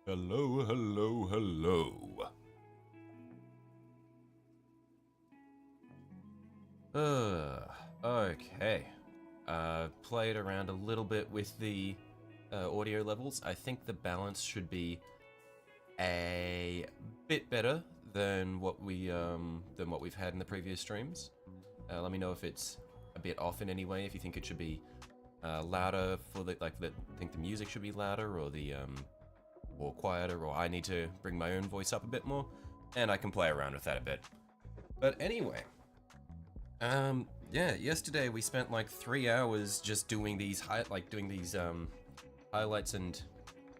Hello, hello, hello. Okay. Played around a little bit with the audio levels. I think the balance should be a bit better than what we've had in the previous streams. Let me know if it's a bit off in any way. If you think it should be louder for think the music should be louder, or the or quieter, or I need to bring my own voice up a bit more, and I can play around with that a bit. But anyway, yeah, yesterday we spent like 3 hours just doing these highlights and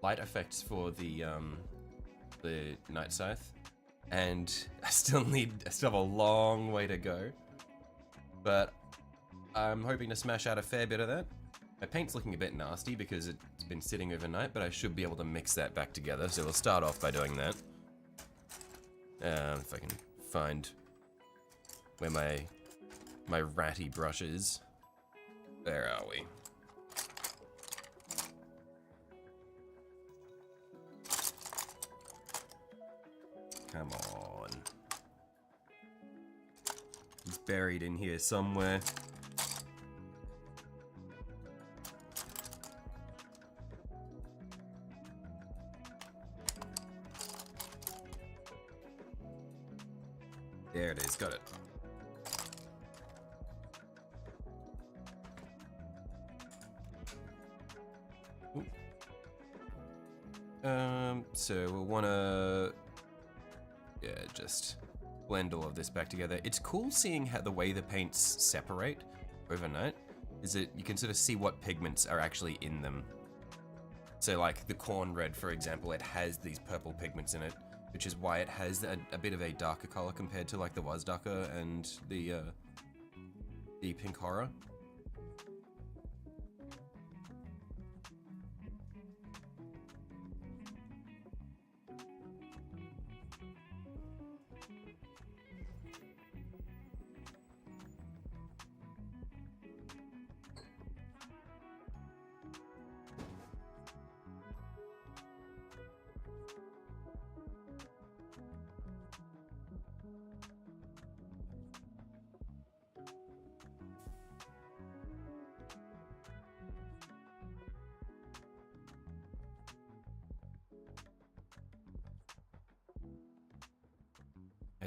light effects for the Night Scythe, and I still have a long way to go, but I'm hoping to smash out a fair bit of that. My paint's looking a bit nasty because it's been sitting overnight, but I should be able to mix that back together, so we'll start off by doing that. If I can find where my ratty brush is. Where are we? Come on. He's buried in here somewhere. There it is, got it. So we'll wanna, just blend all of this back together. It's cool seeing how the way the paints separate overnight, is that you can sort of see what pigments are actually in them. So like the corn red, for example, it has these purple pigments in it, which is why it has a bit of a darker color compared to like the Wazdaka and the pink horror.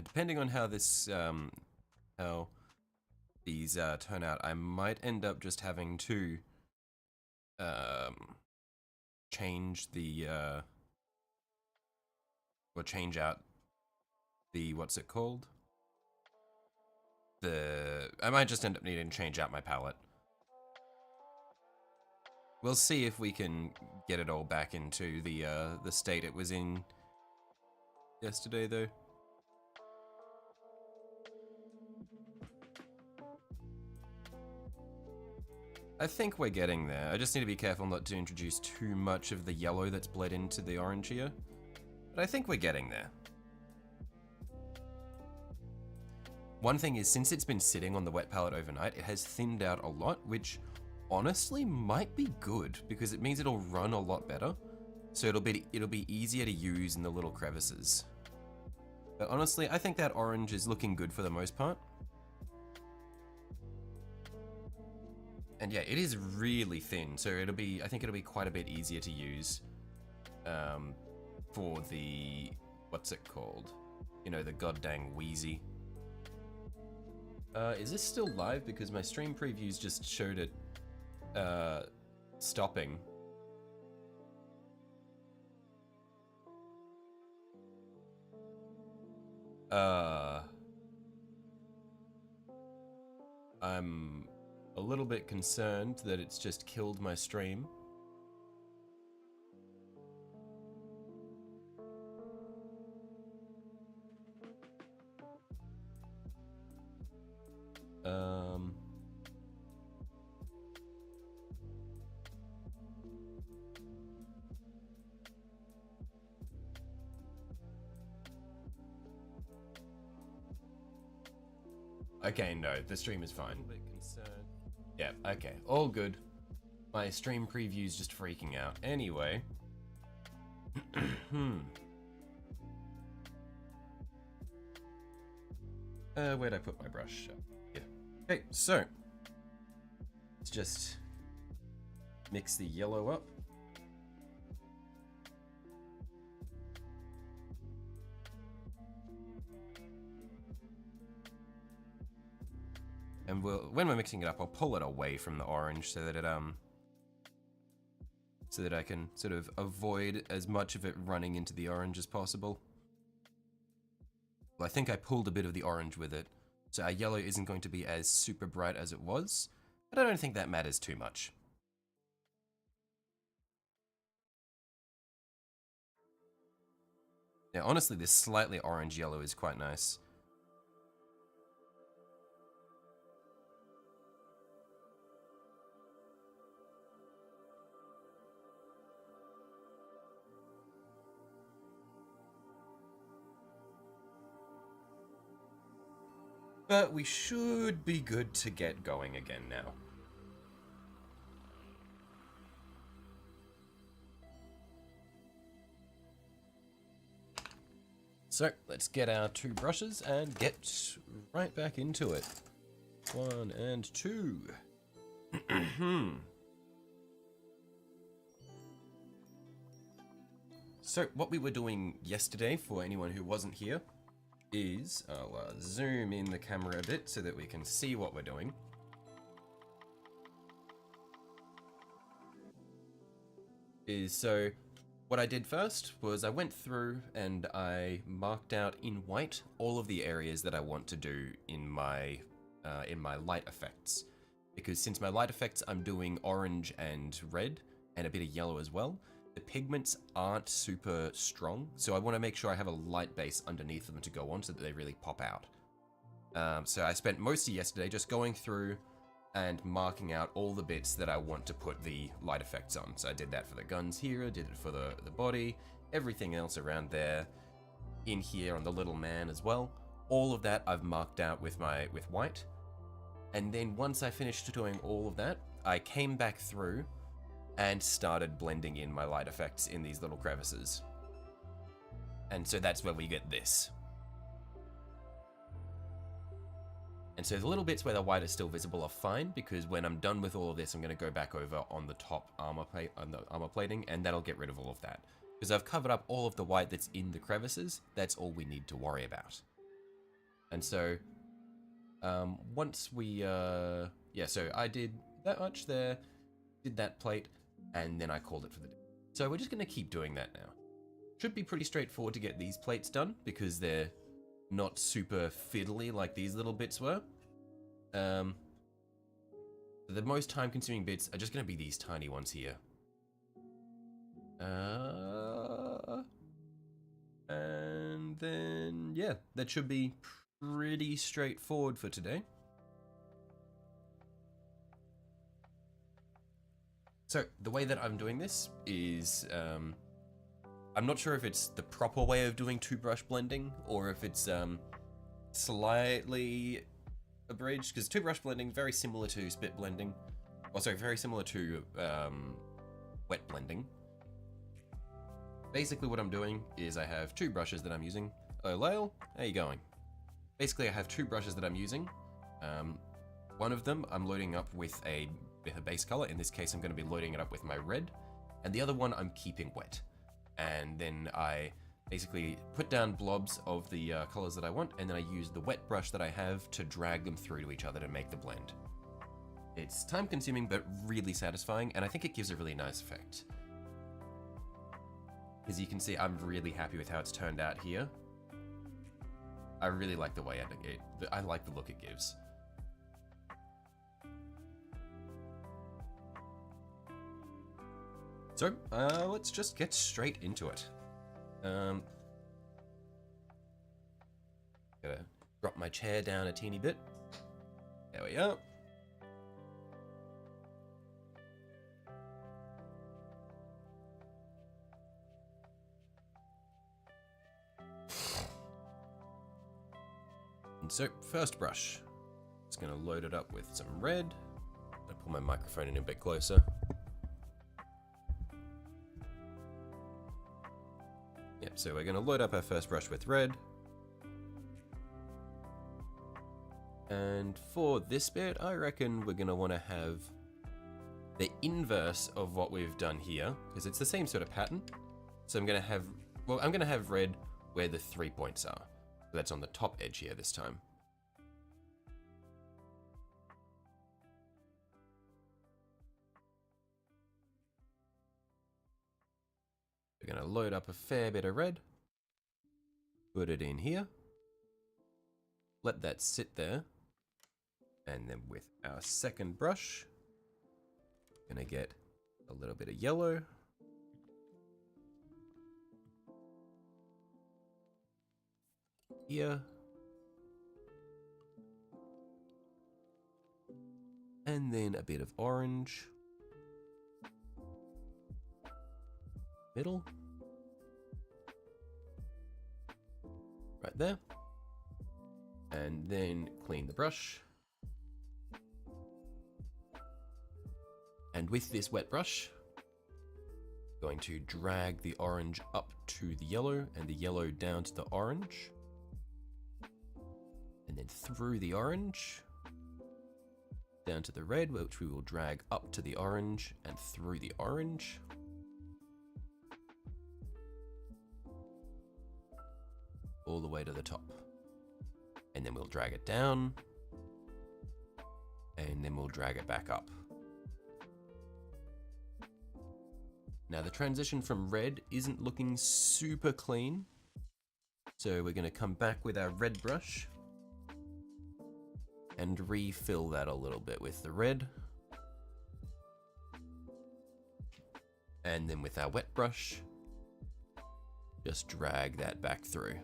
Depending on how this, how these turn out, I might end up just having to change the or change out the, what's it called? I might just end up needing to change out my palette. We'll see if we can get it all back into the state it was in yesterday, though. I think we're getting there. I just need to be careful not to introduce too much of the yellow that's bled into the orange here. But I think we're getting there. One thing is, since it's been sitting on the wet palette overnight, it has thinned out a lot, which honestly might be good, because it means it'll run a lot better. So it'll be easier to use in the little crevices. But honestly, I think that orange is looking good for the most part. And yeah, it is really thin, so I think it'll be quite a bit easier to use for the, what's it called? You know, the goddamn Wheezy. Is this still live? Because my stream previews just showed it stopping. I'm a little bit concerned that it's just killed my stream. Okay, no, the stream is fine. Yeah, okay, all good. My stream preview's just freaking out. Anyway, Where'd I put my brush? Here. Okay, so let's just mix the yellow up. And when we're mixing it up, I'll pull it away from the orange so that it so that I can sort of avoid as much of it running into the orange as possible. Well, I think I pulled a bit of the orange with it, so our yellow isn't going to be as super bright as it was, but I don't think that matters too much. Now, honestly, this slightly orange yellow is quite nice. But we should be good to get going again now. So let's get our 2 brushes and get right back into it. 1 and 2. So what we were doing yesterday, for anyone who wasn't here, is I'll zoom in the camera a bit so that we can see what we're doing. So what I did first was I went through and I marked out in white all of the areas that I want to do in my light effects. Because since my light effects I'm doing orange and red and a bit of yellow as well, the pigments aren't super strong, so I want to make sure I have a light base underneath them to go on so that they really pop out. So I spent most of yesterday just going through and marking out all the bits that I want to put the light effects on. So I did that for the guns here, I did it for the body, everything else around there, in here on the little man as well. All of that I've marked out with white. And then once I finished doing all of that, I came back through and started blending in my light effects in these little crevices. And so that's where we get this. And so the little bits where the white is still visible are fine, because when I'm done with all of this, I'm going to go back over on the top armor plating, and that'll get rid of all of that. Because I've covered up all of the white that's in the crevices, that's all we need to worry about. And so, once we, yeah, so I did that much there, did that plate, and then I called it for the day. So we're just going to keep doing that now. Should be pretty straightforward to get these plates done, because they're not super fiddly like these little bits were. The most time-consuming bits are just going to be these tiny ones here. And then, yeah, that should be pretty straightforward for today. So the way that I'm doing this is, I'm not sure if it's the proper way of doing 2-brush blending, or if it's slightly abridged, because 2-brush blending very similar to spit blending, or sorry, very similar to wet blending. Basically what I'm doing is I have 2 brushes that I'm using. Hello Lyle, how you going? Basically I have 2 brushes that I'm using. One of them I'm loading up with a base color. In this case I'm going to be loading it up with my red, and the other one I'm keeping wet. And then I basically put down blobs of the colors that I want, and then I use the wet brush that I have to drag them through to each other to make the blend. It's time consuming but really satisfying, and I think it gives a really nice effect. As you can see, I'm really happy with how it's turned out here. I really like the way I like the look it gives. So, let's just get straight into it. Gotta drop my chair down a teeny bit. There we are. And so, first brush. Just gonna load it up with some red. I'll pull my microphone in a bit closer. Yep, so we're going to load up our first brush with red. And for this bit, I reckon we're going to want to have the inverse of what we've done here, because it's the same sort of pattern. So I'm going to have red where the 3 points are. So that's on the top edge here this time. We're going to load up a fair bit of red, put it in here, let that sit there, and then with our second brush, we're going to get a little bit of yellow. Here. And then a bit of orange. Middle. Right there. And then clean the brush. And with this wet brush, going to drag the orange up to the yellow and the yellow down to the orange. And then through the orange, down to the red, which we will drag up to the orange and through the orange. All the way to the top. And then we'll drag it down. And then we'll drag it back up. Now the transition from red isn't looking super clean. So we're going to come back with our red brush and refill that a little bit with the red. And then with our wet brush, just drag that back through.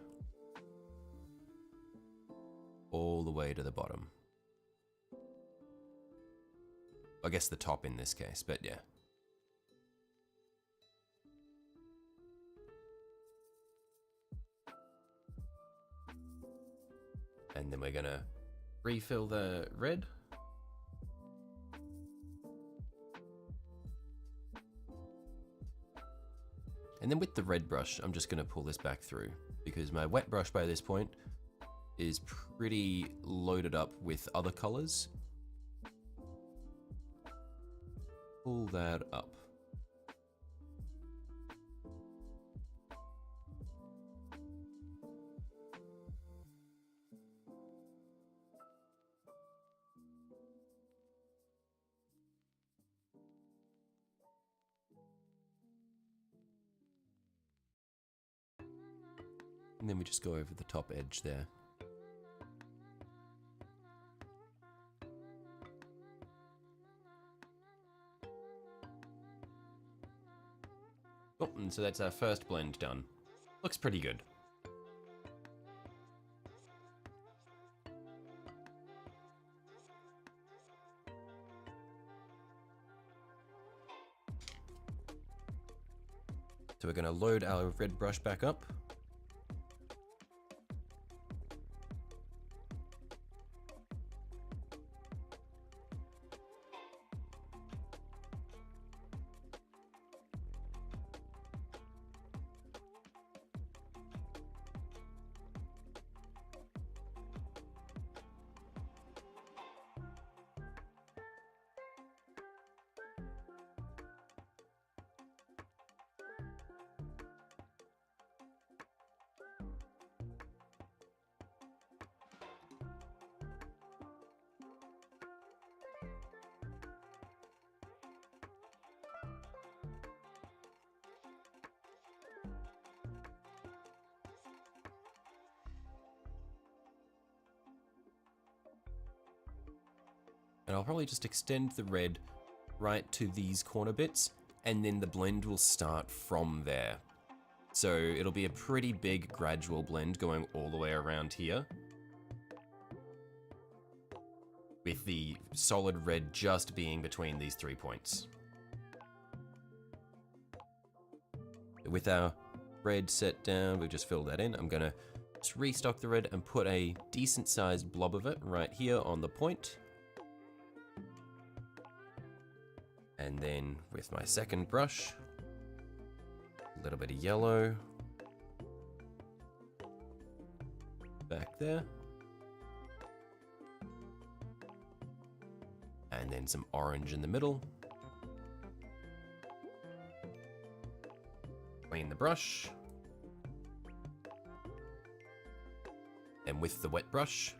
All the way to the bottom. I guess the top in this case, but yeah. And then we're gonna refill the red. And then with the red brush, I'm just gonna pull this back through because my wet brush by this point is pretty loaded up with other colors. Pull that up. And then we just go over the top edge there. Oh, and so that's our first blend done. Looks pretty good. So we're going to load our red brush back up. And I'll probably just extend the red right to these corner bits, and then the blend will start from there. So it'll be a pretty big gradual blend going all the way around here, with the solid red just being between these 3 points. With our red set down, we've just filled that in. I'm gonna just restock the red and put a decent sized blob of it right here on the point. And then with my second brush, a little bit of yellow, back there. And then some orange in the middle. Clean the brush. And with the wet brush,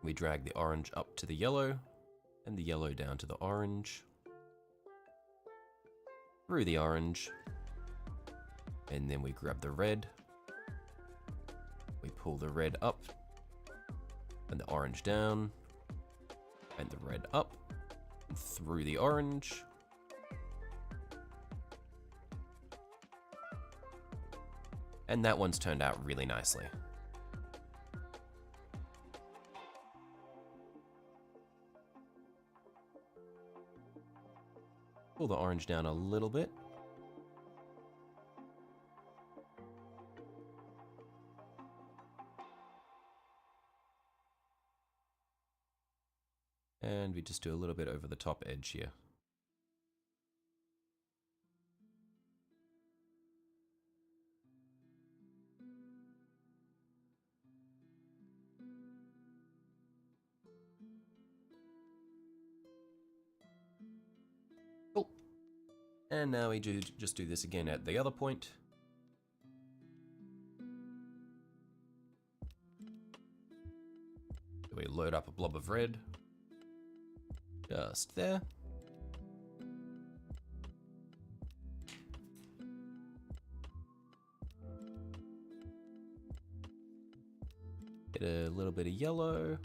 we drag the orange up to the yellow and the yellow down to the orange. Through the orange. And then we grab the red. We pull the red up and the orange down and the red up and through the orange. And that one's turned out really nicely. Pull the orange down a little bit. And we just do a little bit over the top edge here. Cool. And now we just do this again at the other point. We load up a blob of red. Just there. Get a little bit of yellow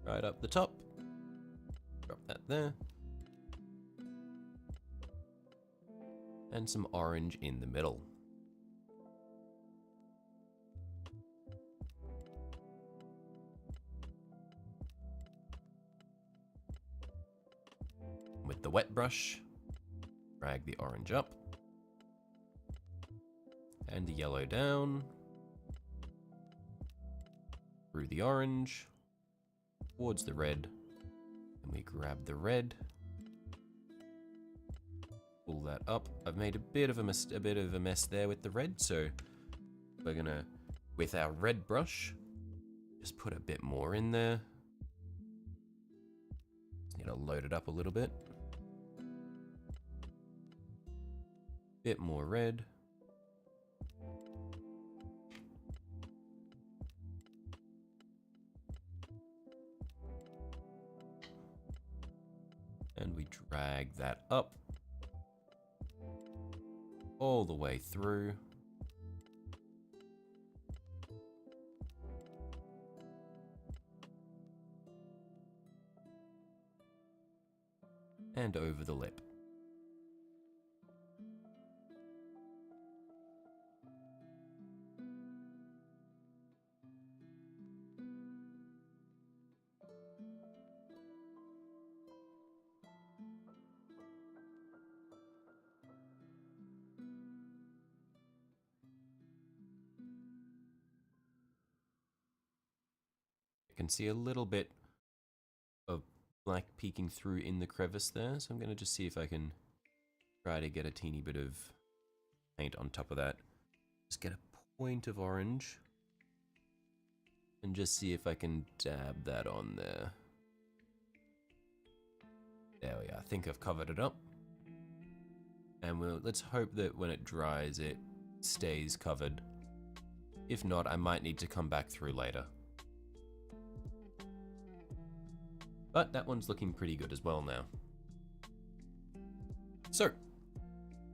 right up the top. Drop that there. And some orange in the middle. With the wet brush, drag the orange up and the yellow down through the orange towards the red, and we grab the red, pull that up. I've made a bit of a mess there with the red, so we're gonna, with our red brush, just put a bit more in there. Just need to load it up a little bit. Bit more red. And we drag that up all the way through. And over the lip. I can see a little bit of black peeking through in the crevice there, so I'm going to just see if I can try to get a teeny bit of paint on top of that. Just get a point of orange and just see if I can dab that on there. There we are. I think I've covered it up. And let's hope that when it dries it stays covered. If not, I might need to come back through later. But that one's looking pretty good as well now. So,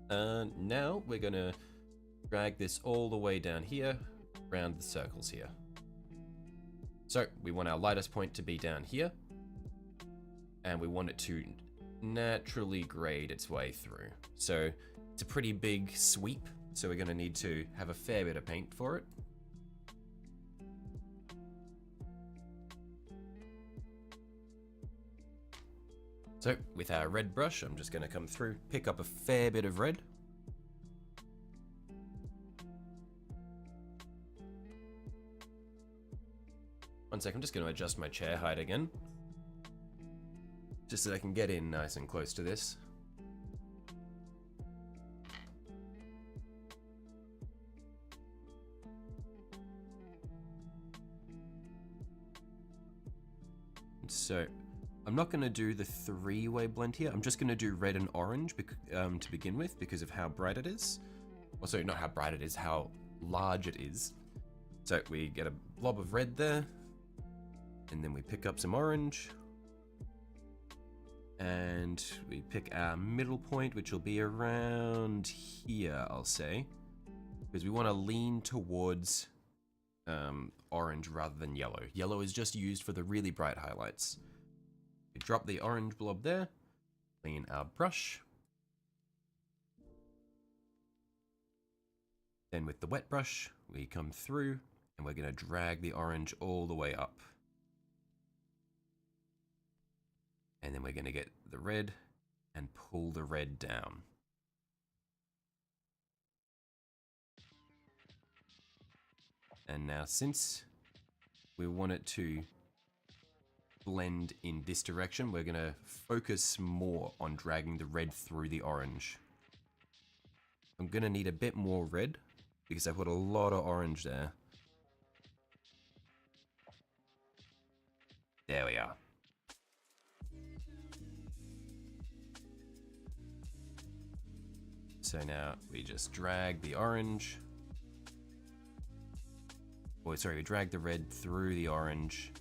now we're gonna drag this all the way down here, around the circles here. So, we want our lightest point to be down here, and we want it to naturally grade its way through. So, it's a pretty big sweep, so we're gonna need to have a fair bit of paint for it. So, with our red brush, I'm just going to come through, pick up a fair bit of red. One sec, I'm just going to adjust my chair height again. Just so I can get in nice and close to this. So I'm not going to do the three-way blend here. I'm just going to do red and orange to begin with because of how bright it is. Well, sorry, not how bright it is, how large it is. So we get a blob of red there, and then we pick up some orange, and we pick our middle point, which will be around here, I'll say, because we want to lean towards orange rather than yellow. Yellow is just used for the really bright highlights. We drop the orange blob there, clean our brush. Then with the wet brush, we come through and we're going to drag the orange all the way up. And then we're going to get the red and pull the red down. And now since we want it to blend in this direction, we're going to focus more on dragging the red through the orange. I'm going to need a bit more red because I've got a lot of orange there. There we are. So now we just drag the orange. Oh, sorry, we drag the red through the orange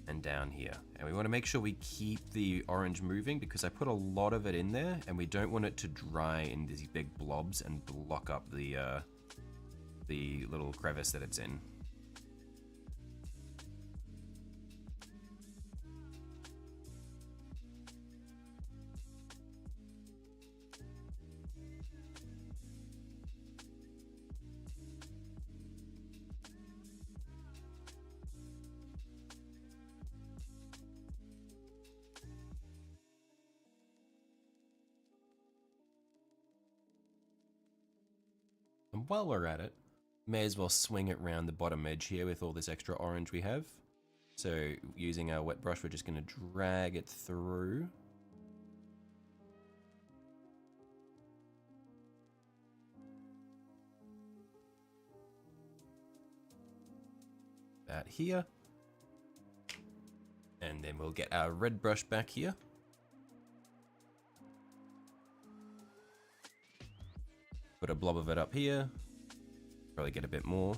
and down here. And we want to make sure we keep the orange moving because I put a lot of it in there and we don't want it to dry in these big blobs and block up the little crevice that it's in. And while we're at it, may as well swing it around the bottom edge here with all this extra orange we have. So using our wet brush, we're just going to drag it through. That here. And then we'll get our red brush back here. Put a blob of it up here. Probably get a bit more.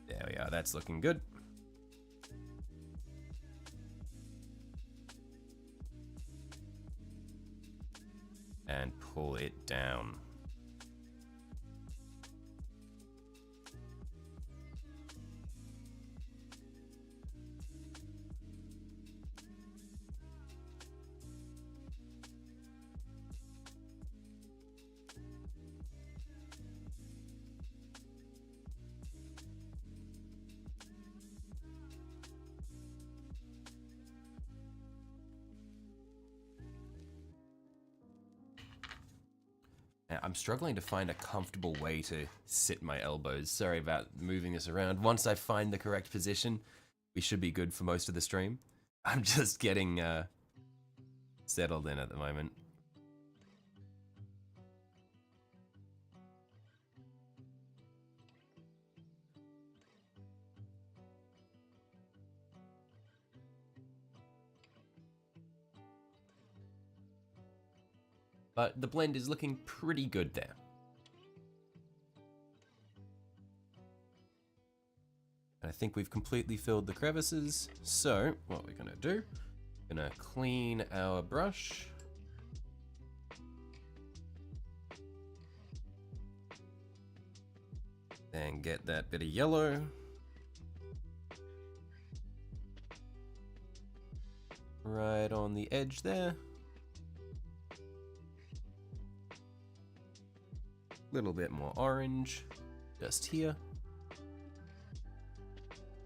There we are, that's looking good. And pull it down. I'm struggling to find a comfortable way to sit my elbows. Sorry about moving this around. Once I find the correct position, we should be good for most of the stream. I'm just getting settled in at the moment. But the blend is looking pretty good there. I think we've completely filled the crevices. So what we're gonna do, we're gonna clean our brush. Then get that bit of yellow. Right on the edge there. Little bit more orange just here,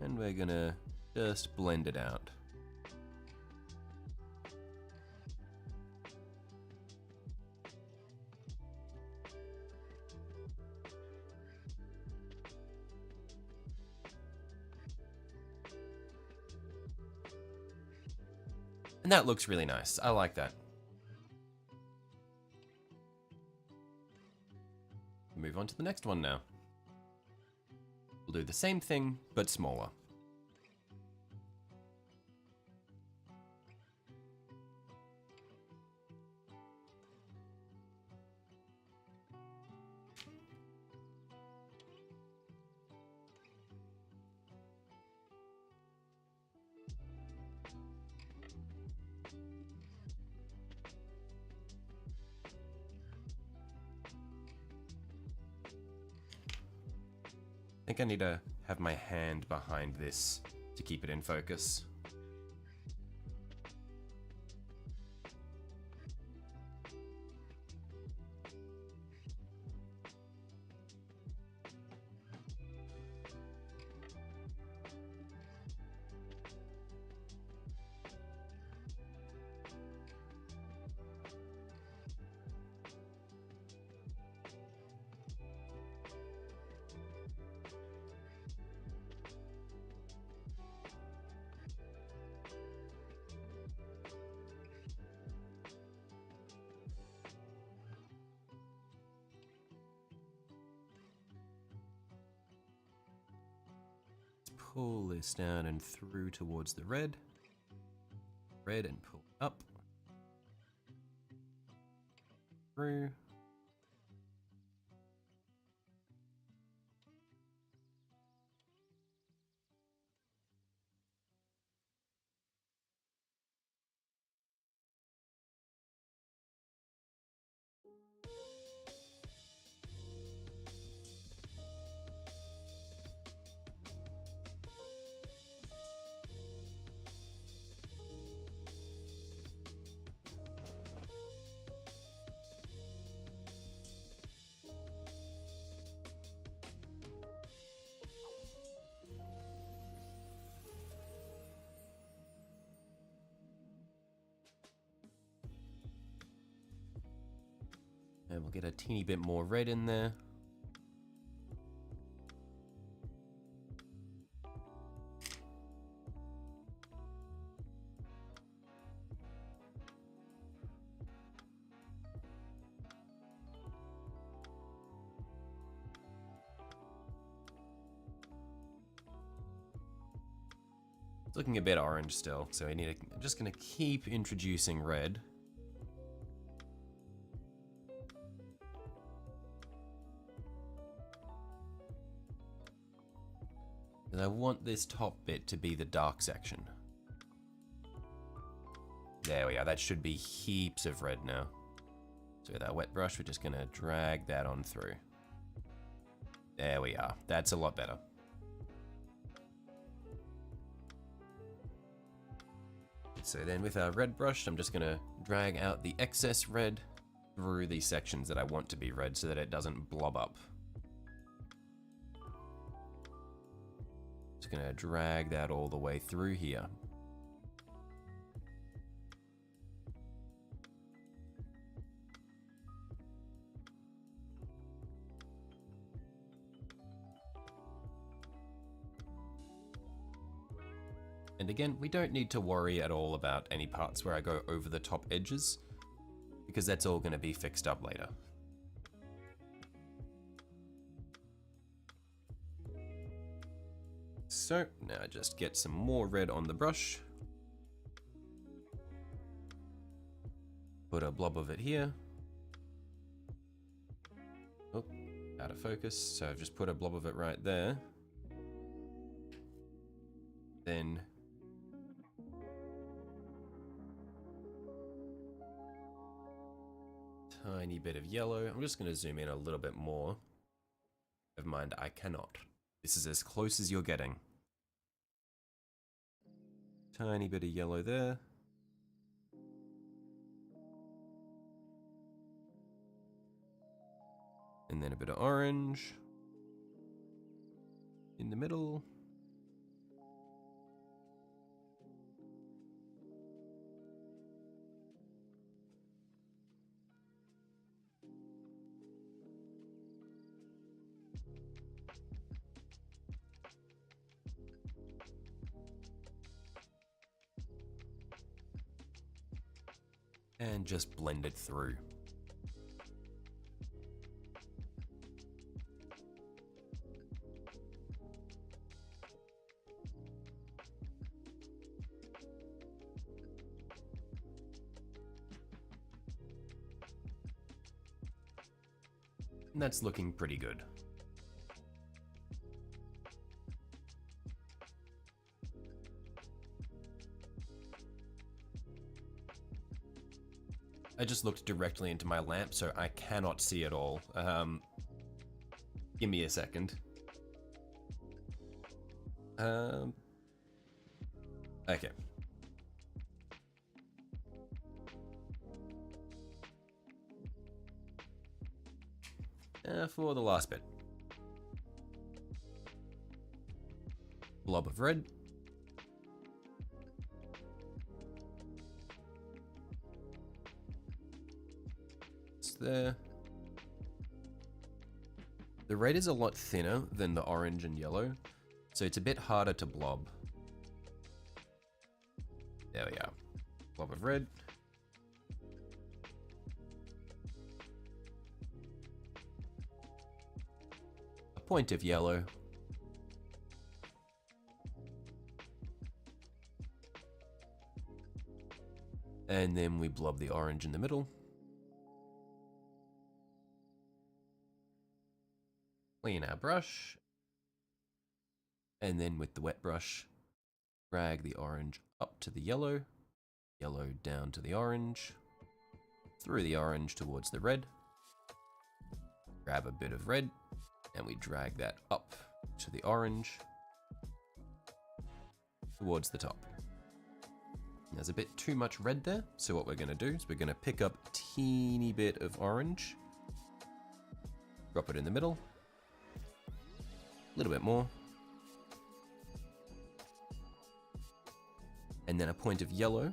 and we're gonna just blend it out. And that looks really nice. I like that. Move on to the next one now. We'll do the same thing, but smaller. I think I need to have my hand behind this to keep it in focus. Pull this down and through towards the red. Red and pull up. Through. And we'll get a teeny bit more red in there. It's looking a bit orange still, so I'm just going to keep introducing red. And I want this top bit to be the dark section. There we are, that should be heaps of red now. So with our wet brush, we're just gonna drag that on through. There we are, that's a lot better. So then with our red brush, I'm just gonna drag out the excess red through these sections that I want to be red so that it doesn't blob up. Just gonna drag that all the way through here. And again, we don't need to worry at all about any parts where I go over the top edges, because that's all gonna be fixed up later. So now just get some more red on the brush. Put a blob of it here. Oh, out of focus. So I've just put a blob of it right there. Then tiny bit of yellow. I'm just going to zoom in a little bit more. Never mind, I cannot. This is as close as you're getting. Tiny bit of yellow there. And then a bit of orange in the middle. And just blend it through. And that's looking pretty good. I just looked directly into my lamp, so I cannot see it all. Give me a second. Okay. For the last bit. Blob of red. It's there. The red is a lot thinner than the orange and yellow, so it's a bit harder to blob. There we are. Blob of red. A point of yellow. And then we blob the orange in the middle. Clean our brush. And then with the wet brush, drag the orange up to the yellow, yellow down to the orange, through the orange towards the red, grab a bit of red, and we drag that up to the orange, towards the top. There's a bit too much red there, so what we're going to do is we're going to pick up a teeny bit of orange, drop it in the middle, a little bit more, and then a point of yellow,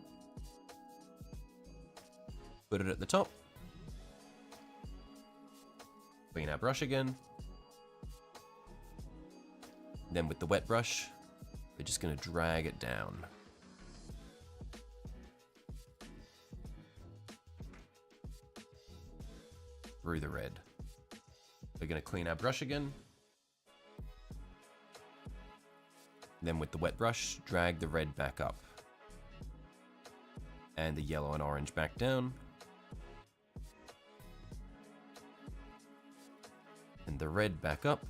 put it at the top, clean our brush again, then with the wet brush, we're just going to drag it down. Through the red. We're going to clean our brush again. Then with the wet brush, drag the red back up. And the yellow and orange back down. And the red back up.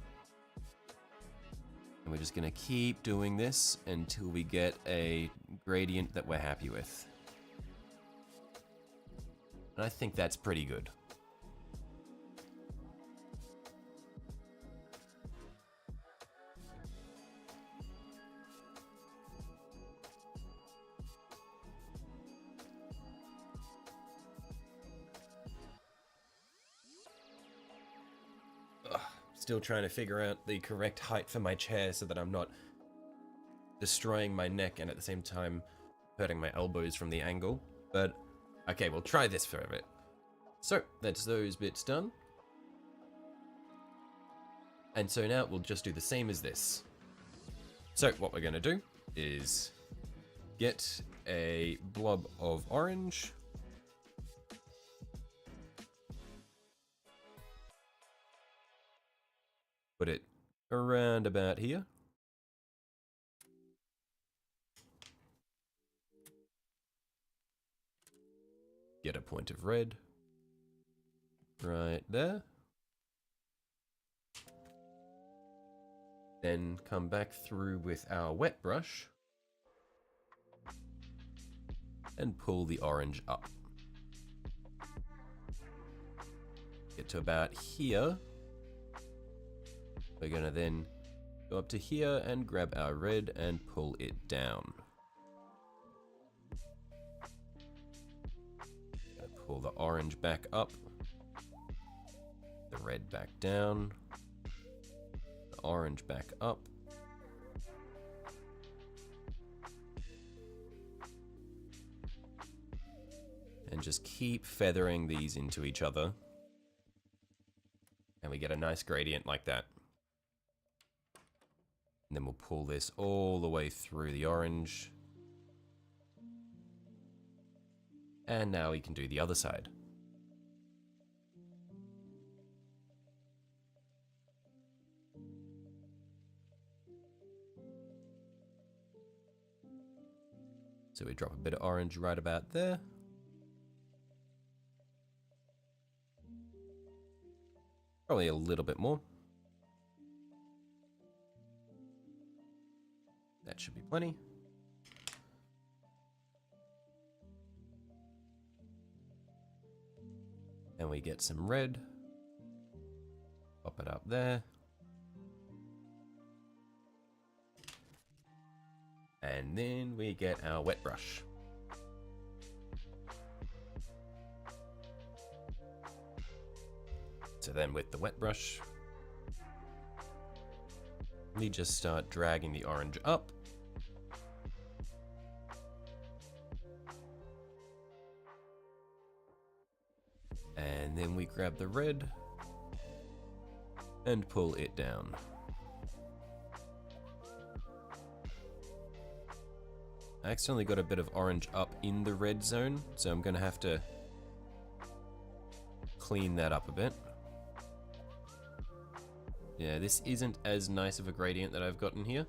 And we're just going to keep doing this until we get a gradient that we're happy with. And I think that's pretty good. Still trying to figure out the correct height for my chair so that I'm not destroying my neck and at the same time hurting my elbows from the angle. But okay, we'll try this for a bit. So that's those bits done. And so now we'll just do the same as this. So what we're going to do is get a blob of orange. Put it around about here. Get a point of red right there. Then come back through with our wet brush and pull the orange up. Get to about here. We're going to then go up to here and grab our red and pull it down. Pull the orange back up, the red back down, the orange back up, and just keep feathering these into each other, and we get a nice gradient like that. And then we'll pull this all the way through the orange. And now we can do the other side. So we drop a bit of orange right about there. Probably a little bit more. That should be plenty. And we get some red. Pop it up there. And then we get our wet brush. So then with the wet brush, we just start dragging the orange up. And then we grab the red and pull it down. I accidentally got a bit of orange up in the red zone, so I'm going to have to clean that up a bit. Yeah, this isn't as nice of a gradient that I've gotten here.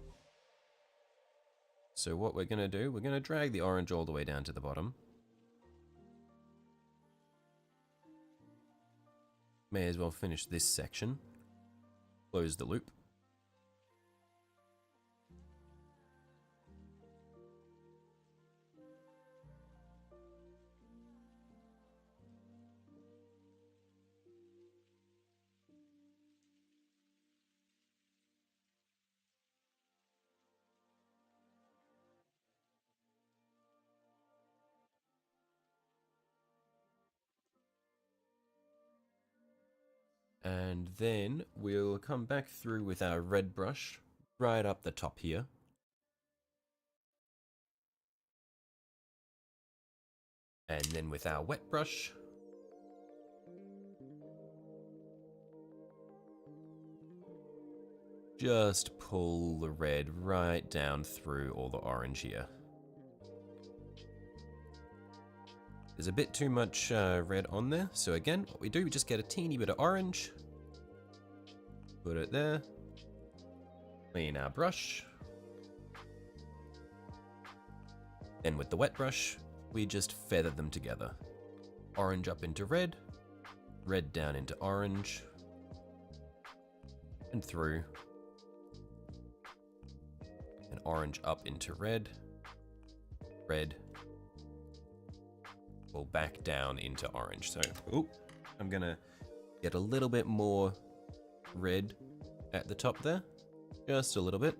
So what we're going to do, we're going to drag the orange all the way down to the bottom. May as well finish this section. Close the loop. And then we'll come back through with our red brush right up the top here. And then with our wet brush, just pull the red right down through all the orange here. There's a bit too much red on there, so again, what we do, we just get a teeny bit of orange, put it there, clean our brush, then with the wet brush, we just feather them together. Orange up into red, red down into orange, and through, and orange up into red, red, pull back down into orange. So, I'm gonna get a little bit more red at the top there, just a little bit.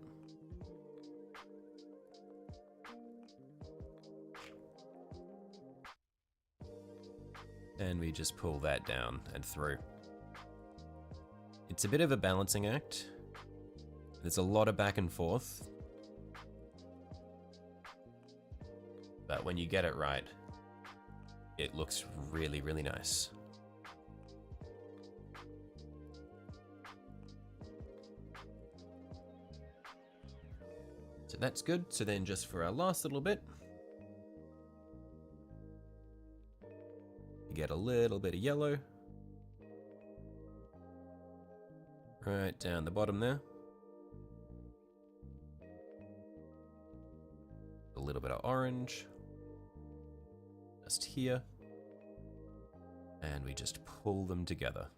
And we just pull that down and through. It's a bit of a balancing act. There's a lot of back and forth. But when you get it right, it looks really, really nice. So that's good. So then just for our last little bit, you get a little bit of yellow. Right down the bottom there. A little bit of orange. Just here. And we just pull them together.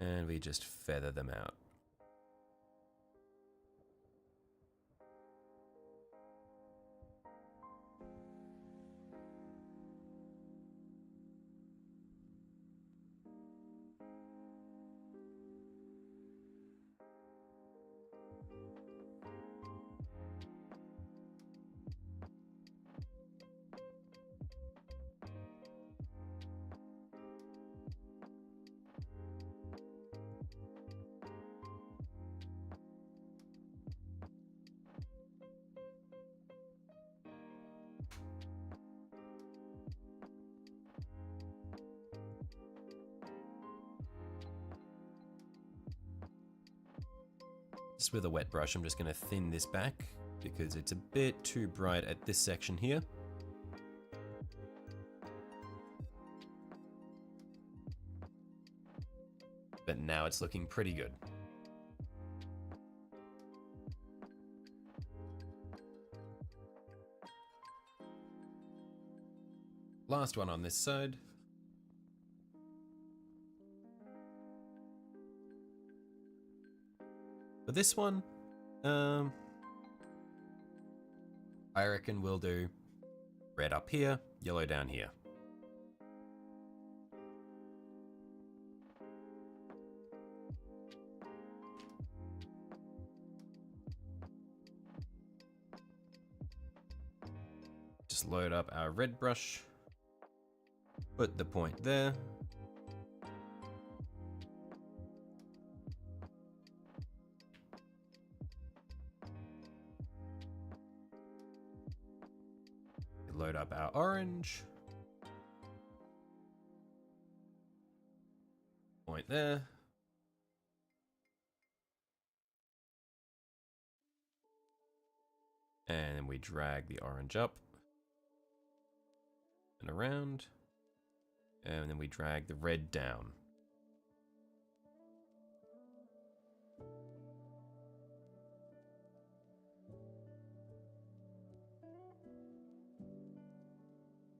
And we just feather them out. Just with a wet brush, I'm just going to thin this back because it's a bit too bright at this section here. But now it's looking pretty good. Last one on this side. For this one, I reckon we'll do red up here, yellow down here. Just load up our red brush, put the point there. Load up our orange. Point there. And then we drag the orange up and around. And then we drag the red down.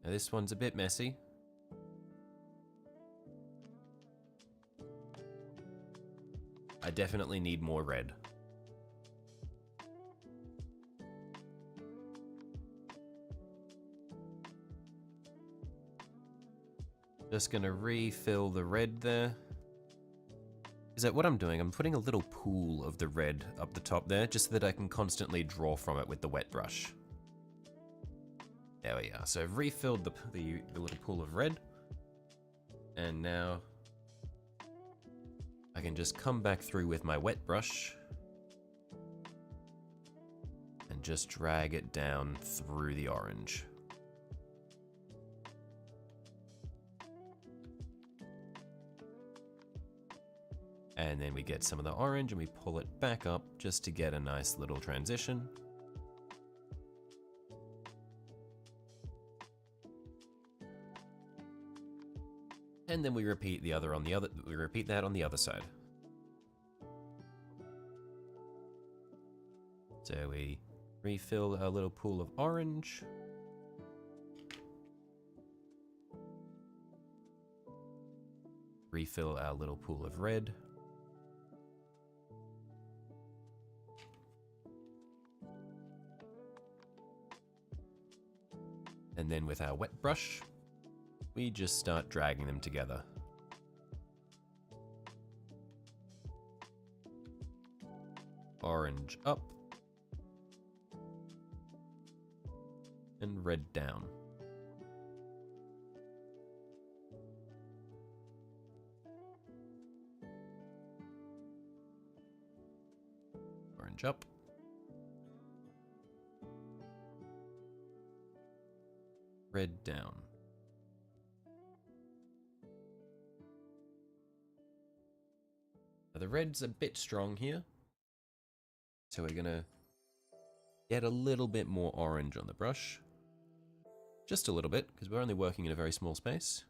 Now this one's a bit messy. I definitely need more red. Just gonna refill the red there. Is that what I'm doing? I'm putting a little pool of the red up the top there, just so that I can constantly draw from it with the wet brush. There we are. So I've refilled the little pool of red. And now I can just come back through with my wet brush and just drag it down through the orange. And then we get some of the orange and we pull it back up just to get a nice little transition. And then we repeat that on the other side. So we refill our little pool of orange. Refill our little pool of red. And then with our wet brush, we just start dragging them together. Orange up. And red down. Orange up. Red down. Now the red's a bit strong here, so we're gonna get a little bit more orange on the brush. Just a little bit, because we're only working in a very small space.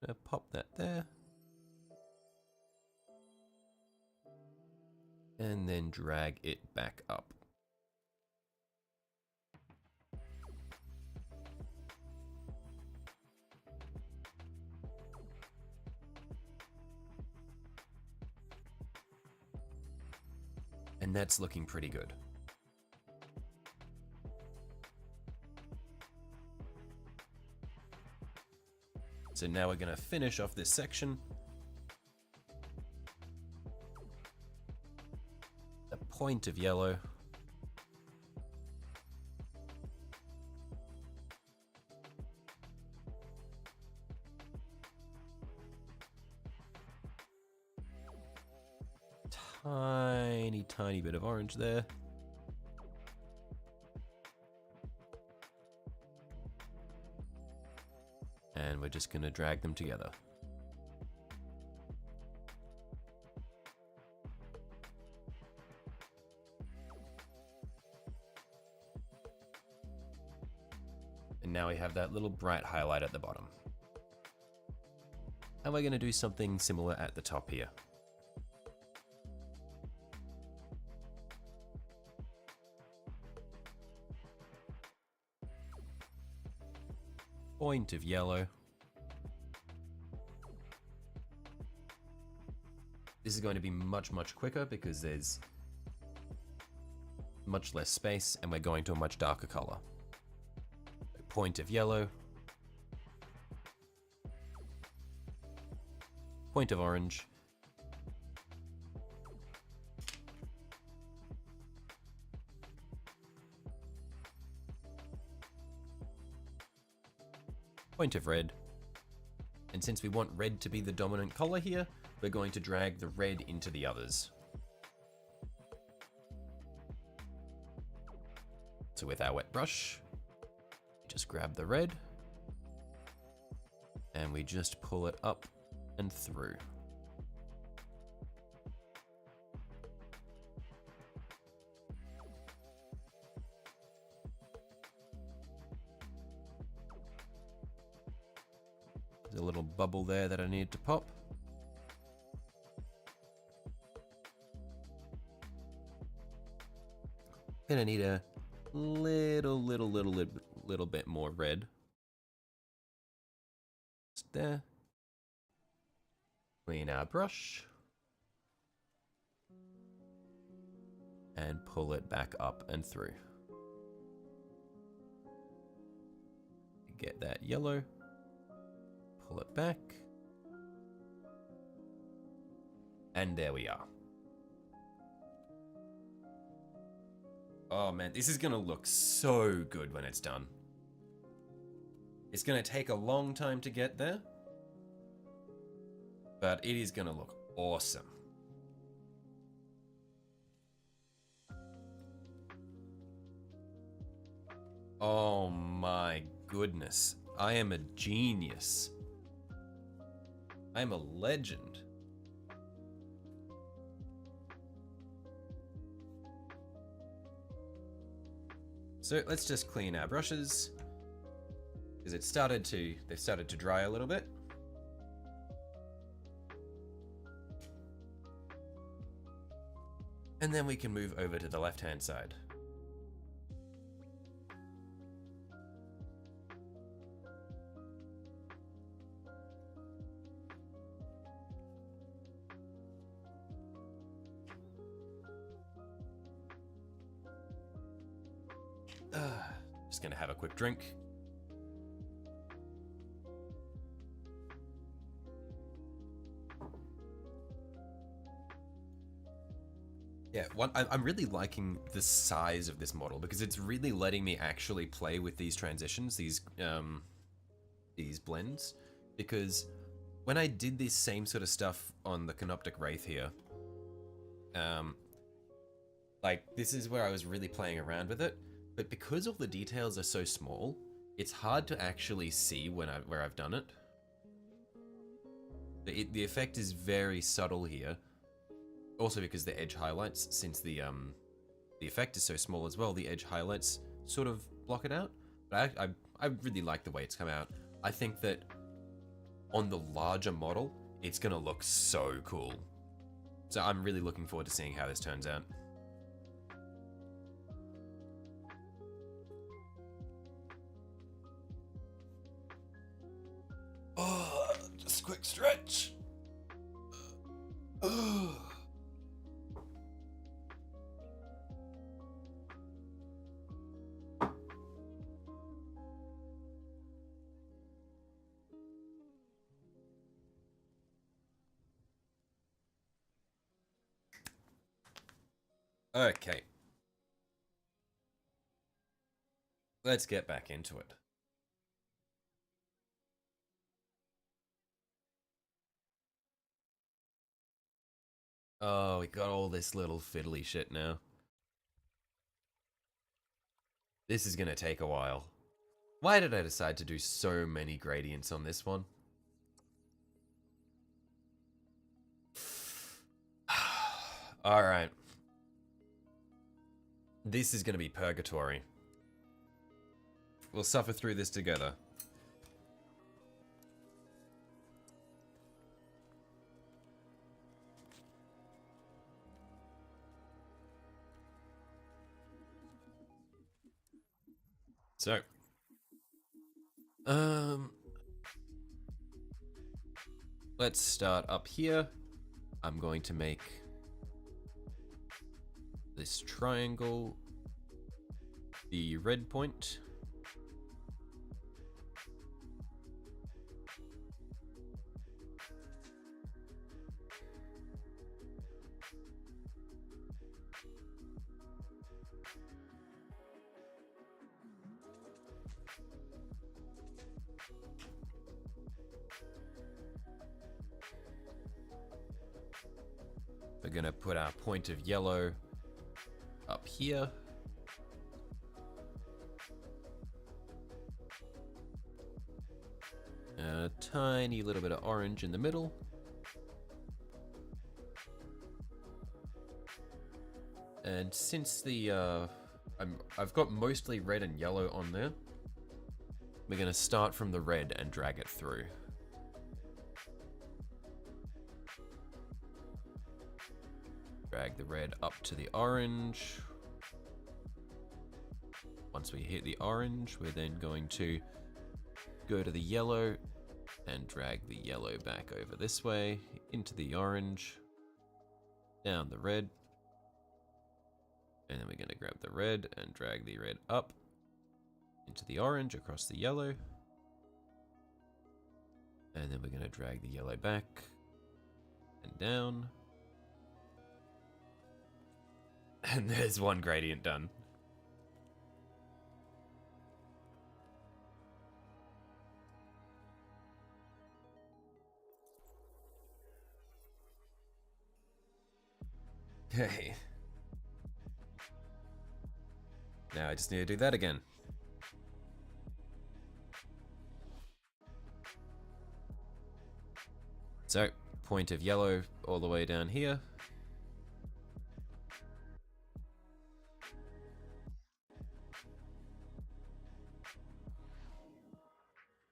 Gonna pop that there. And then drag it back up. And that's looking pretty good. So now we're going to finish off this section. A point of yellow. Tiny bit of orange there. And we're just going to drag them together. And now we have that little bright highlight at the bottom. And we're going to do something similar at the top here. Point of yellow. This is going to be much, much quicker because there's much less space and we're going to a much darker color. Point of yellow. Point of orange. Point of red. And since we want red to be the dominant color here, we're going to drag the red into the others. So with our wet brush, just grab the red and we just pull it up and through. There's a little bubble there that I need to pop. Gonna need a little bit more red. Just there. Clean our brush. And pull it back up and through. Get that yellow. Pull it back. And there we are. Oh man, this is gonna look so good when it's done. It's gonna take a long time to get there, but it is gonna look awesome. Oh my goodness, I am a genius. I am a legend. So let's just clean our brushes because they've started to dry a little bit. And then we can move over to the left-hand side. Just gonna have a quick drink. Yeah, I'm really liking the size of this model because it's really letting me actually play with these transitions, these blends. Because when I did this same sort of stuff on the Canoptic Wraith here, like this is where I was really playing around with it. But because all the details are so small, it's hard to actually see where I've done it. The effect is very subtle here. Also because the edge highlights, since the effect is so small as well, the edge highlights sort of block it out. But I really like the way it's come out. I think that on the larger model, it's gonna look so cool. So I'm really looking forward to seeing how this turns out. Oh, just a quick stretch. Okay. Let's get back into it. Oh, we got all this little fiddly shit now. This is gonna take a while. Why did I decide to do so many gradients on this one? Alright. This is gonna be purgatory. We'll suffer through this together. So, Let's start up here. I'm going to make this triangle the red point. We're going to put our point of yellow up here. A tiny little bit of orange in the middle. And since the I've got mostly red and yellow on there, we're going to start from the red and drag it through. Drag the red up to the orange. Once we hit the orange, we're then going to go to the yellow and drag the yellow back over this way, into the orange, down the red, and then we're going to grab the red and drag the red up into the orange, across the yellow, and then we're going to drag the yellow back and down. And there's one gradient done. Okay. Now I just need to do that again. So, point of yellow all the way down here.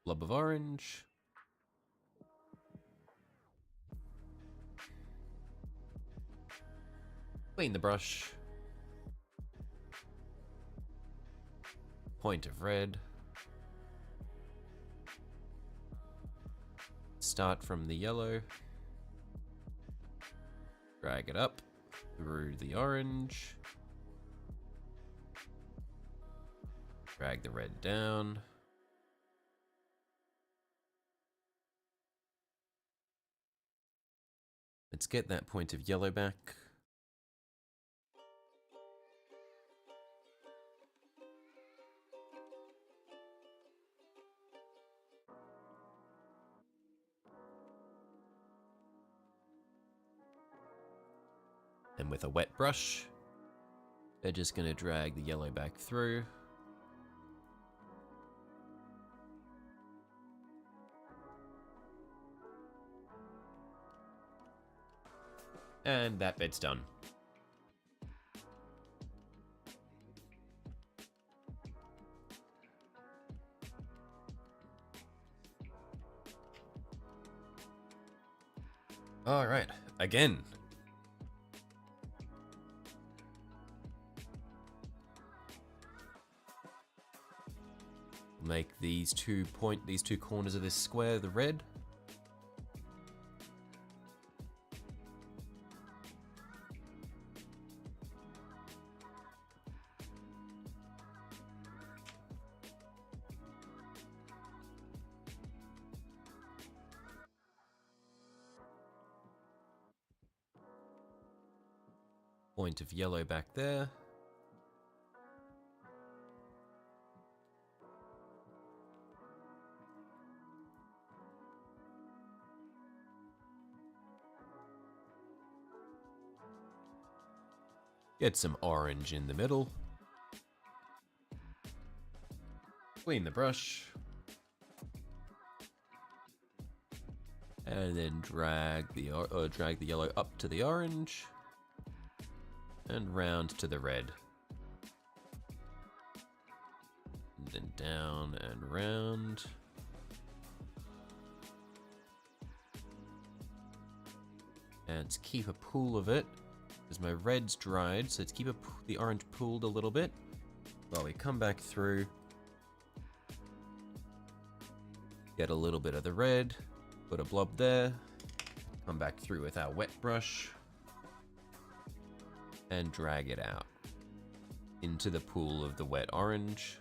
Blob of orange. Clean the brush. Point of red. Start from the yellow. Drag it up through the orange. Drag the red down. Let's get that point of yellow back. And with a wet brush, they're just going to drag the yellow back through. And that bit's done. All right, again. Make these two corners of this square the red. Point of yellow back there. Get some orange in the middle. Clean the brush. And then drag the yellow up to the orange. And round to the red. And then down and round. And to keep a pool of it, because my red's dried, so let's keep the orange pooled a little bit while we come back through Get a little bit of the red, put a blob there, come back through with our wet brush, and drag it out into the pool of the wet orange.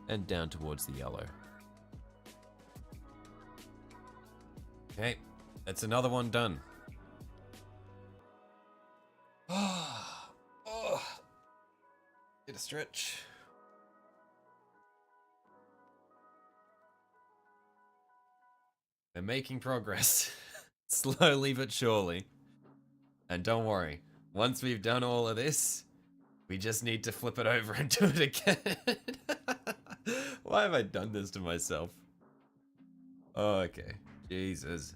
And down towards the yellow. Okay, that's another one done. Get a stretch. We're making progress. Slowly but surely. And don't worry, once we've done all of this, we just need to flip it over and do it again. Why have I done this to myself? Oh, okay. Jesus.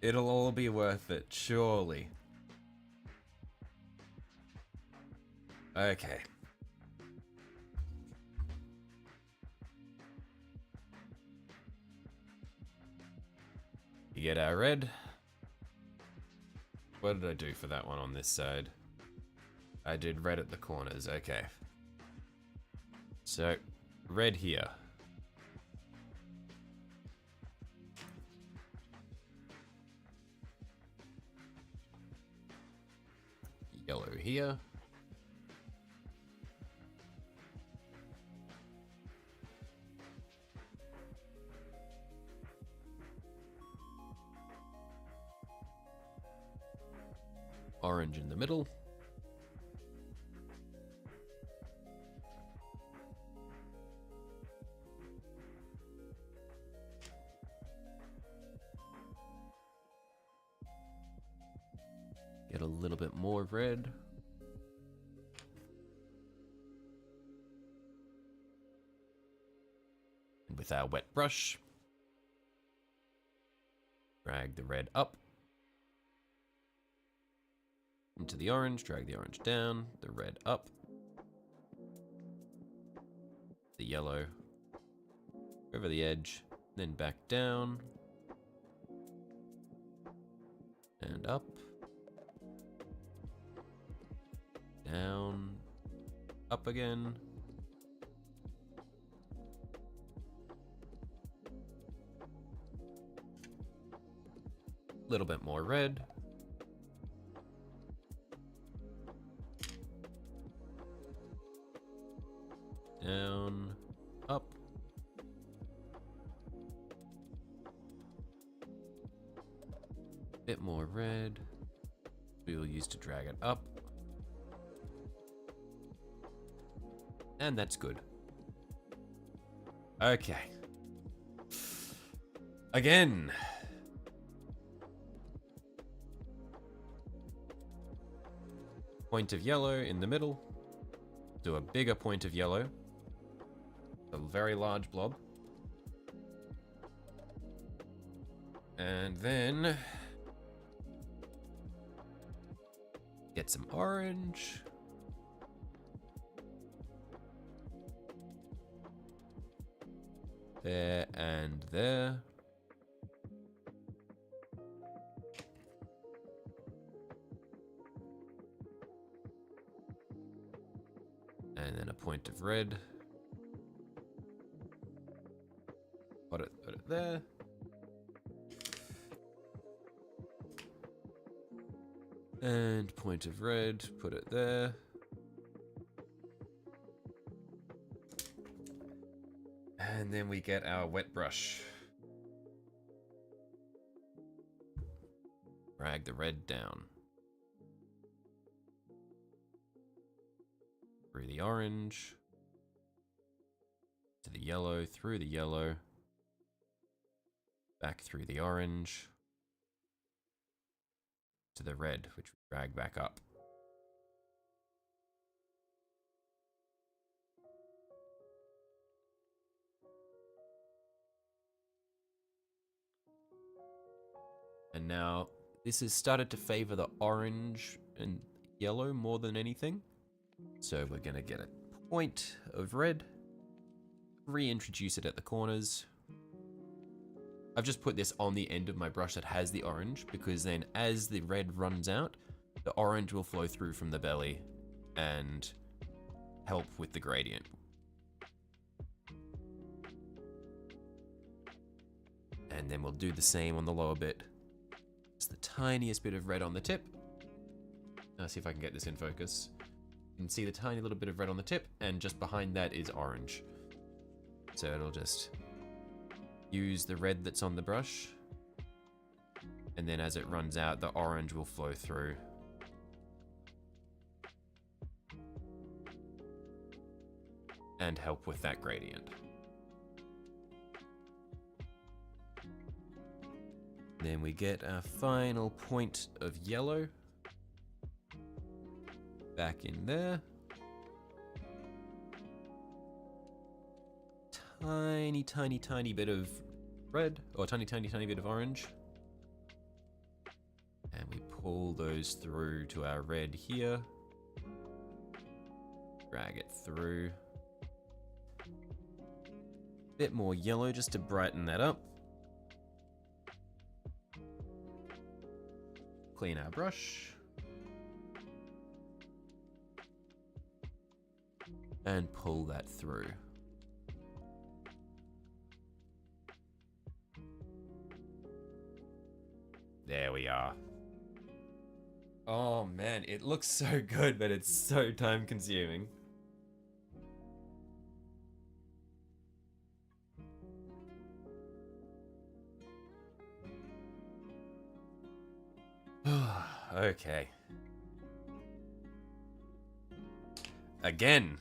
It'll all be worth it, surely. Okay. You get our red. What did I do for that one on this side? I did red at the corners, okay. So, red here. Yellow here. Orange in the middle. Get a little bit more red. And with our wet brush, drag the red up into the orange, drag the orange down, the red up, the yellow over the edge, then back down and up, down, up again, a little bit more red, down, up, bit more red, we will use to drag it up, and that's good. Okay. Again. Point of yellow in the middle. Do a bigger point of yellow. A very large blob. And then get some orange. There and there. And then a point of red. Put it there. And point of red, put it there. And then we get our wet brush. Drag the red down. Through the orange. To the yellow, through the yellow. Back through the orange. To the red, which we drag back up. And now this has started to favor the orange and yellow more than anything. So we're going to get a point of red, reintroduce it at the corners, I've just put this on the end of my brush that has the orange, because then as the red runs out, the orange will flow through from the belly and help with the gradient. And then we'll do the same on the lower bit. Just the tiniest bit of red on the tip. Let's see if I can get this in focus. You can see the tiny little bit of red on the tip, and just behind that is orange. So it'll just use the red that's on the brush, and then as it runs out, the orange will flow through. And help with that gradient. Then we get our final point of yellow. Back in there. Tiny, tiny, tiny bit of red, or tiny, tiny, tiny bit of orange. And we pull those through to our red here. Drag it through. Bit more yellow just to brighten that up. Clean our brush. And pull that through. There we are. Oh man, it looks so good, but it's so time consuming. Okay. Again.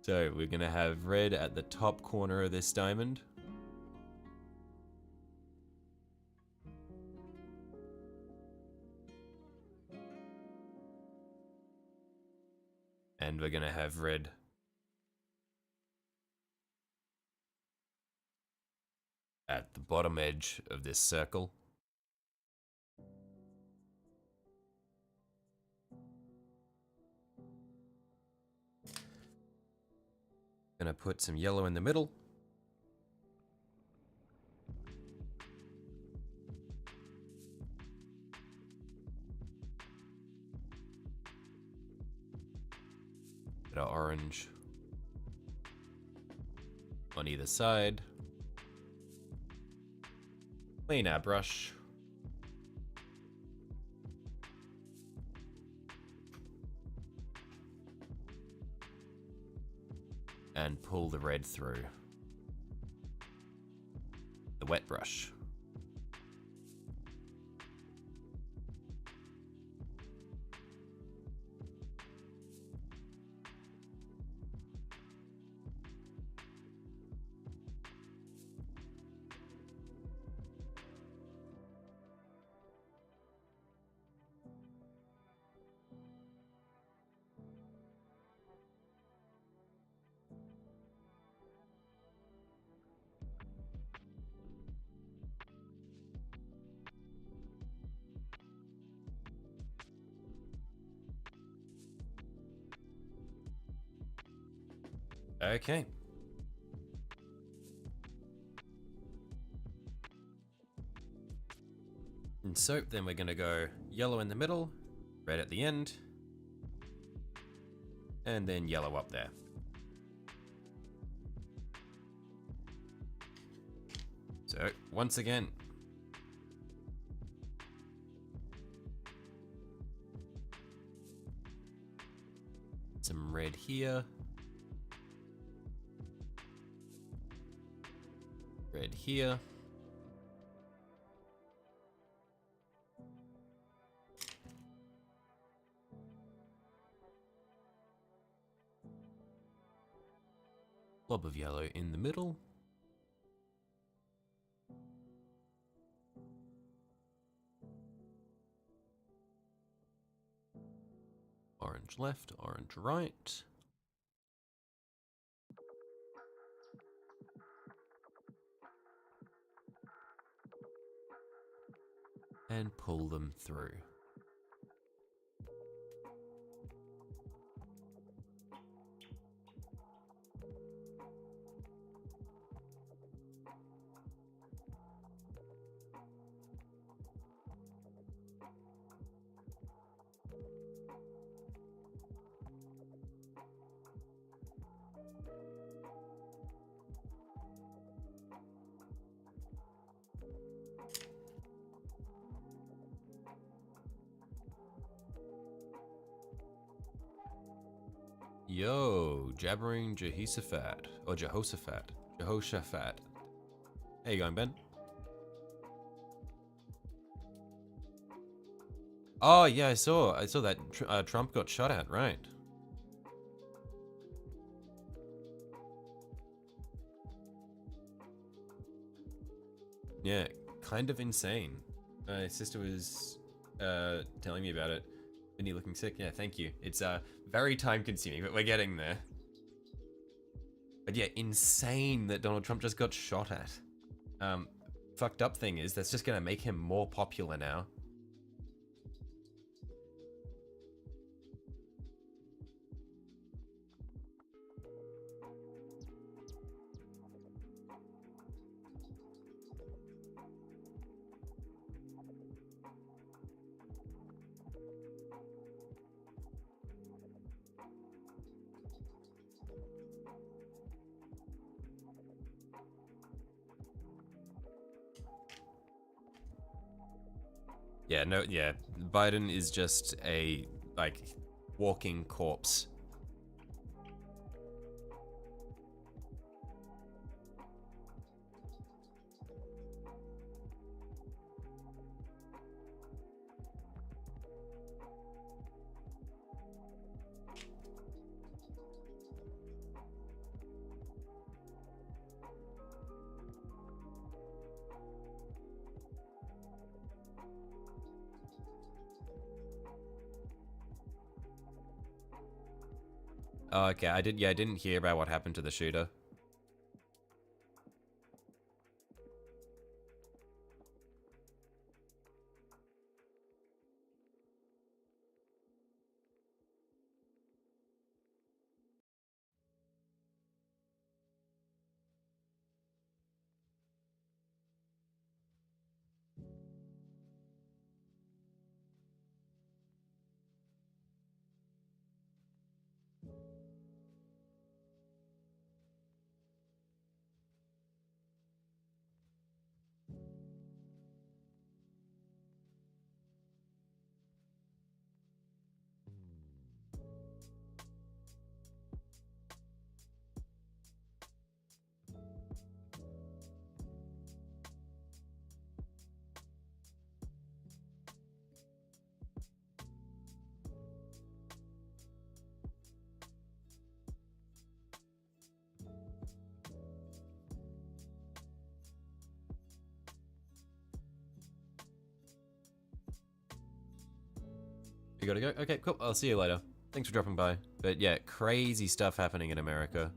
So we're gonna have red at the top corner of this diamond. And we're gonna have red at the bottom edge of this circle. Gonna put some yellow in the middle. Bit of orange on either side. Clean our brush. And pull the red through. The wet brush. Okay. And so then we're going to go yellow in the middle, red at the end, and then yellow up there. So once again, some red here. Red here. Blob of yellow in the middle. Orange left, orange right. And pull them through. Yo, jabbering Jehoshaphat. Or Jehoshaphat. Jehoshaphat. How you going, Ben? Oh, yeah, I saw that Trump got shot at, right? Yeah, kind of insane. My sister was telling me about it. Vinny looking sick? Yeah, thank you. It's very time consuming, but we're getting there. But yeah, insane that Donald Trump just got shot at. Fucked up thing is that's just gonna make him more popular now. Yeah, no, yeah. Biden is just a, like, walking corpse. Oh, okay, I didn't hear about what happened to the shooter. You gotta go? Okay, cool. I'll see you later. Thanks for dropping by. But yeah, crazy stuff happening in America.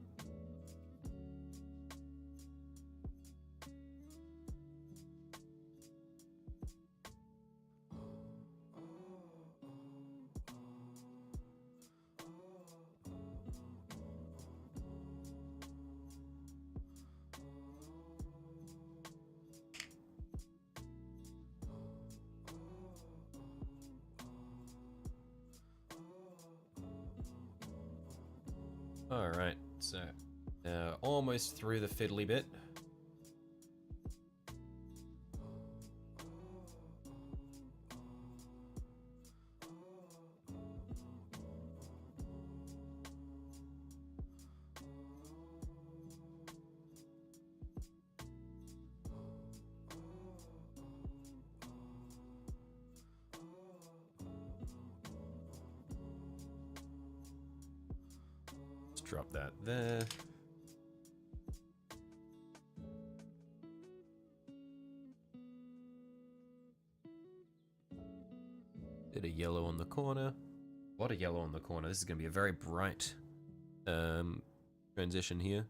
Alright, so almost through the fiddly bit. Let's drop that there. Bit of yellow on the corner. A lot of yellow on the corner. This is going to be a very bright transition here.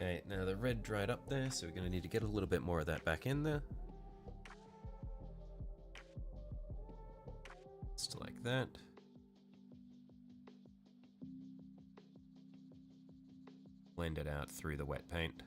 Okay, now the red dried up there, so we're going to need to get a little bit more of that back in there. Just like that. Blend it out through the wet paint.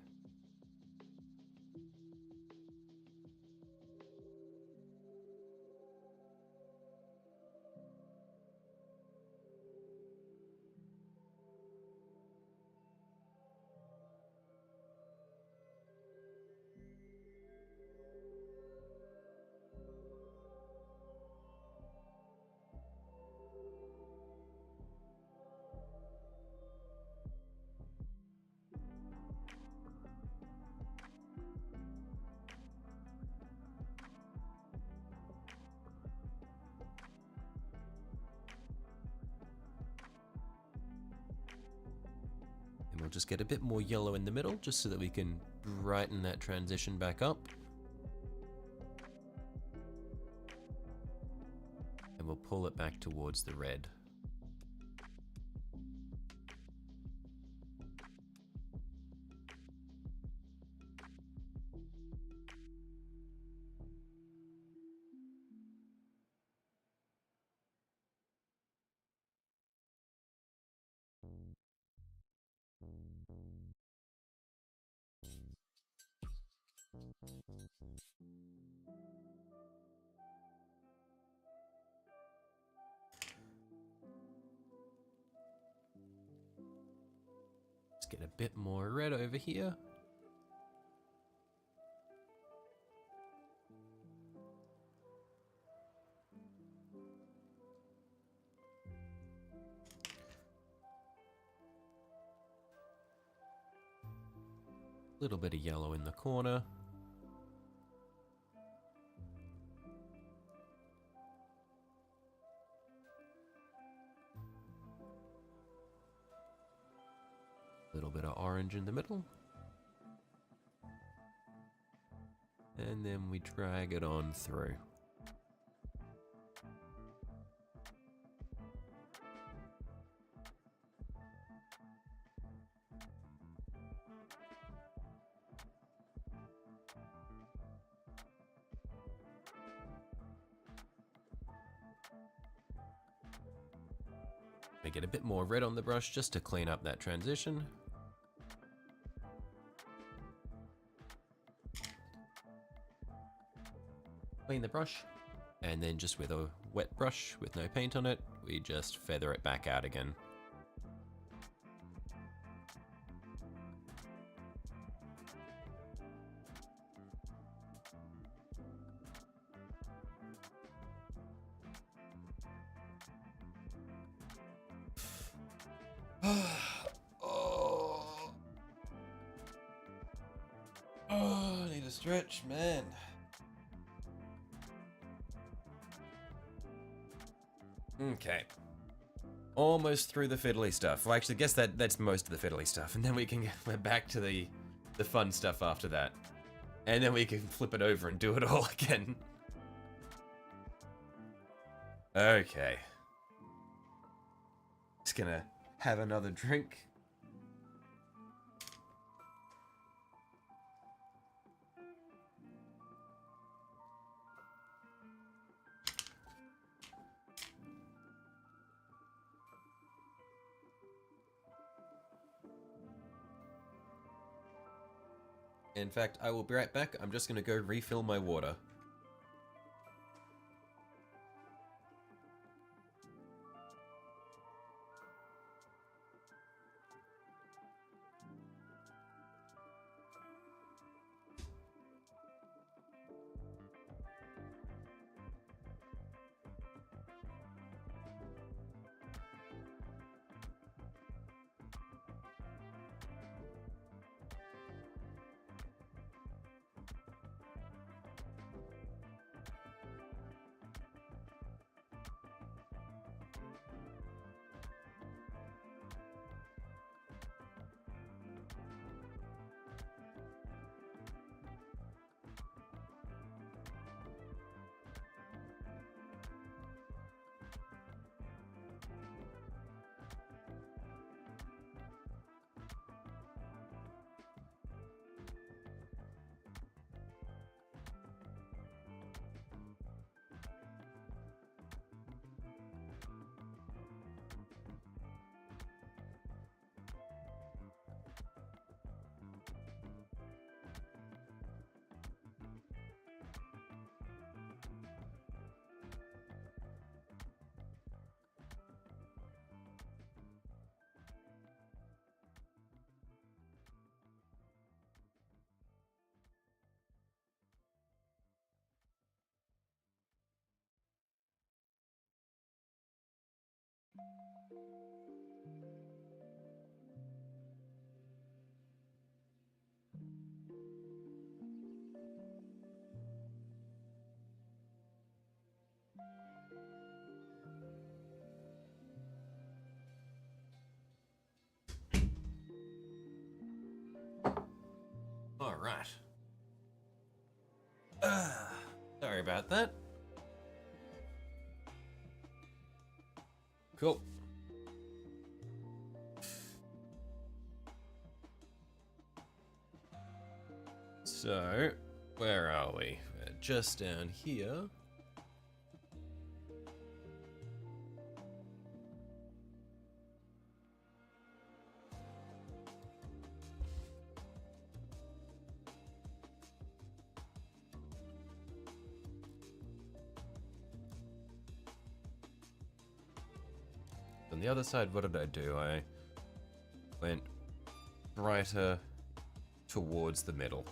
We'll just get a bit more yellow in the middle, just so that we can brighten that transition back up. And we'll pull it back towards the red. Let's get a bit more red over here. A little bit of yellow in the corner. A little bit of orange in the middle. And then we drag it on through. We get a bit more red on the brush just to clean up that transition. Clean the brush, and then just with a wet brush with no paint on it, we just feather it back out again. Oh, I need a stretch, man. Okay. Almost through the fiddly stuff. Well, actually, I guess that's most of the fiddly stuff, and then we're back to the fun stuff after that. And then we can flip it over and do it all again. Okay. Just gonna have another drink. In fact, I will be right back. I'm just gonna go refill my water. All right. Sorry about that. Cool. So, where are we? We're just down here. On the other side, what did I do? I went brighter towards the middle.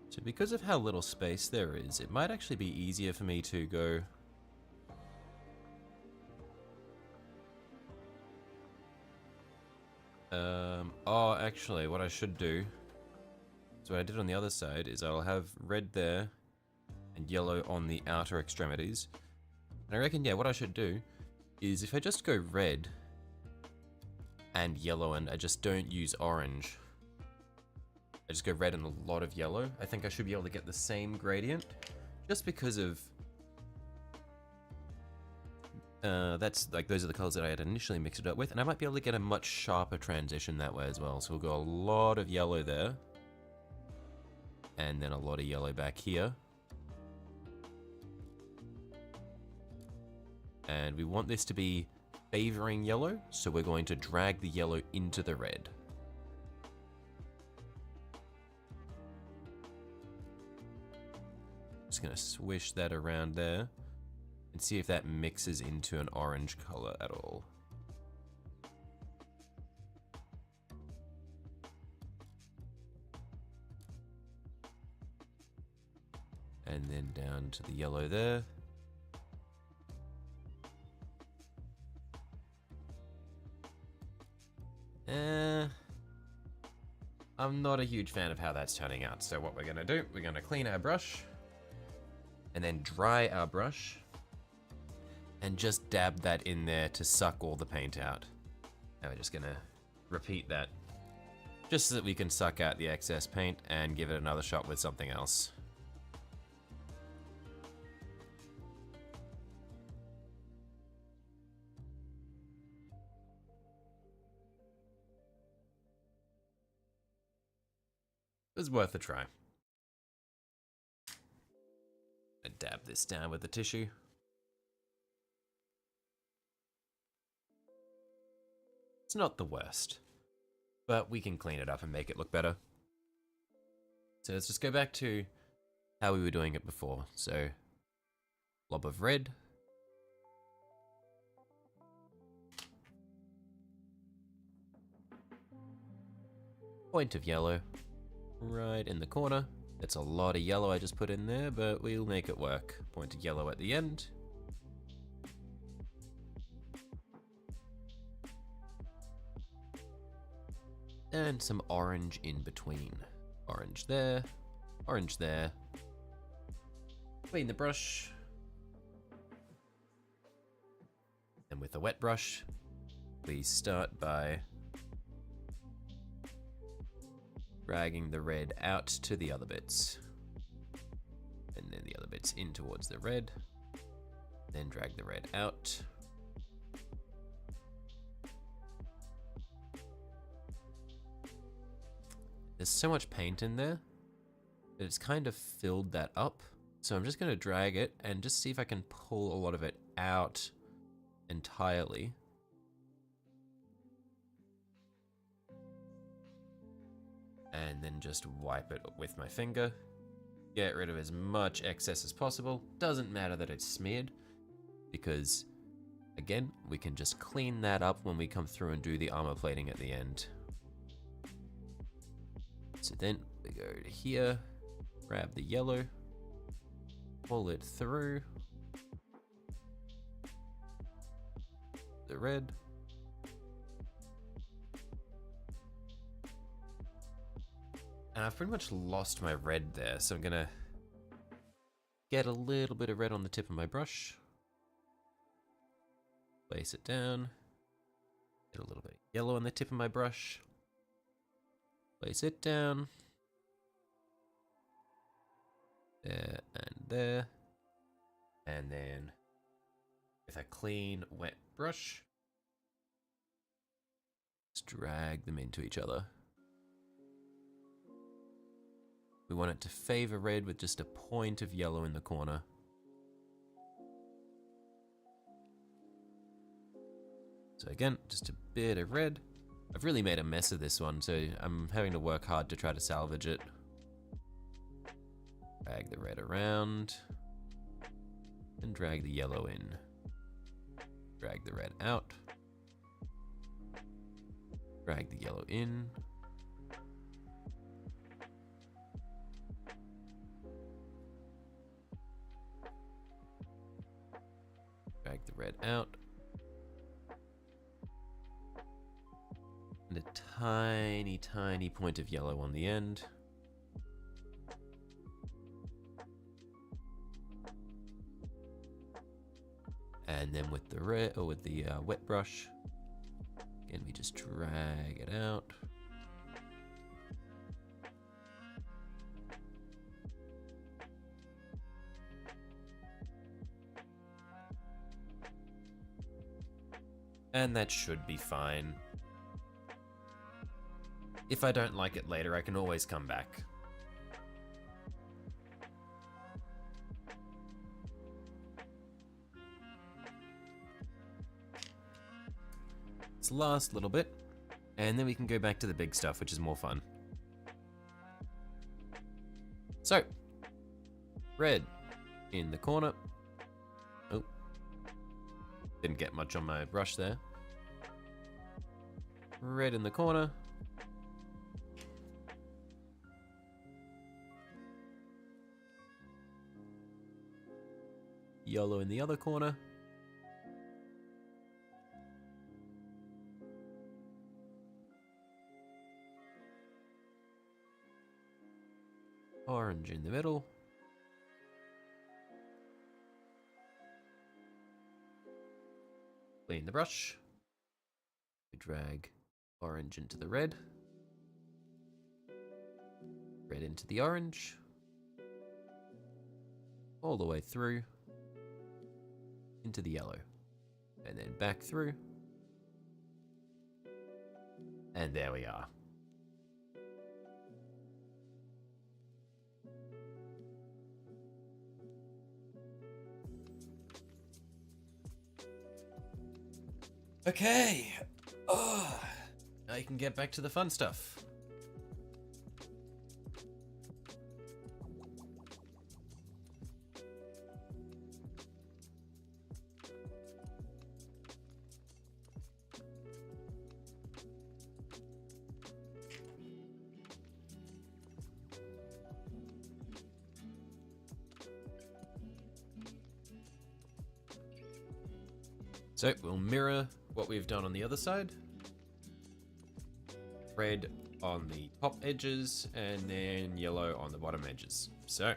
So because of how little space there is, it might actually be easier for me to go oh, actually, what I should do, so what I did on the other side is I'll have red there and yellow on the outer extremities. And I reckon, yeah, what I should do is if I just go red and yellow and I just don't use orange, I just go red and a lot of yellow, I think I should be able to get the same gradient just because of that's like, those are the colors that I had initially mixed it up with, and I might be able to get a much sharper transition that way as well. So we'll go a lot of yellow there, and then a lot of yellow back here. And we want this to be favoring yellow, so we're going to drag the yellow into the red. Just gonna swish that around there. And see if that mixes into an orange color at all. And then down to the yellow there. I'm not a huge fan of how that's turning out. So what we're gonna do, we're gonna clean our brush and then dry our brush. And just dab that in there to suck all the paint out. And we're just gonna repeat that just so that we can suck out the excess paint and give it another shot with something else. It was worth a try. I dab this down with the tissue. It's not the worst, but we can clean it up and make it look better. So let's just go back to how we were doing it before. So, blob of red. Point of yellow, right in the corner. It's a lot of yellow I just put in there, but we'll make it work. Point of yellow at the end. And some orange in between. Orange there, orange there. Clean the brush. And with a wet brush, we start by dragging the red out to the other bits. And then the other bits in towards the red. Then drag the red out. There's so much paint in there that it's kind of filled that up. So I'm just going to drag it and just see if I can pull a lot of it out entirely. And then just wipe it with my finger. Get rid of as much excess as possible. Doesn't matter that it's smeared, because again, we can just clean that up when we come through and do the armor plating at the end. So then we go to here, grab the yellow, pull it through the red. And I've pretty much lost my red there, so I'm gonna get a little bit of red on the tip of my brush. Place it down. Get a little bit of yellow on the tip of my brush. Place it down. There and there. And then with a clean, wet brush, just drag them into each other. We want it to favor red with just a point of yellow in the corner. So again, just a bit of red. I've really made a mess of this one, so I'm having to work hard to try to salvage it. Drag the red around. And drag the yellow in. Drag the red out. Drag the yellow in. Drag the red out. And a tiny, tiny point of yellow on the end. And then with the red, or with the wet brush, again we just drag it out. And that should be fine. If I don't like it later, I can always come back. This last little bit, and then we can go back to the big stuff, which is more fun. So, red in the corner. Oh, didn't get much on my brush there. Red in the corner. Yellow in the other corner. Orange in the middle. Clean the brush. We drag orange into the red. Red into the orange. All the way through. Into the yellow. And then back through. And there we are. Okay. Oh, now you can get back to the fun stuff. So we'll mirror what we've done on the other side. Red on the top edges and then yellow on the bottom edges. So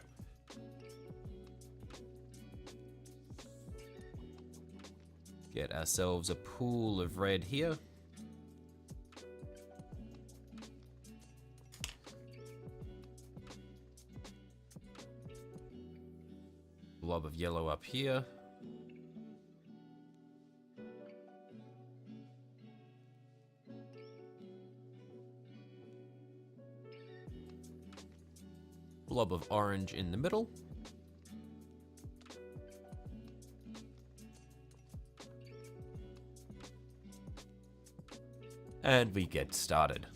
get ourselves a pool of red here. Blob of yellow up here. Blob of orange in the middle. And we get started.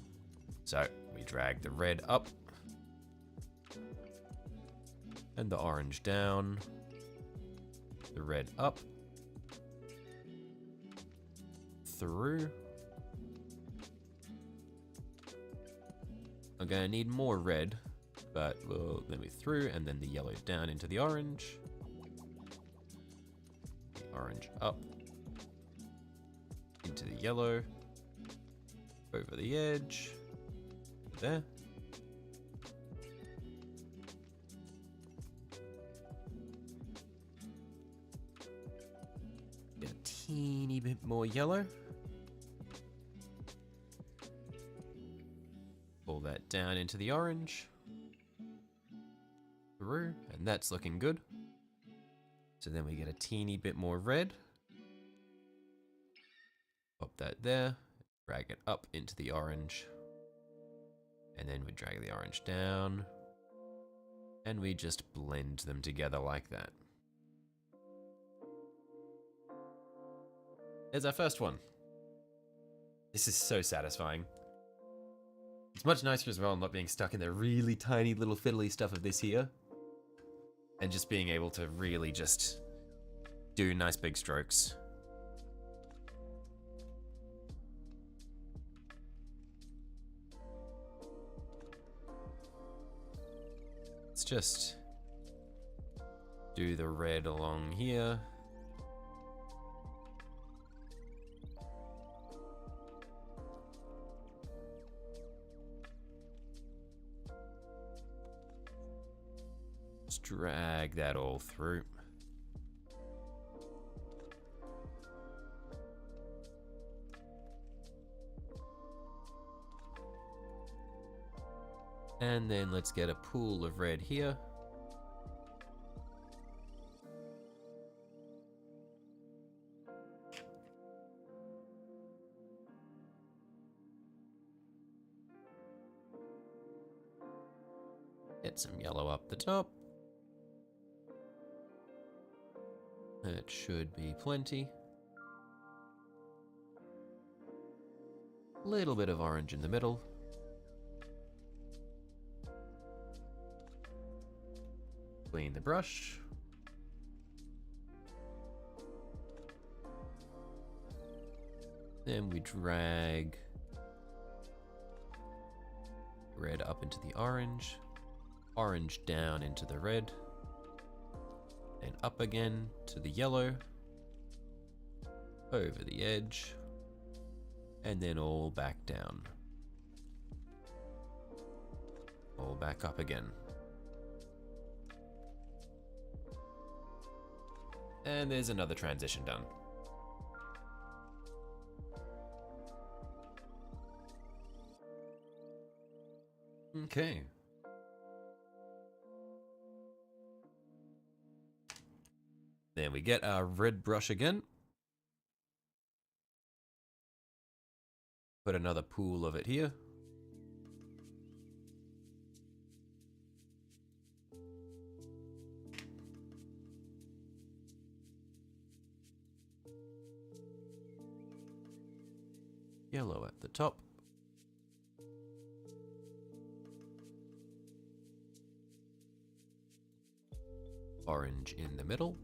So we drag the red up and the orange down, the red up, through, I'm gonna need more red, but then we through, and then the yellow down into the orange. The orange up into the yellow, over the edge, there. Get a teeny bit more yellow. Pull that down into the orange. Through, and that's looking good. So then we get a teeny bit more red. Pop that there, drag it up into the orange. And then we drag the orange down. And we just blend them together like that. There's our first one. This is so satisfying. It's much nicer as well not being stuck in the really tiny little fiddly stuff of this here. And just being able to really just do nice big strokes. Let's just do the red along here. Just drag that all through. And then let's get a pool of red here. Get some yellow up the top. That should be plenty. Little bit of orange in the middle. Clean the brush. Then we drag red up into the orange, orange down into the red, and up again to the yellow, over the edge, and then all back down. All back up again. And there's another transition done. Okay. Then we get our red brush again. Put another pool of it here. Yellow at the top. Orange in the middle.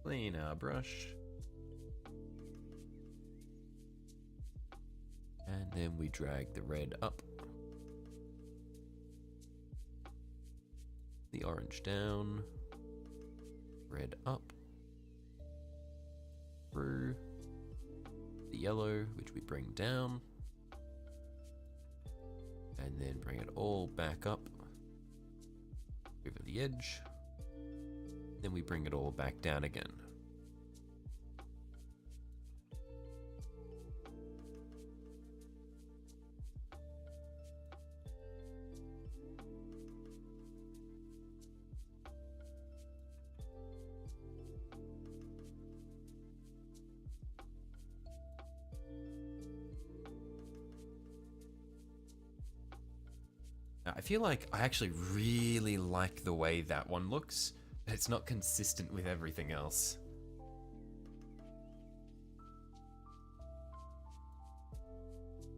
Clean our brush. And then we drag the red up. The orange down. Red up. Through. The yellow, which we bring down. And then bring it all back up. Over the edge. Then we bring it all back down again. I feel like I actually really like the way that one looks, but it's not consistent with everything else.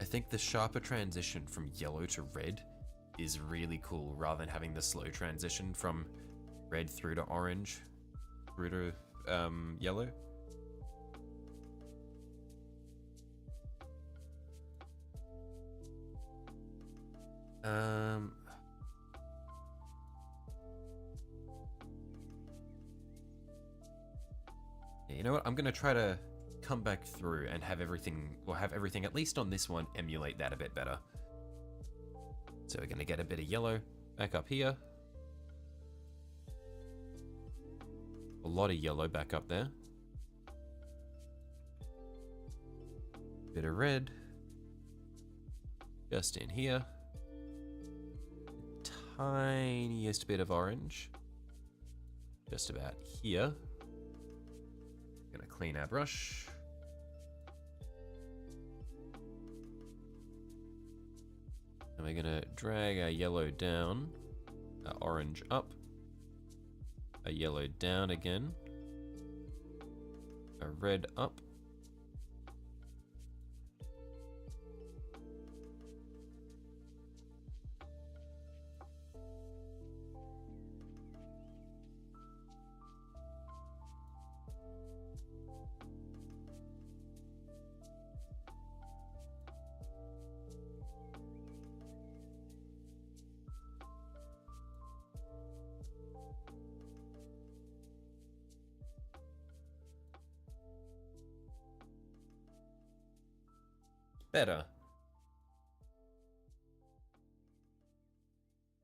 I think the sharper transition from yellow to red is really cool, rather than having the slow transition from red through to orange, through to yellow. Um, you know what? I'm gonna try to come back through and have everything, or have everything at least on this one, emulate that a bit better. So we're gonna get a bit of yellow back up here. A lot of yellow back up there. Bit of red. Just in here. Tiniest bit of orange. Just about here. Gonna clean our brush. And we're gonna drag our yellow down, our orange up, a yellow down again, a red up, better.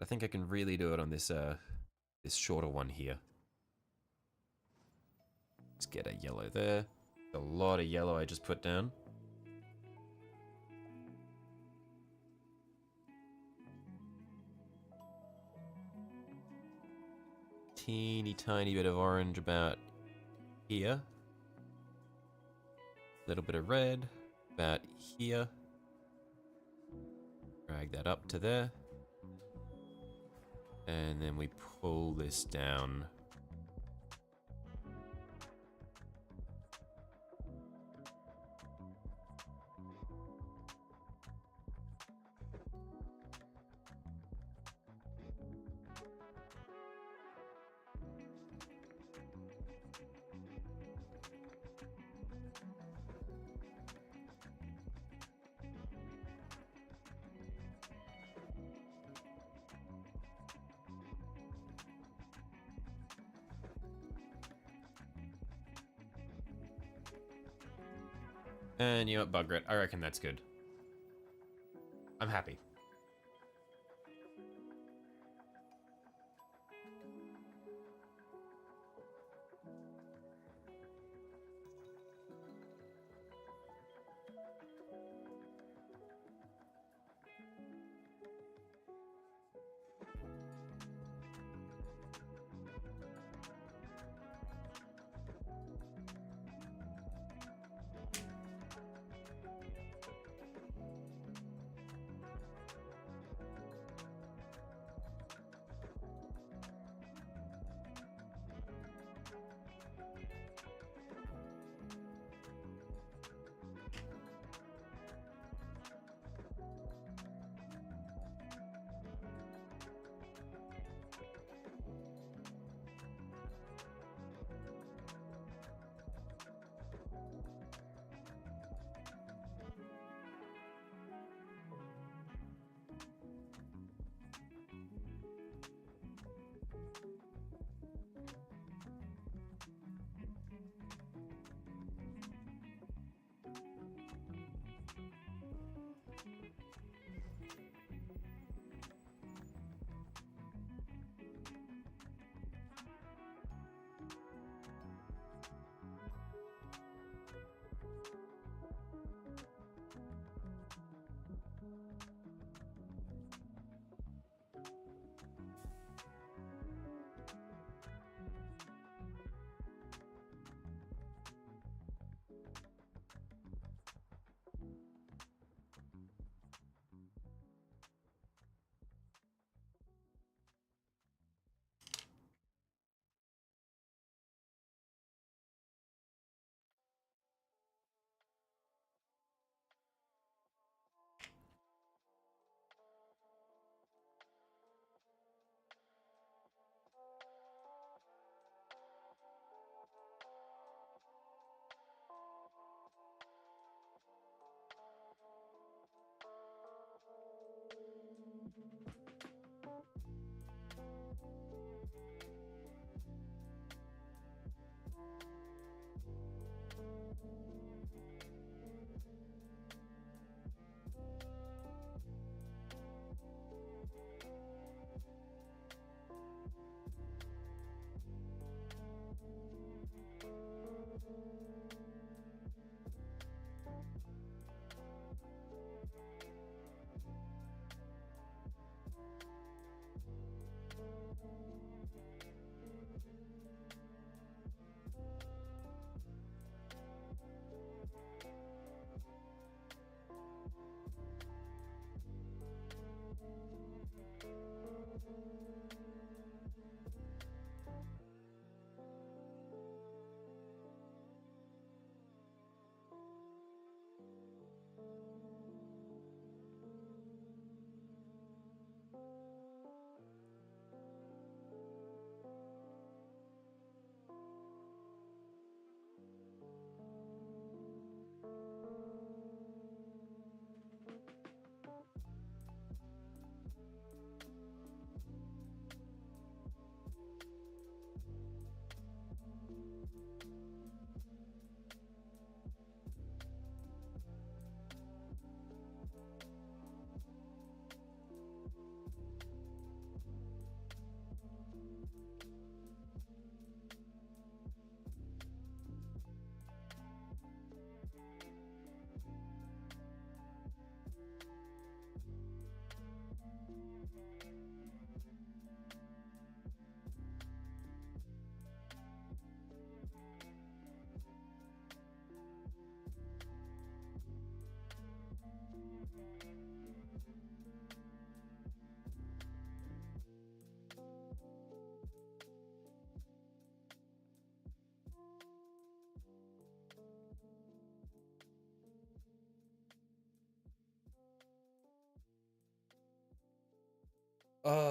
I think I can really do it on this this shorter one here. Let's get a yellow there. A lot of yellow I just put down. Teeny tiny bit of orange about here. Little bit of red about here. Drag that up to there. And then we pull this down. And you know what, bugger it. I reckon that's good. I'm happy.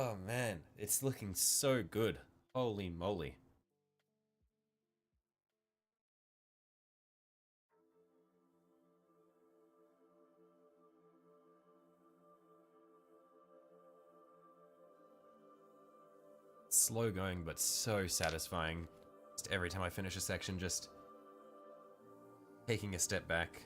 Oh man, it's looking so good. Holy moly. Slow going, but so satisfying. Just every time I finish a section, just taking a step back.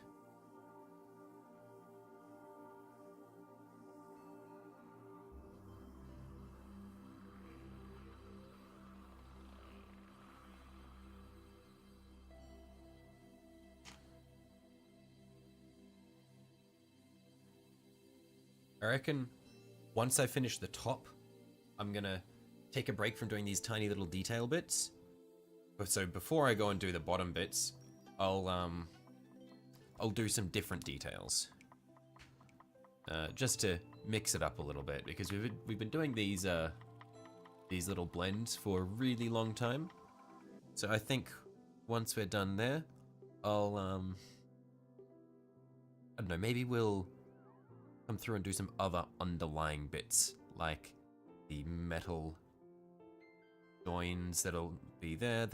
I reckon once I finish the top, I'm gonna take a break from doing these tiny little detail bits. So before I go and do the bottom bits, I'll do some different details. Just to mix it up a little bit, because we've been doing these little blends for a really long time. So I think once we're done there, I'll I don't know, maybe we'll come through and do some other underlying bits, like the metal joins that'll be there.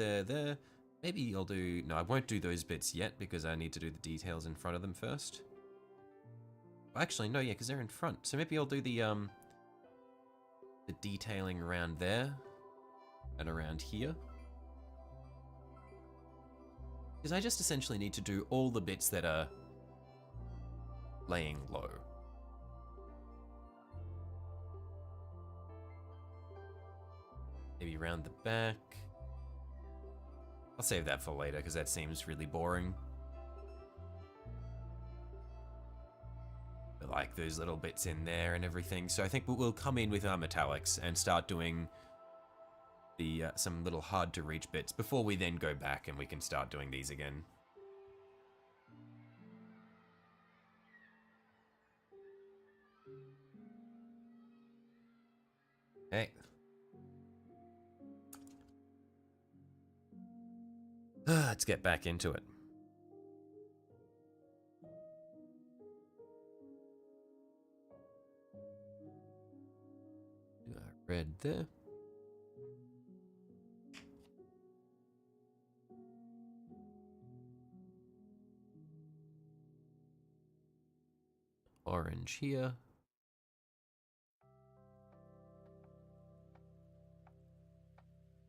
Maybe I'll do, no, I won't do those bits yet because I need to do the details in front of them first. Actually, no, yeah, because they're in front. So maybe I'll do the detailing around there and around here. Because I just essentially need to do all the bits that are laying low. Maybe around the back. I'll save that for later because that seems really boring. But like those little bits in there and everything. So I think we'll come in with our metallics and start doing the some little hard to reach bits before we then go back and we can start doing these again. Hey. Let's get back into it. Red there. Orange here.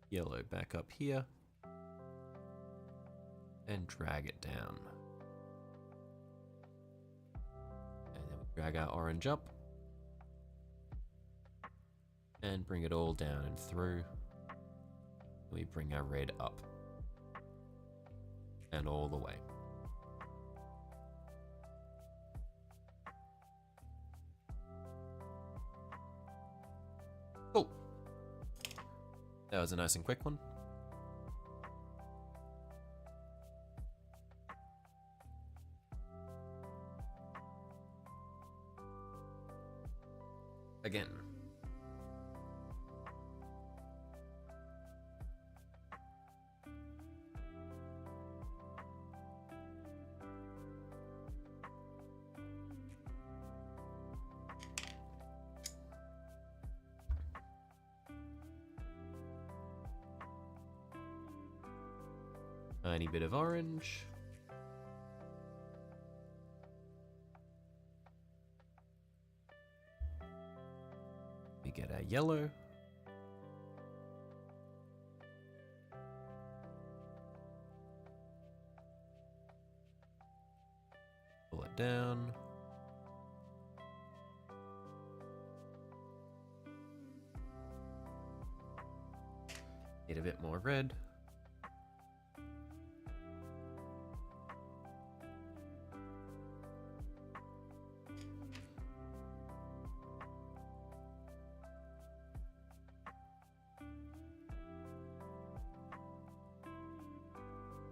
Yellow back up here. And drag it down. And then we drag our orange up. And bring it all down and through. We bring our red up. And all the way. Cool. That was a nice and quick one. Again. Tiny bit of orange. We get our yellow. Pull it down. Need a bit more red.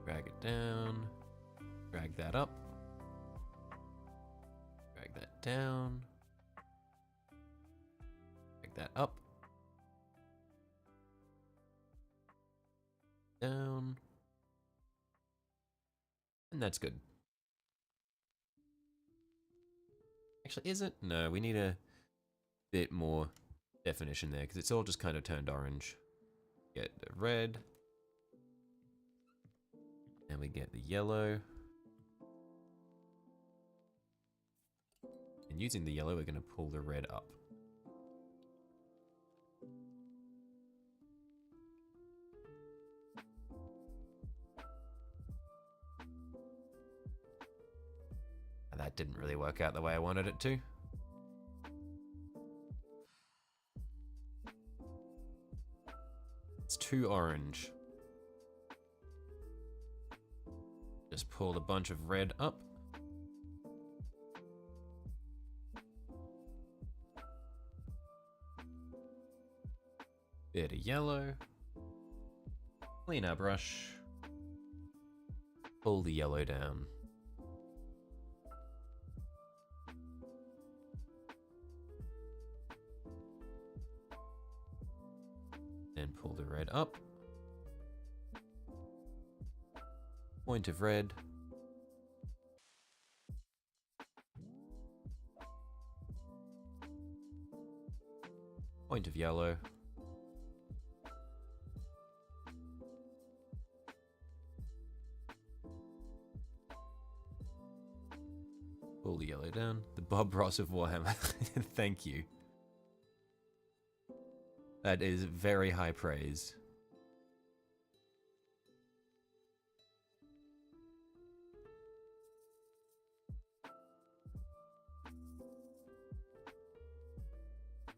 Drag it down, drag that up, drag that down, drag that up, down, and that's good. Actually, is it? No, we need a bit more definition there, because it's all just kind of turned orange. Get the red. And we get the yellow. And using the yellow, we're going to pull the red up. That didn't really work out the way I wanted it to. It's too orange. Just pulled a bunch of red up. Bit of yellow. Clean our brush. Pull the yellow down. And pull the red up. Point of red. Point of yellow. Pull the yellow down. The Bob Ross of Warhammer. Thank you. That is very high praise.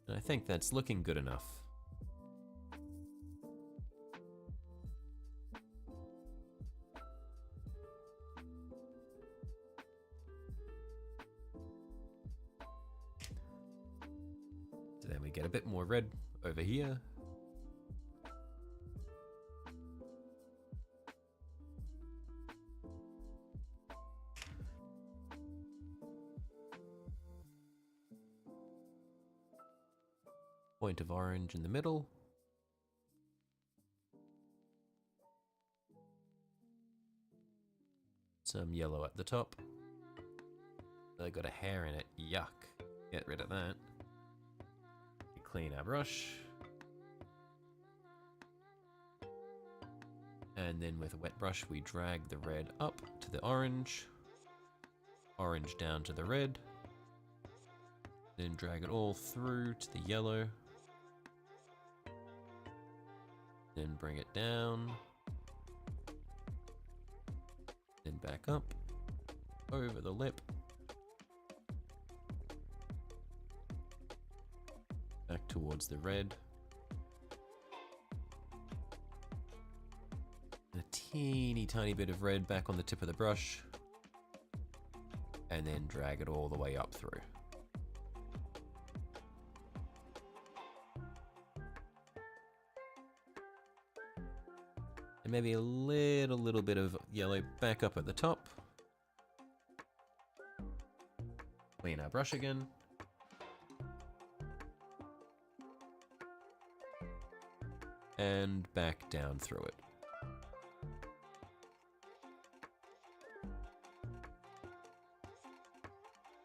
And I think that's looking good enough. So then we get a bit more red over here. Point of orange in the middle. Some yellow at the top. I got a hair in it. Yuck. Get rid of that. Clean our brush. And then with a wet brush, we drag the red up to the orange. Orange down to the red. Then drag it all through to the yellow. Then bring it down. Then back up. Over the lip. Back towards the red. A teeny tiny bit of red back on the tip of the brush. And then drag it all the way up through. And maybe a little bit of yellow back up at the top. Clean our brush again. And back down through it.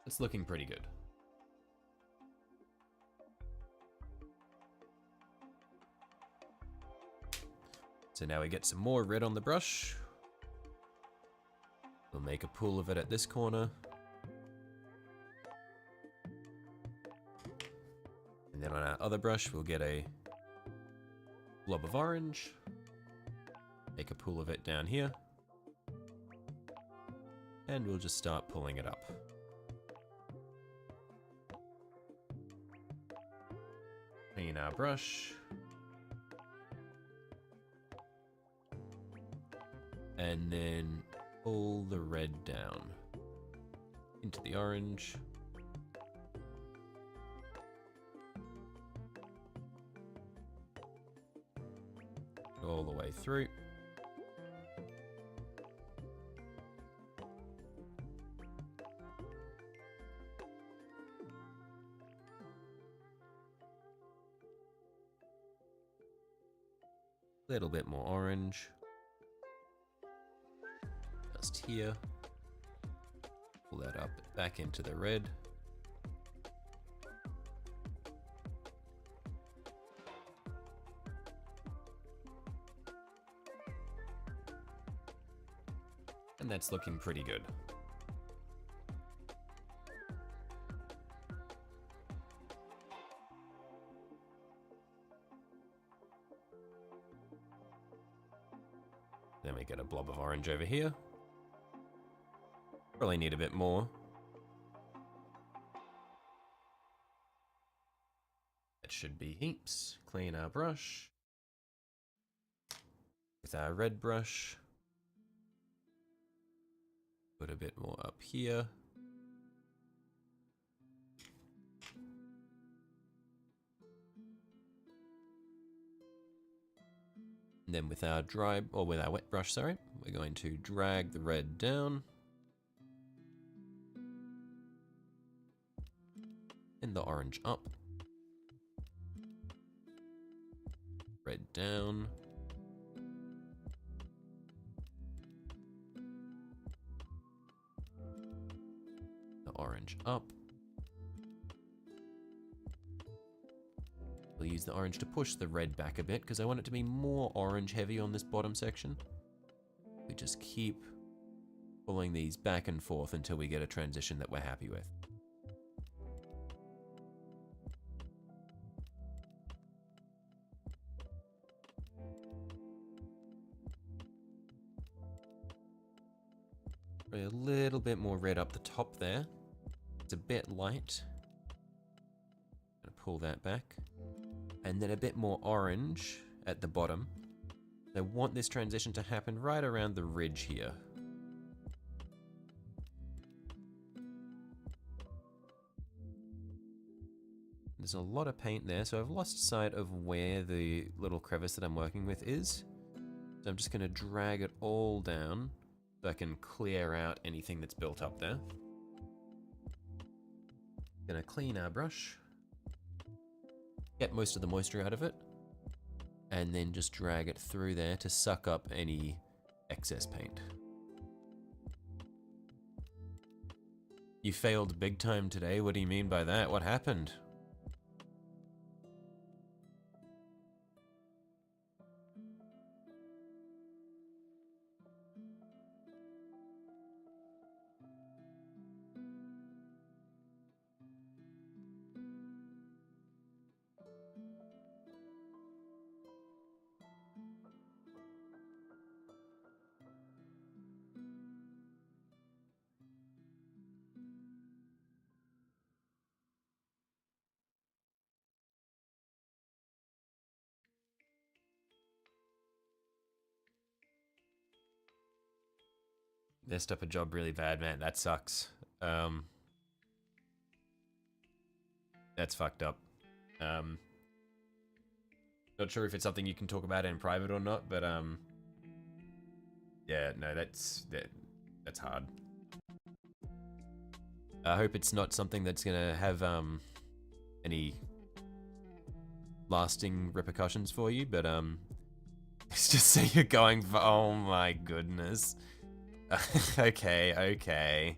It's looking pretty good. So now we get some more red on the brush. We'll make a pool of it at this corner. And then on our other brush, we'll get a blob of orange. Make a pool of it down here. And we'll just start pulling it up. Clean our brush. And then pull the red down into the orange. All the way through. Little bit more orange. Just here. Pull that up back into the red. And that's looking pretty good. Then we get a blob of orange over here. Probably need a bit more. That should be heaps. Clean our brush. With our red brush. Put a bit more up here. And then with our with our wet brush, sorry, we're going to drag the red down. And the orange up. Red down. The orange up. We'll use the orange to push the red back a bit because I want it to be more orange heavy on this bottom section. We just keep pulling these back and forth until we get a transition that we're happy with. A little bit more red up the top there. It's a bit light. Gonna pull that back. And then a bit more orange at the bottom. I want this transition to happen right around the ridge here. There's a lot of paint there, so I've lost sight of where the little crevice that I'm working with is. So I'm just gonna drag it all down so I can clear out anything that's built up there. Gonna clean our brush. Get most of the moisture out of it, and then just drag it through there to suck up any excess paint. You failed big time today? What do you mean by that? What happened? Messed up a job really bad, man. That sucks. That's fucked up. Not sure if it's something you can talk about in private or not, but yeah, no, that's hard. I hope it's not something that's gonna have any lasting repercussions for you, but it's just so you're going for, oh my goodness. Okay.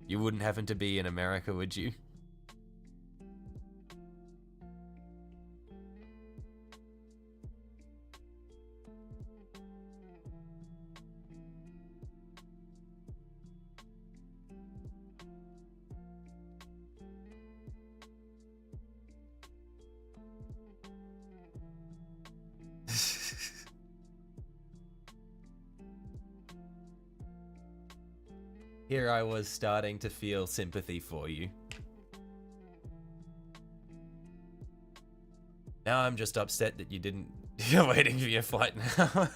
You wouldn't happen to be in America, would you? Here I was starting to feel sympathy for you. Now I'm just upset that you're waiting for your flight now.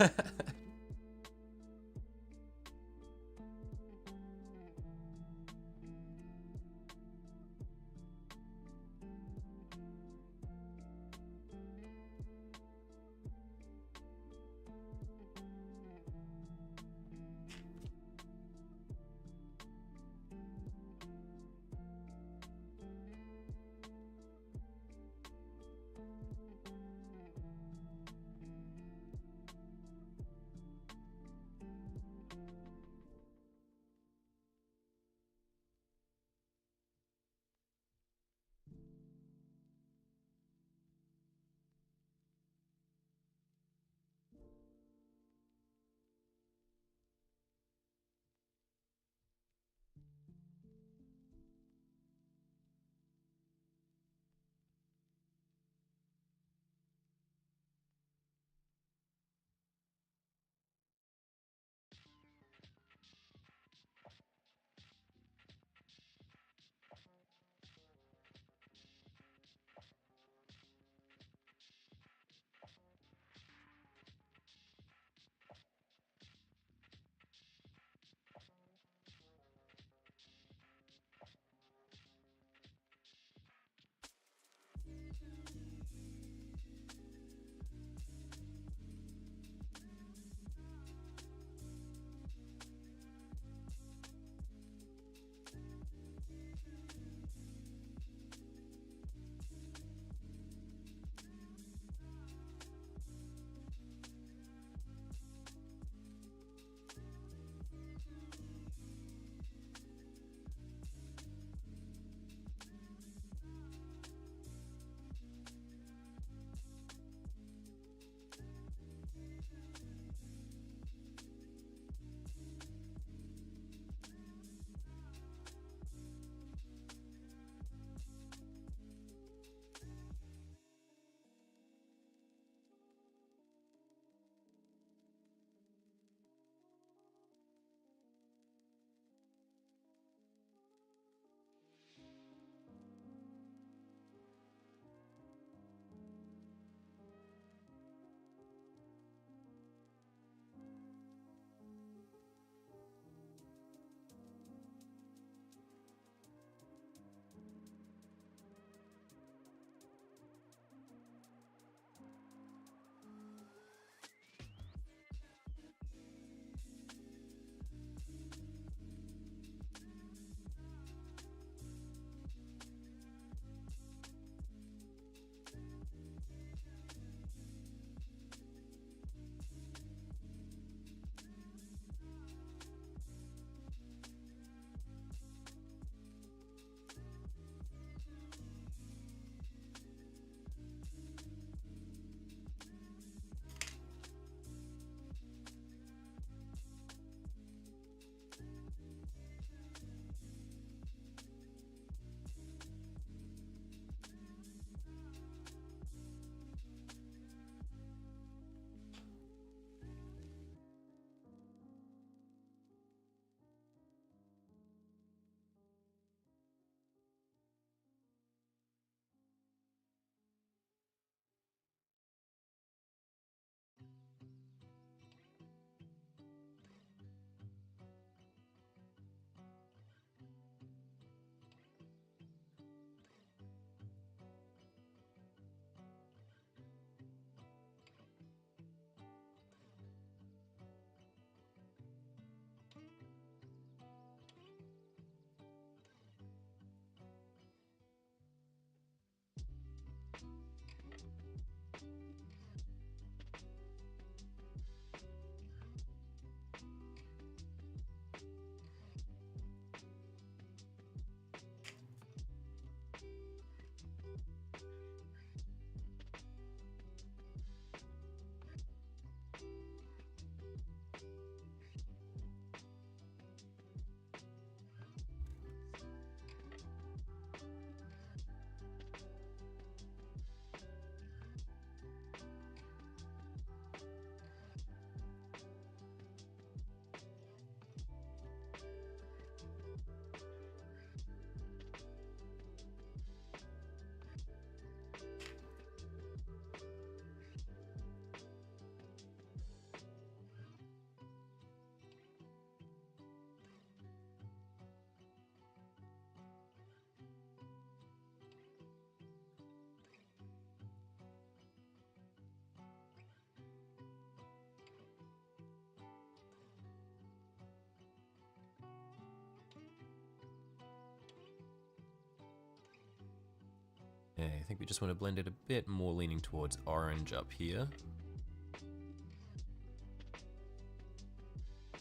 Yeah, I think we just want to blend it a bit more, leaning towards orange up here.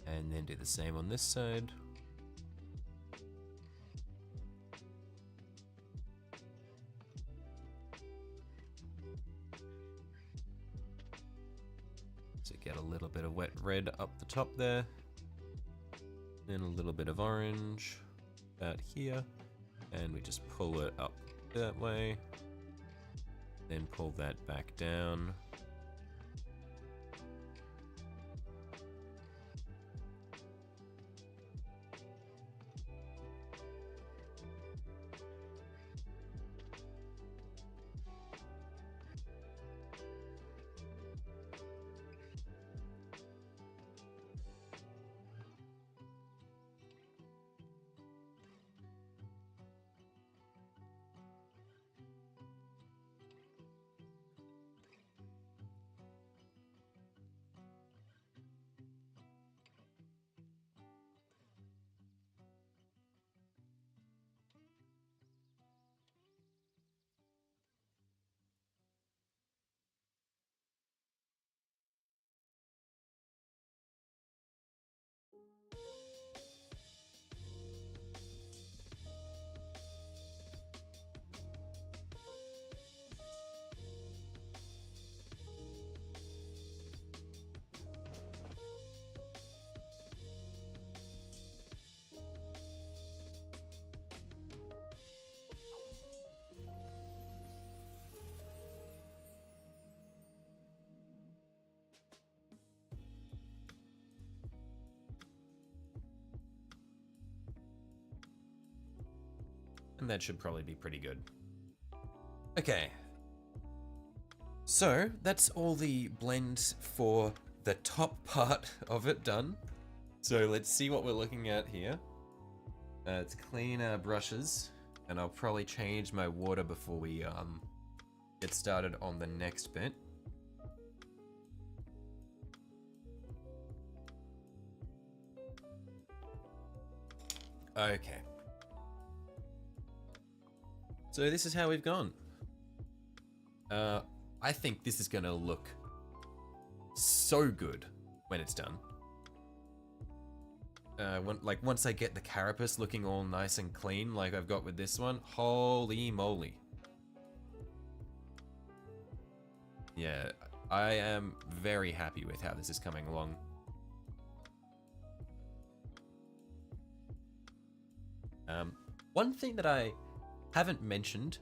And then do the same on this side. So get a little bit of wet red up the top there. Then a little bit of orange about here. And we just pull it up that way. Then pull that back down. That should probably be pretty good. Okay. So, that's all the blends for the top part of it done. So let's see what we're looking at here. Let's clean our brushes, and I'll probably change my water before we get started on the next bit. Okay. So this is how we've gone. I think this is gonna look so good when it's done. Once I get the carapace looking all nice and clean like I've got with this one, holy moly. Yeah, I am very happy with how this is coming along. One thing that I haven't mentioned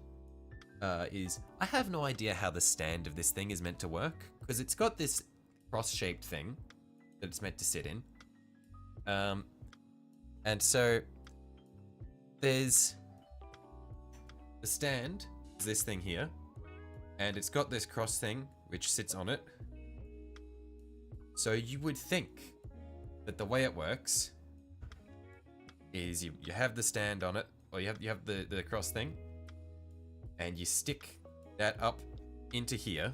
is I have no idea how the stand of this thing is meant to work, because it's got this cross-shaped thing that it's meant to sit in. And so there's the stand, this thing here, and it's got this cross thing which sits on it. So you would think that the way it works is you have the stand on it, or you have the cross thing, and you stick that up into here,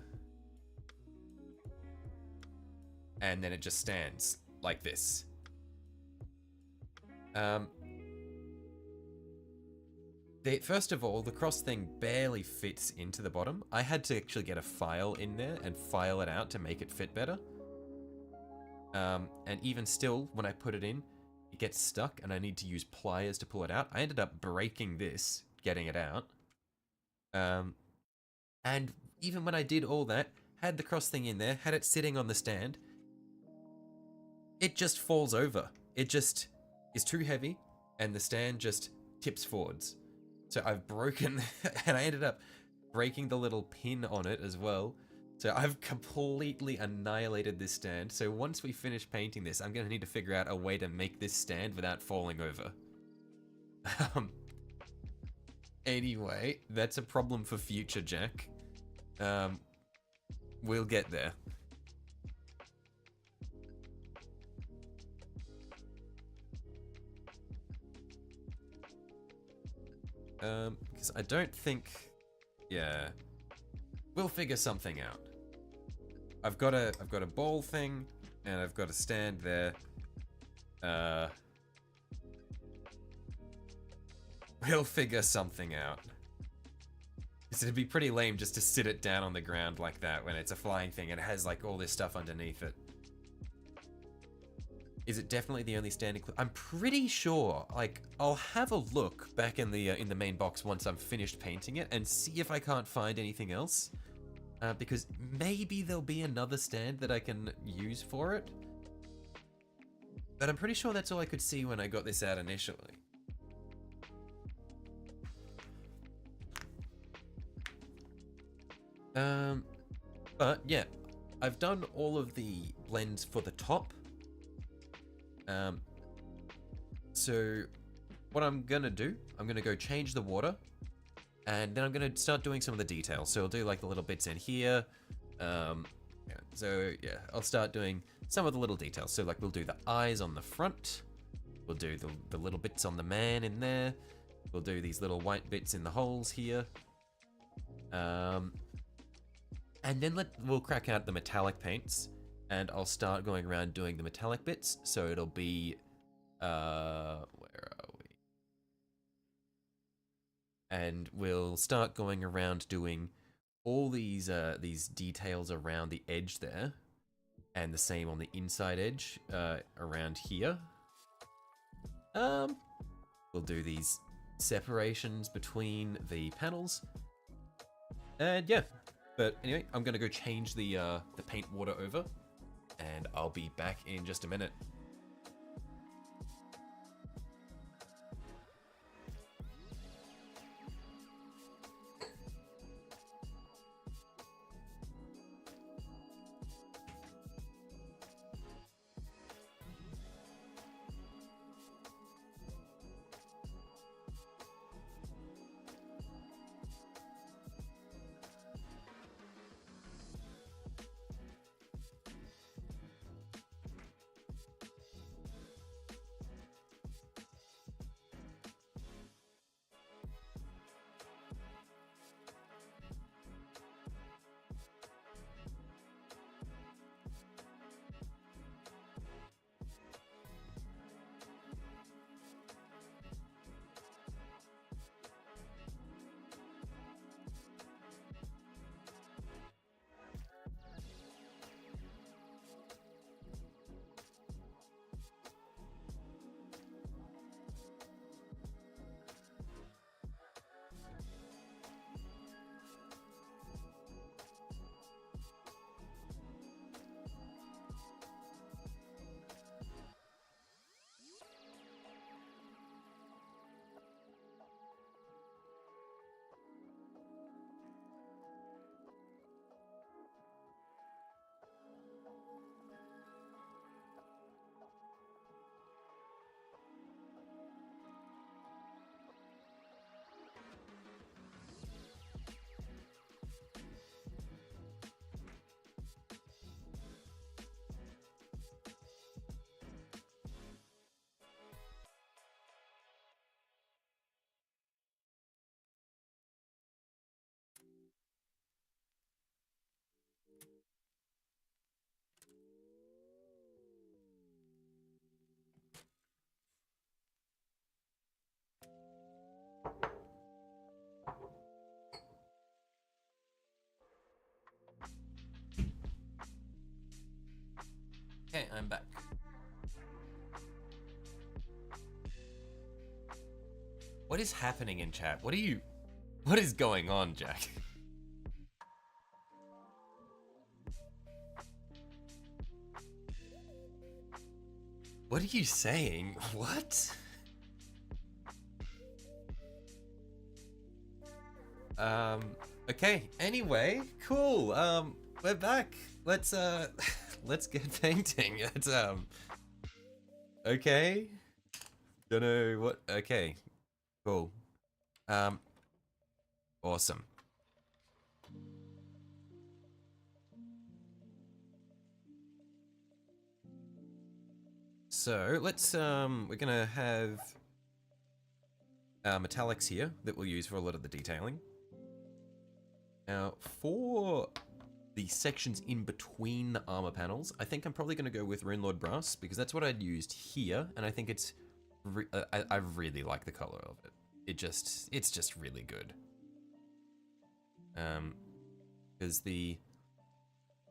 and then it just stands like this. First of all, the cross thing barely fits into the bottom. I had to actually get a file in there and file it out to make it fit better. And even still, when I put it in, it gets stuck and I need to use pliers to pull it out. I ended up breaking this, getting it out. And even when I did all that, had the cross thing in there, had it sitting on the stand, it just falls over. It just is too heavy, and the stand just tips forwards. So I've broken, and I ended up breaking the little pin on it as well. So I've completely annihilated this stand. So once we finish painting this, I'm going to need to figure out a way to make this stand without falling over. Anyway, that's a problem for future, Jack. We'll get there. Because I don't think, yeah, we'll figure something out. I've got a ball thing, and I've got a stand there. We'll figure something out. Because it'd be pretty lame just to sit it down on the ground like that when it's a flying thing and it has like all this stuff underneath it. Is it definitely the only stand? I'm pretty sure. Like, I'll have a look back in the main box once I'm finished painting it and see if I can't find anything else. Because maybe there'll be another stand that I can use for it. But I'm pretty sure that's all I could see when I got this out initially. But yeah, I've done all of the blends for the top. So what I'm gonna do, I'm gonna go change the water, and then I'm gonna start doing some of the details. So I'll do like the little bits in here. Yeah, so yeah, I'll start doing some of the little details. So like we'll do the eyes on the front. We'll do the little bits on the man in there. We'll do these little white bits in the holes here. And then we'll crack out the metallic paints, and I'll start going around doing the metallic bits. So it'll be, where are we? And we'll start going around doing all these details around the edge there, and the same on the inside edge, around here. We'll do these separations between the panels, and yeah. But anyway, I'm gonna go change the paint water over, and I'll be back in just a minute. I'm back. What is happening in chat? What is going on, Jack? What are you saying? What? Okay, anyway, cool. We're back. Let's let's get painting. It's okay. Don't know what. Okay, cool. Awesome. So let's we're gonna have metallics here that we'll use for a lot of the detailing. Now for the sections in between the armor panels, I think I'm probably gonna go with Runelord Brass because that's what I'd used here, and I think it's I really like the color of it. It's just really good. Because the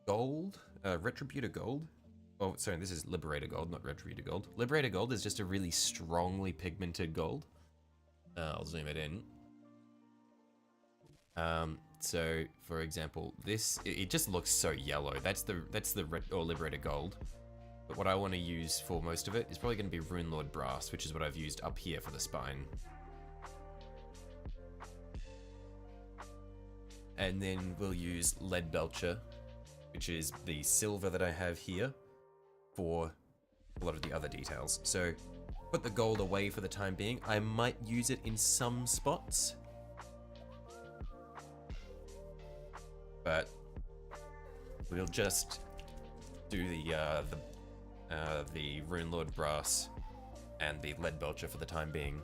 gold, Retributor Gold. Oh, sorry, this is Liberator Gold, not Retributor Gold. Liberator Gold is just a really strongly pigmented gold. I'll zoom it in. So, for example, this, it just looks so yellow. That's the Liberator Gold. But what I want to use for most of it is probably going to be Runelord Brass, which is what I've used up here for the spine. And then we'll use Lead Belcher, which is the silver that I have here, for a lot of the other details. So put the gold away for the time being. I might use it in some spots, but we'll just do the Runelord Brass and the Lead Belcher for the time being.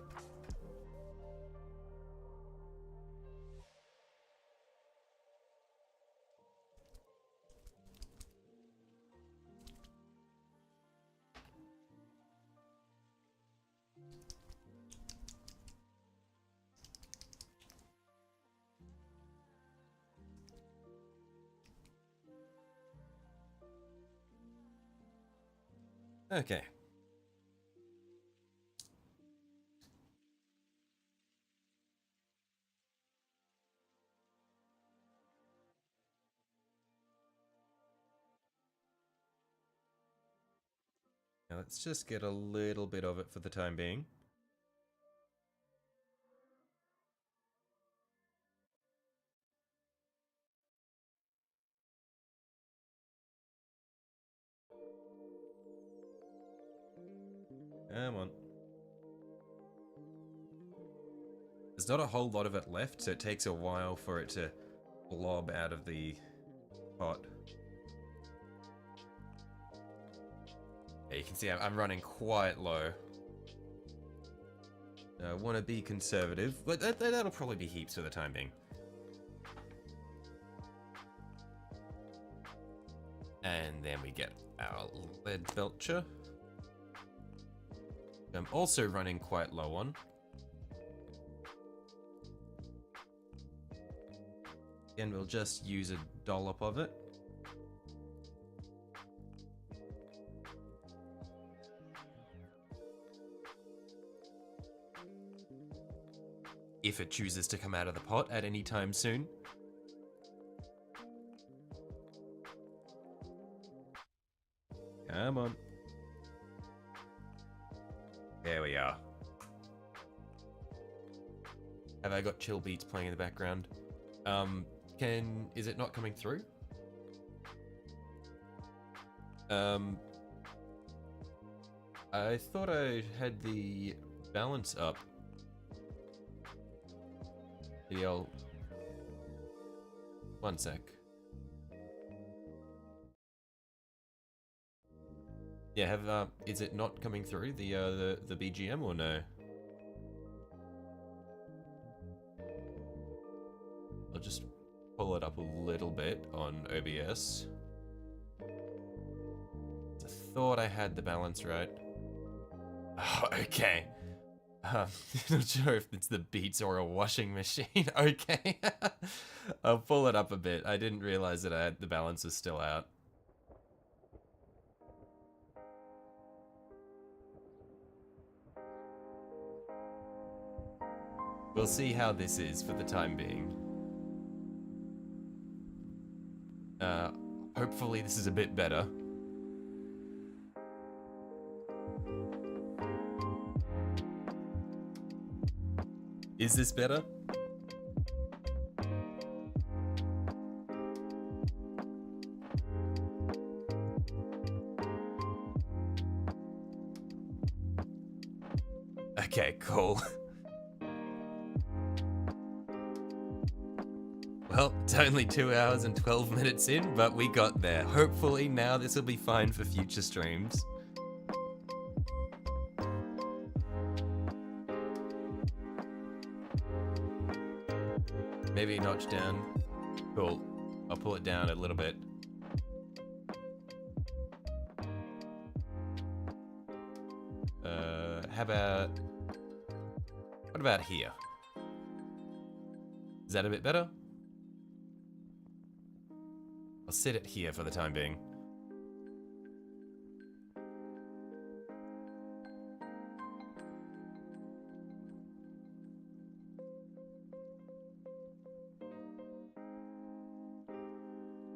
Okay. Now let's just get a little bit of it for the time being. Come on. There's not a whole lot of it left, so it takes a while for it to blob out of the pot. Yeah, you can see I'm running quite low. I want to be conservative, but that'll probably be heaps for the time being. And then we get our Lead Belcher. I'm also running quite low on. Again, we'll just use a dollop of it. If it chooses to come out of the pot at any time soon. Come on. There we are. Have I got chill beats playing in the background? Is it not coming through? I thought I had the balance up. The old... One sec. Yeah, is it not coming through, the BGM, or no? I'll just pull it up a little bit on OBS. I thought I had the balance right. Oh, okay. Not sure if it's the beats or a washing machine. Okay. I'll pull it up a bit. I didn't realize that the balance was still out. We'll see how this is for the time being. Hopefully this is a bit better. Is this better? Okay, cool. Well, it's only 2 hours and 12 minutes in, but we got there. Hopefully now this will be fine for future streams. Maybe notch down. Cool. I'll pull it down a little bit. What about here? Is that a bit better? I'll sit it here for the time being.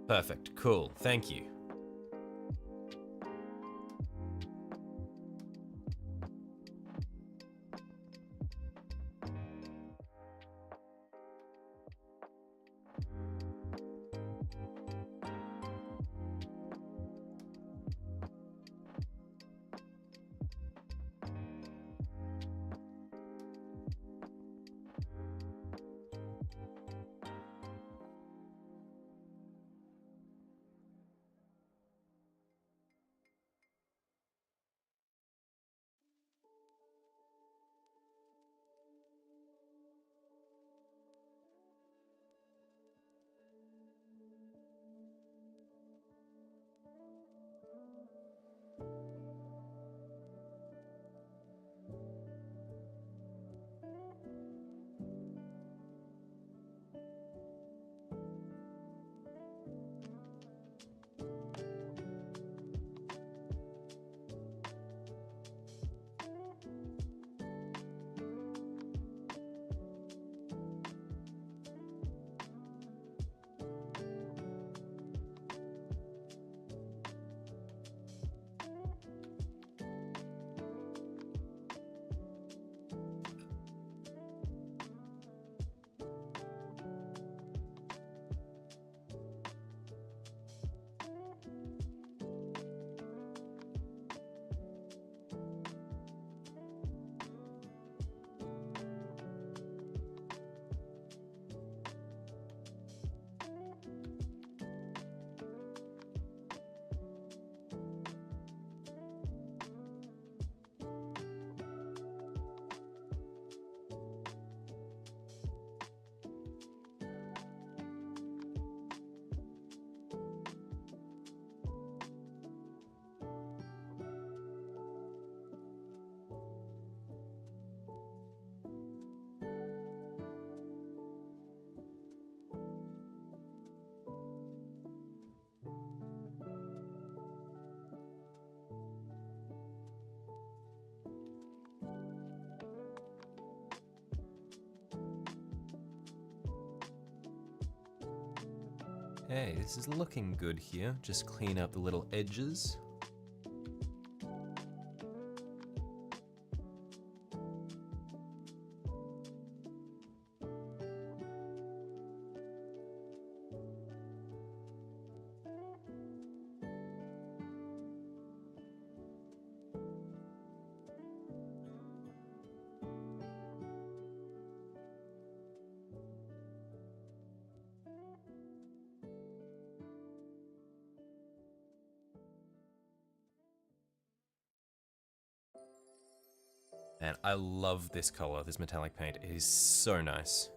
Perfect, cool, thank you. Hey, this is looking good here. Just clean up the little edges. And I love this color, this metallic paint. It is so nice.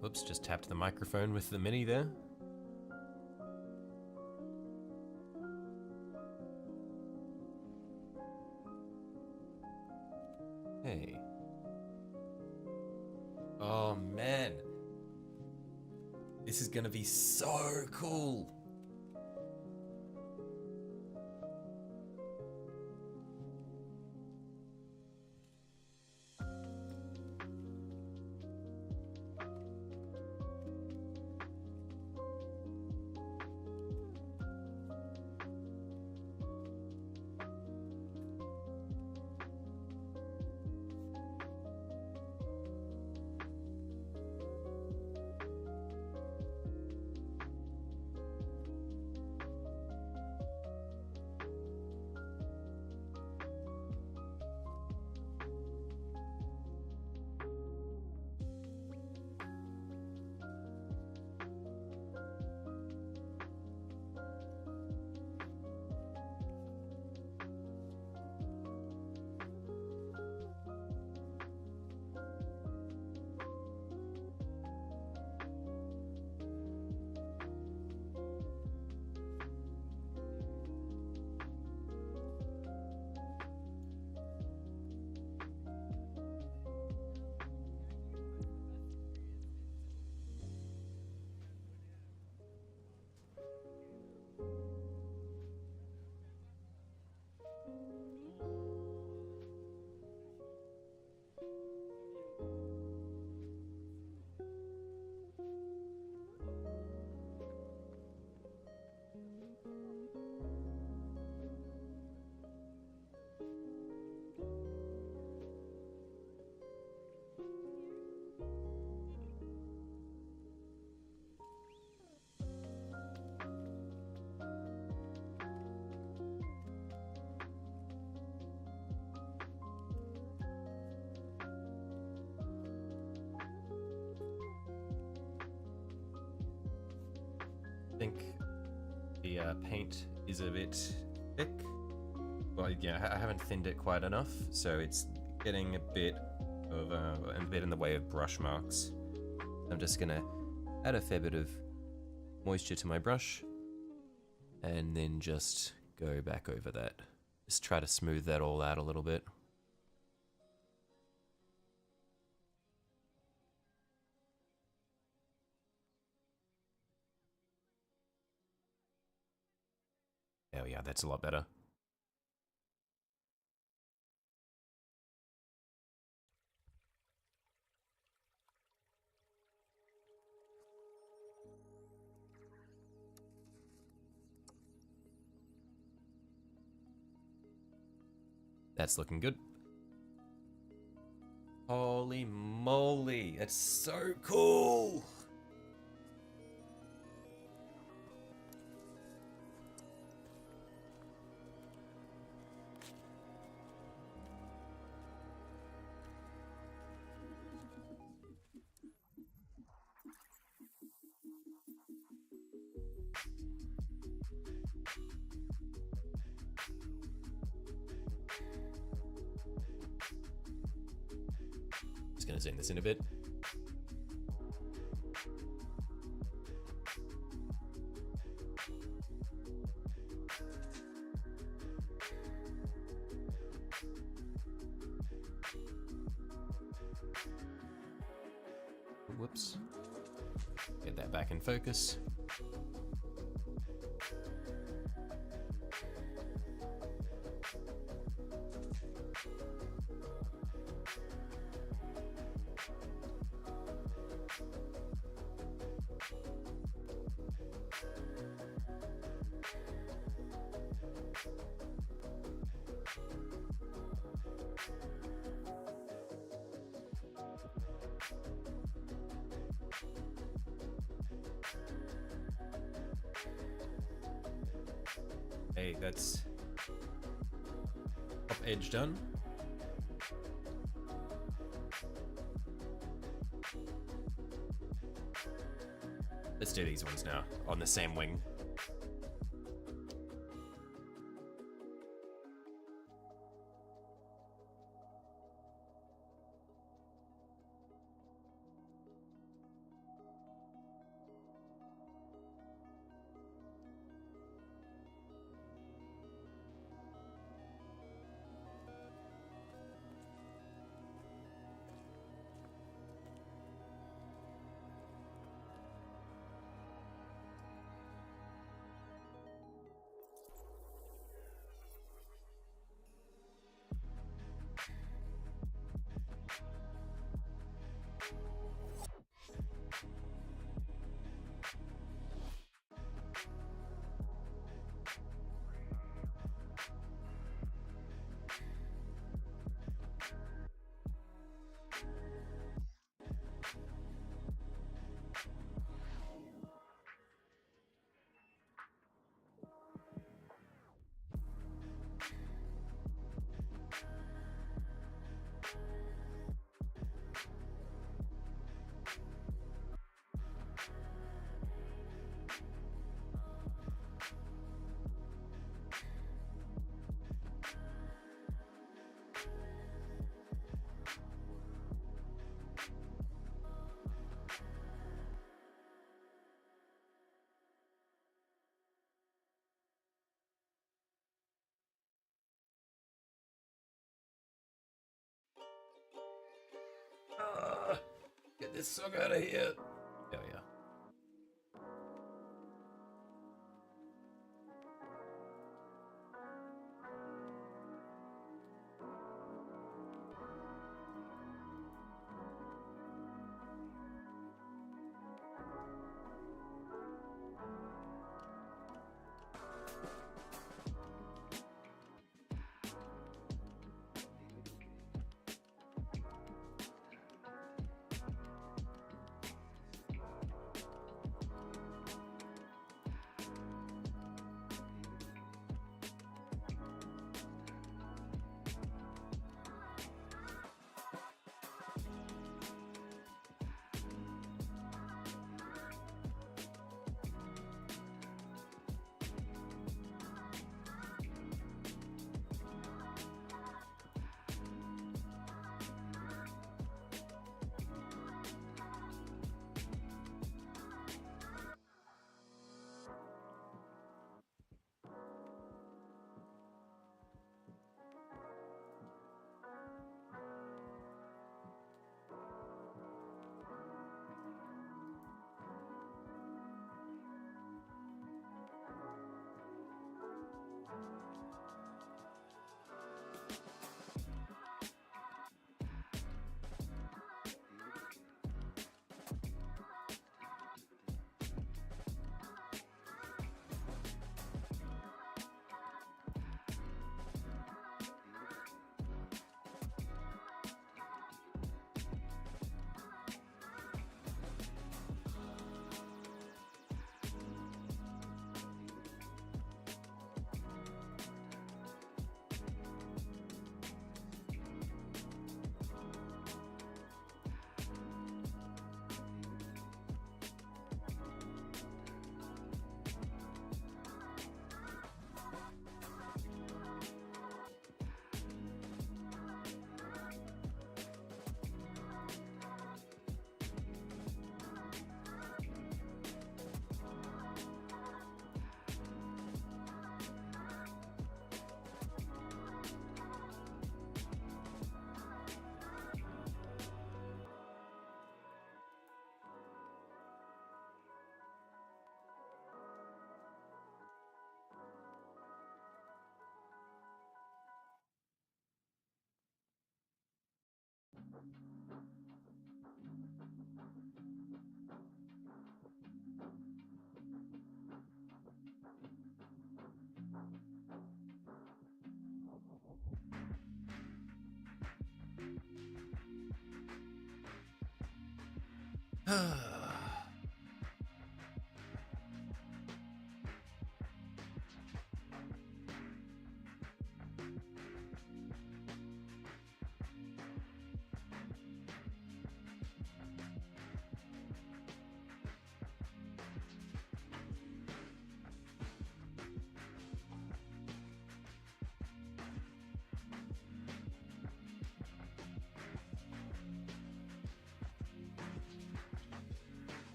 Whoops, just tapped the microphone with the mini there. Hey. Oh man. This is gonna be so cool. I think the paint is a bit thick. Well, yeah, I haven't thinned it quite enough, so it's getting a bit in the way of brush marks. I'm just gonna add a fair bit of moisture to my brush, and then just go back over that. Just try to smooth that all out a little bit. There we are, that's a lot better. That's looking good. Holy moly, that's so cool! Just gonna zoom this in a bit. Whoops. Get that back in focus. Hey, that's top edge done. Let's do these ones now, on the same wing. this sucker out of here. There we are.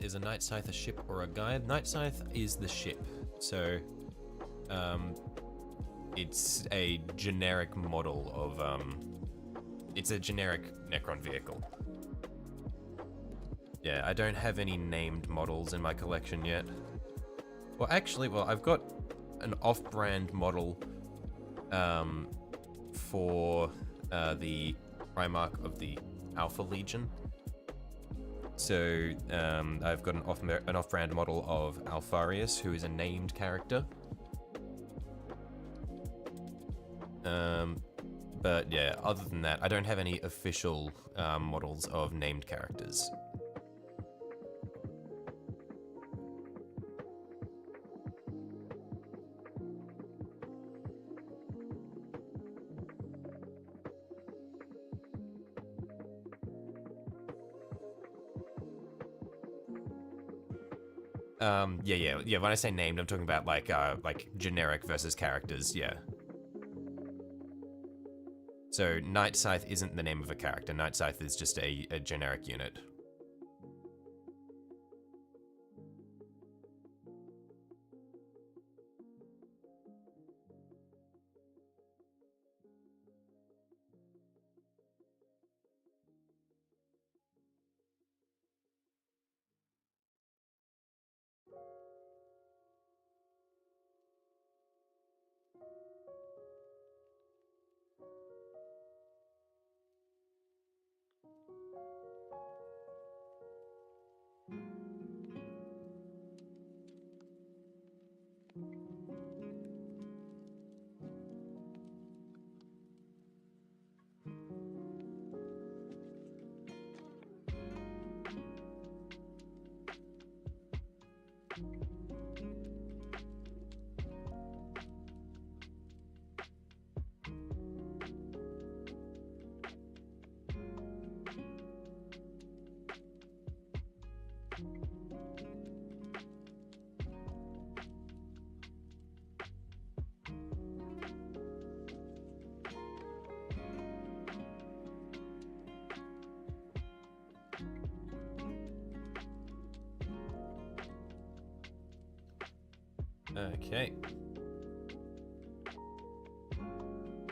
Is a Night Scythe a ship or a guide? Night Scythe is the ship, so it's a generic model of it's a generic Necron vehicle. Yeah, I don't have any named models in my collection yet. Well, actually, I've got an off-brand model for the Primarch of the Alpha Legion. So I've got an off-brand model of Alfarius, who is a named character. But yeah, other than that, I don't have any official models of named characters. Yeah. When I say named, I'm talking about like generic versus characters. Yeah. So Night Scythe isn't the name of a character. Night Scythe is just a generic unit. Okay.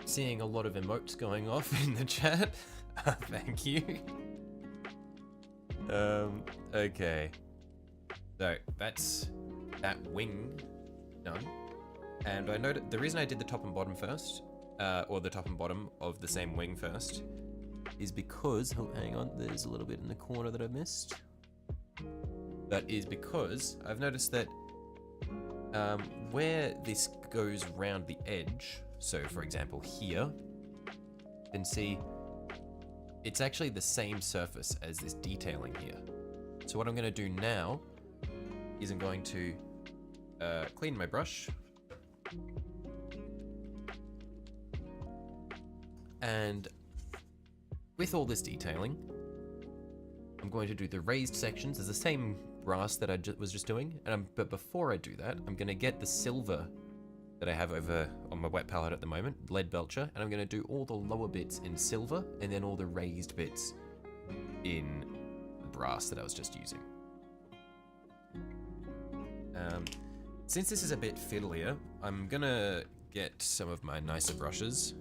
Seeing a lot of emotes going off in the chat. Thank you. Okay. So that's that wing done. And I noted the reason I did the top and bottom first, or the top and bottom of the same wing first, is because, oh, hang on, there's a little bit in the corner that I missed. That is because I've noticed that where this goes round the edge, so for example here, you can see it's actually the same surface as this detailing here. So what I'm going to do now is I'm going to clean my brush, and with all this detailing, I'm going to do the raised sections as the same brass that I was just doing, and but before I do that, I'm going to get the silver that I have over on my wet palette at the moment, lead belcher, and I'm going to do all the lower bits in silver, and then all the raised bits in the brass that I was just using. Since this is a bit fiddlier, I'm going to get some of my nicer brushes.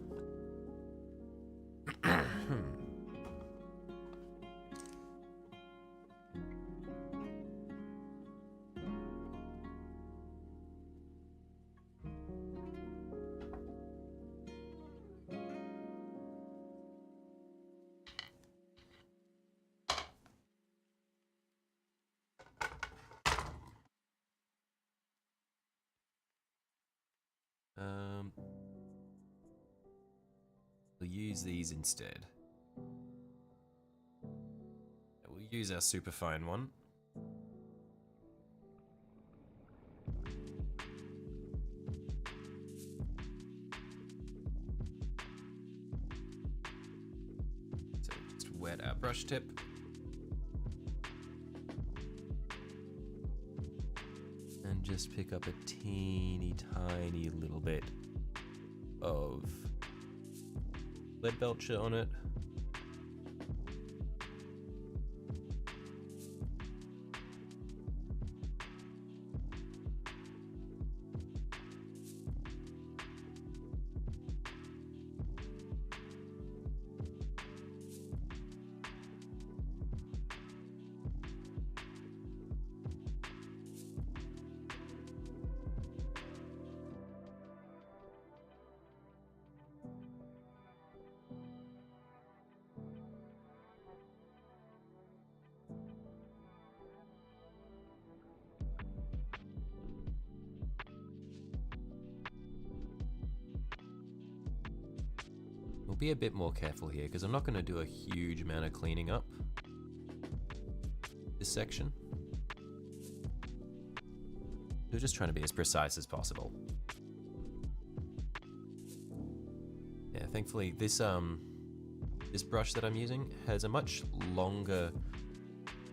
We'll use these instead. We'll use our superfine one. So just wet our brush tip. And just pick up a teeny tiny little bit of lead belcher on it. We'll be a bit more careful here because I'm not going to do a huge amount of cleaning up this section. We're just trying to be as precise as possible. Yeah, thankfully this this brush that I'm using has a much longer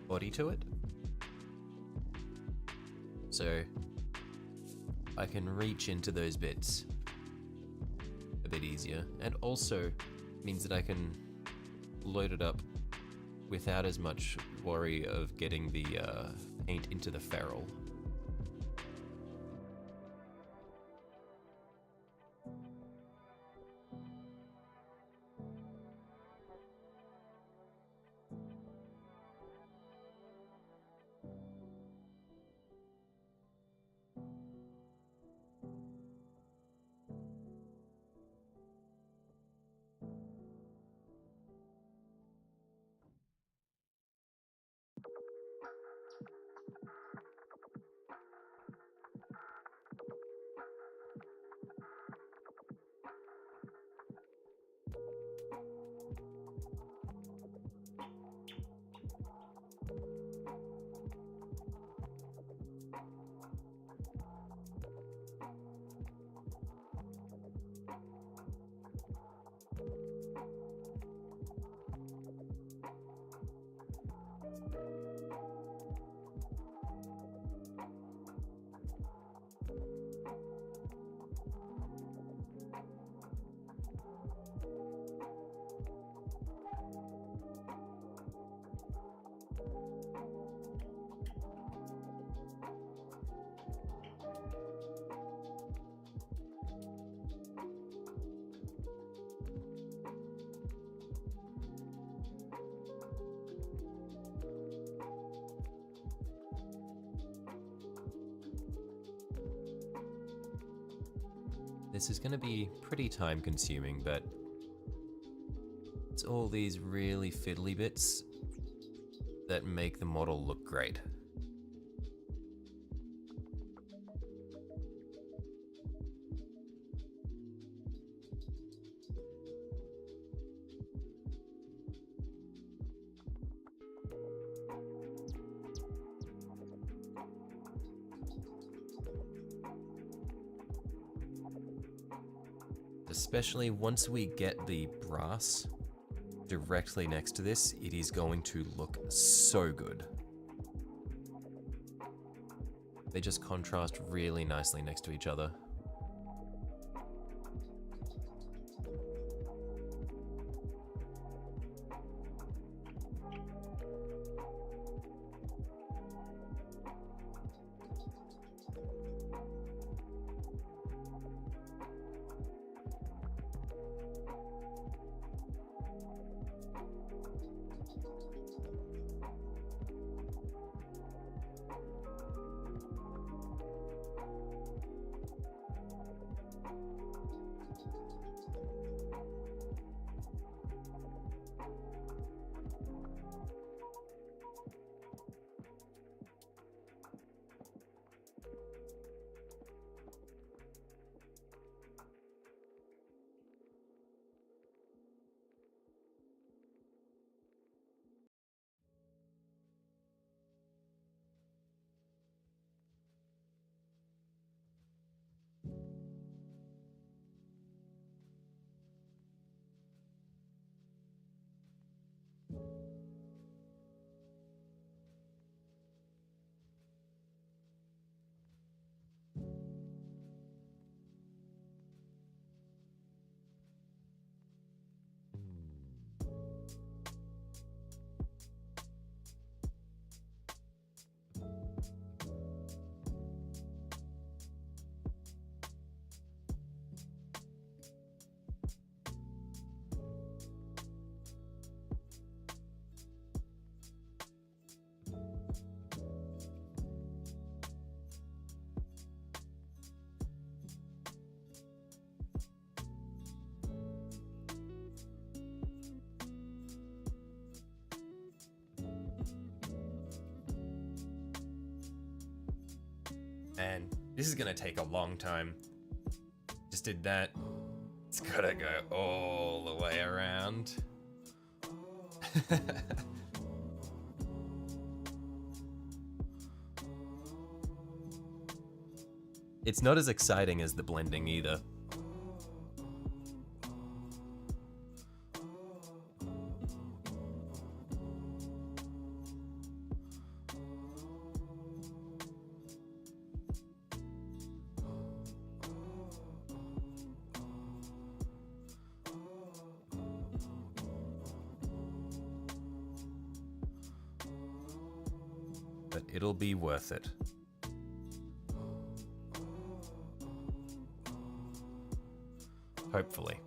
body to it, so I can reach into those bits a bit easier, and also means that I can load it up without as much worry of getting the paint into the ferrule. This is going to be pretty time consuming, but it's all these really fiddly bits that make the model look great. Especially once we get the brass directly next to this, it is going to look so good. They just contrast really nicely next to each other. And this is gonna take a long time. Just did that. It's gotta go all the way around. It's not as exciting as the blending either. But it'll be worth it. Hopefully.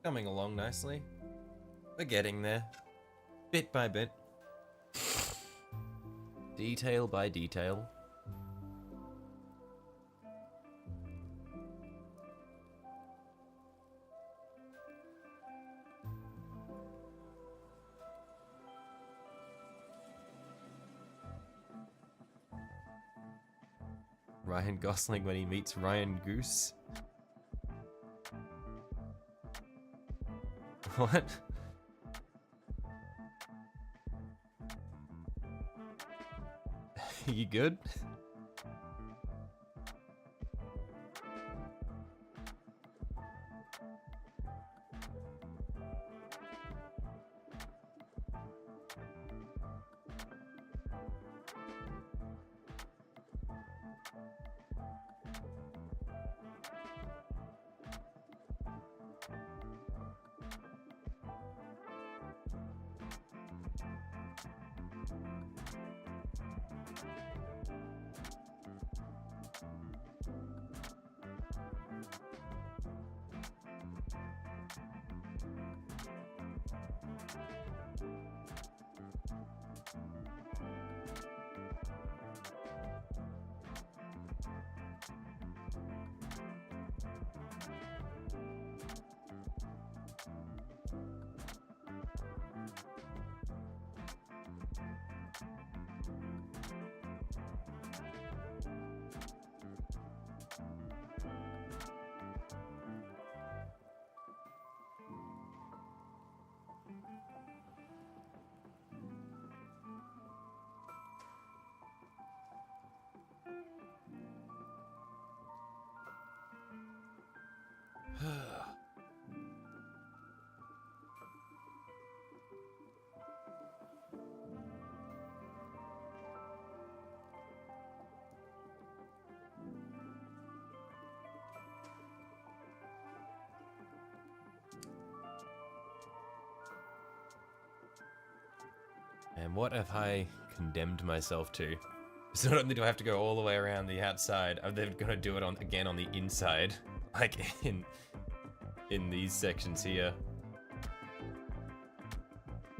Coming along nicely. We're getting there. Bit by bit. Detail by detail. Ryan Gosling when he meets Ryan Goose. What? You good? And what have I condemned myself to? So not only do I have to go all the way around the outside, I'm then gonna do it again on the inside, like in these sections here.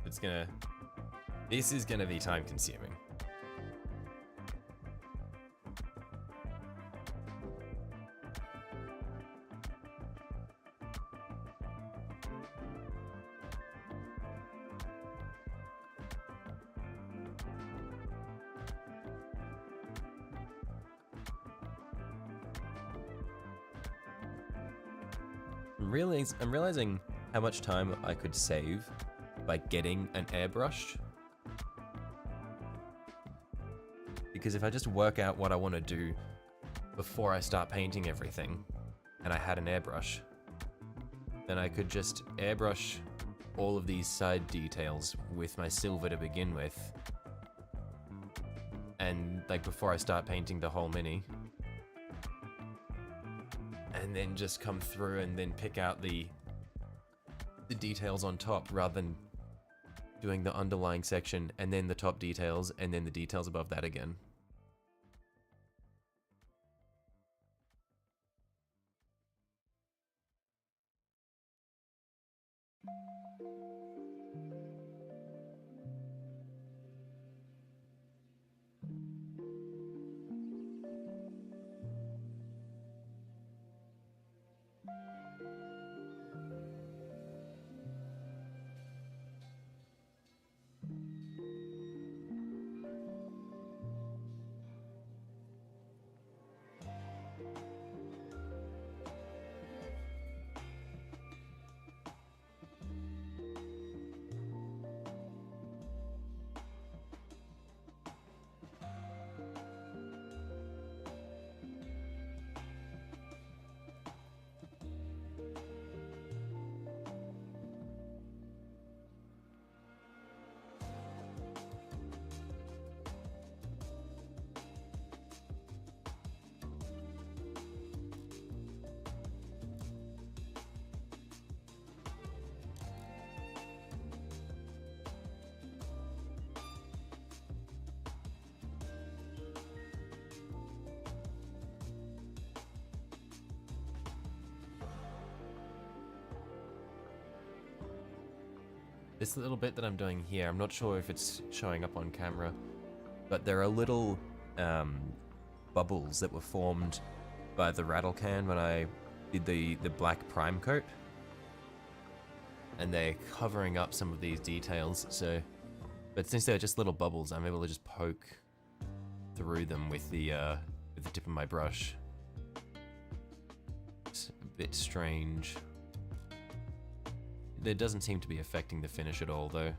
This is gonna be time consuming. I'm realizing how much time I could save by getting an airbrush. Because if I just work out what I want to do before I start painting everything, and I had an airbrush, then I could just airbrush all of these side details with my silver to begin with. And like before I start painting the whole mini. And then just come through and then pick out the details on top rather than doing the underlying section and then the top details and then the details above that again. This little bit that I'm doing here, I'm not sure if it's showing up on camera, but there are little bubbles that were formed by the rattle can when I did the black prime coat. And they're covering up some of these details, so... But since they're just little bubbles, I'm able to just poke through them with the tip of my brush. It's a bit strange. It doesn't seem to be affecting the finish at all, though.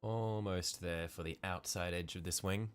Almost there for the outside edge of this wing.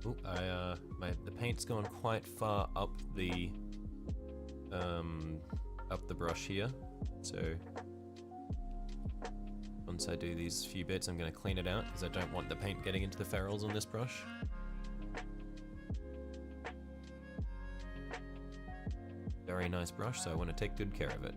Ooh, the paint's gone quite far up the brush here, so once I do these few bits, I'm going to clean it out because I don't want the paint getting into the ferrules on this brush. Very nice brush, so I want to take good care of it.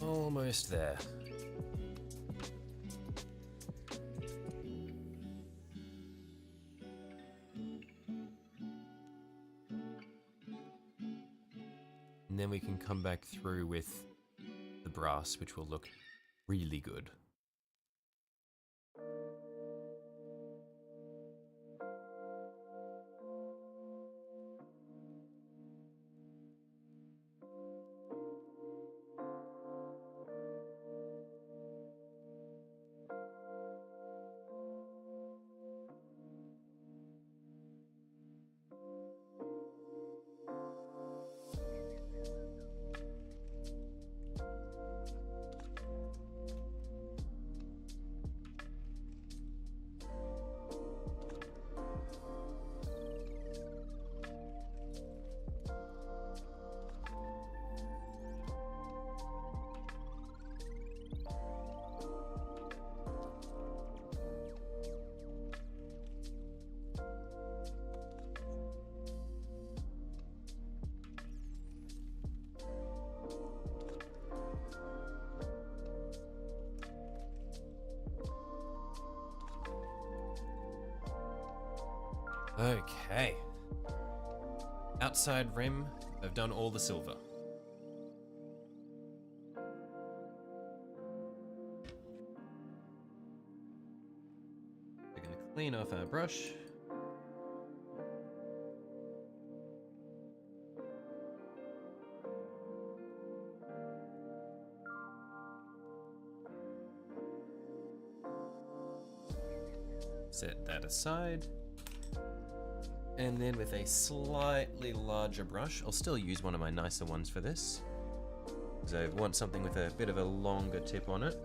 Almost there. And then we can come back through with the brass, which will look really good. Okay. Outside rim, I've done all the silver. We're gonna clean off our brush. Set that aside. And then with a slightly larger brush, I'll still use one of my nicer ones for this, because I want something with a bit of a longer tip on it.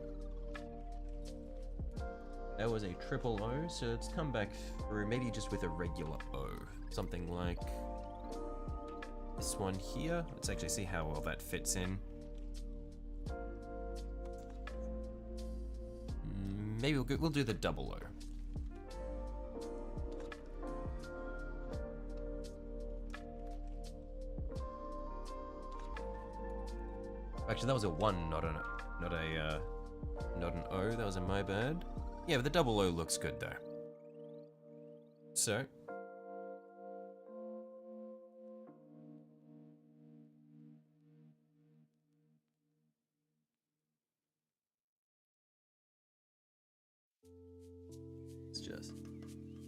That was a triple O, so let's come back through maybe just with a regular O. Something like this one here. Let's actually see how well that fits in. Maybe we'll do the double O. Actually, that was a 1, not an O. That was a my bad. Yeah, but the double O looks good though. So let's just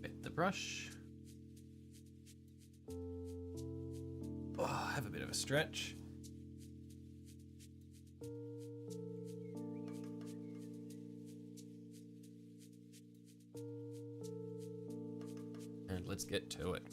fit the brush. Oh, have a bit of a stretch. And let's get to it.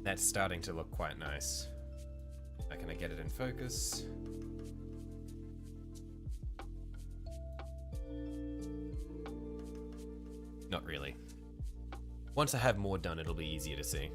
That's starting to look quite nice. Can I get it in focus? Not really. Once I have more done, it'll be easier to see.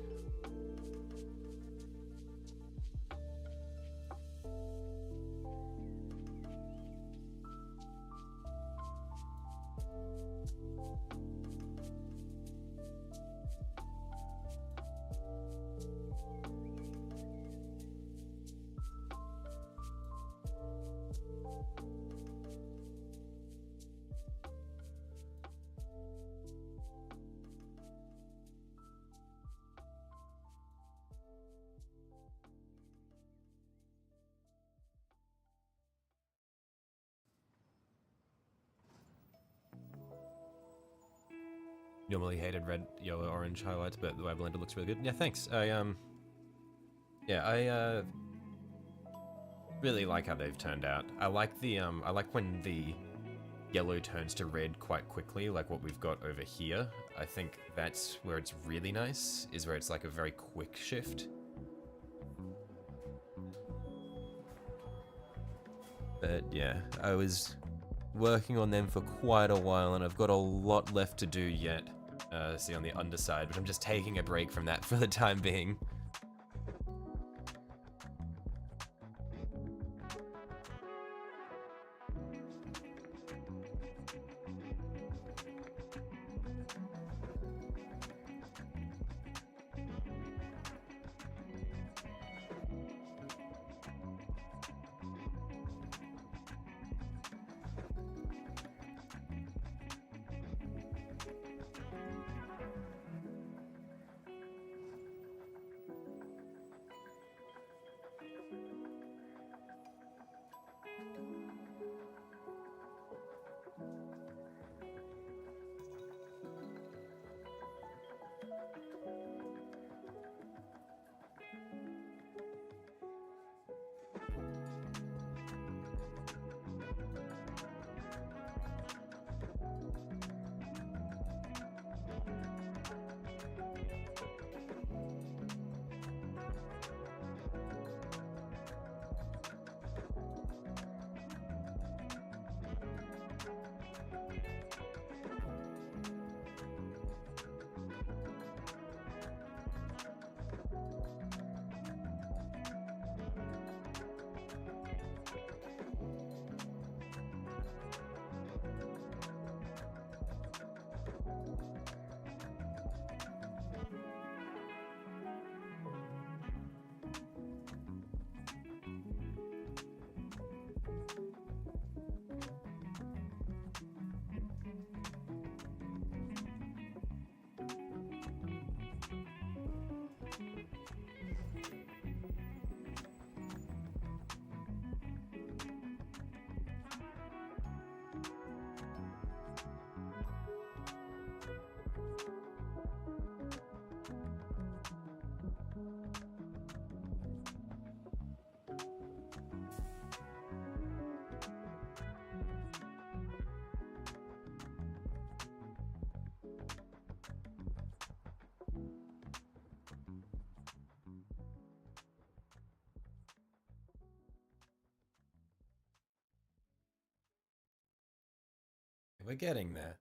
Normally hated red, yellow, orange highlights, but the way I blended looks really good. Yeah, thanks. I really like how they've turned out. I like the I like when the yellow turns to red quite quickly, like what we've got over here. I think that's where it's really nice, is where it's like a very quick shift. But yeah, I was working on them for quite a while, and I've got a lot left to do yet. See on the underside, but I'm just taking a break from that for the time being. We're getting there.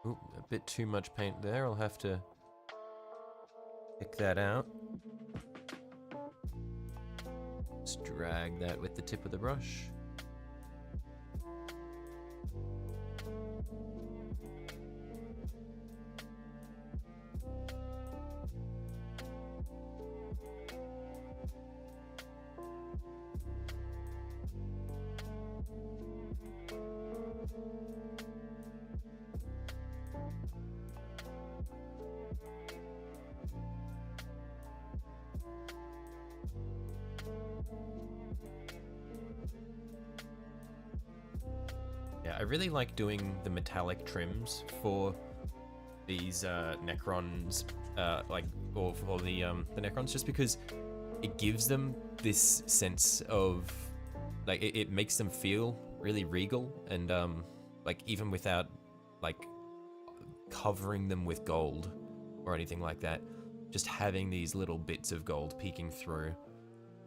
Ooh, a bit too much paint there. I'll have to pick that out. Just drag that with the tip of the brush. I really like doing the metallic trims for these Necrons, like, or for the Necrons, just because it gives them this sense of, like, it makes them feel really regal, and like, even without like covering them with gold or anything like that, just having these little bits of gold peeking through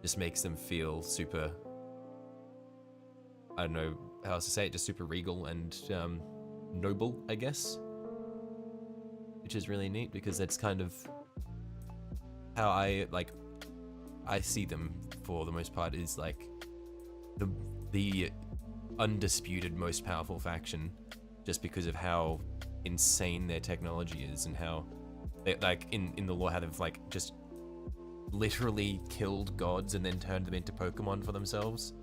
just makes them feel super, I don't know how else to say it, just super regal and noble, I guess, which is really neat, because that's kind of how I see them for the most part, is like the undisputed most powerful faction, just because of how insane their technology is, and how they, like, in the lore, how they've like just literally killed gods and then turned them into Pokemon for themselves.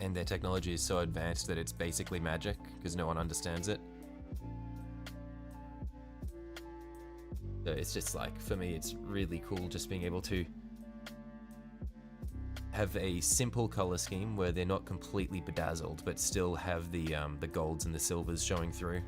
And their technology is so advanced that it's basically magic, because no one understands it. So it's just like, for me, it's really cool just being able to have a simple color scheme where they're not completely bedazzled, but still have the golds and the silvers showing through.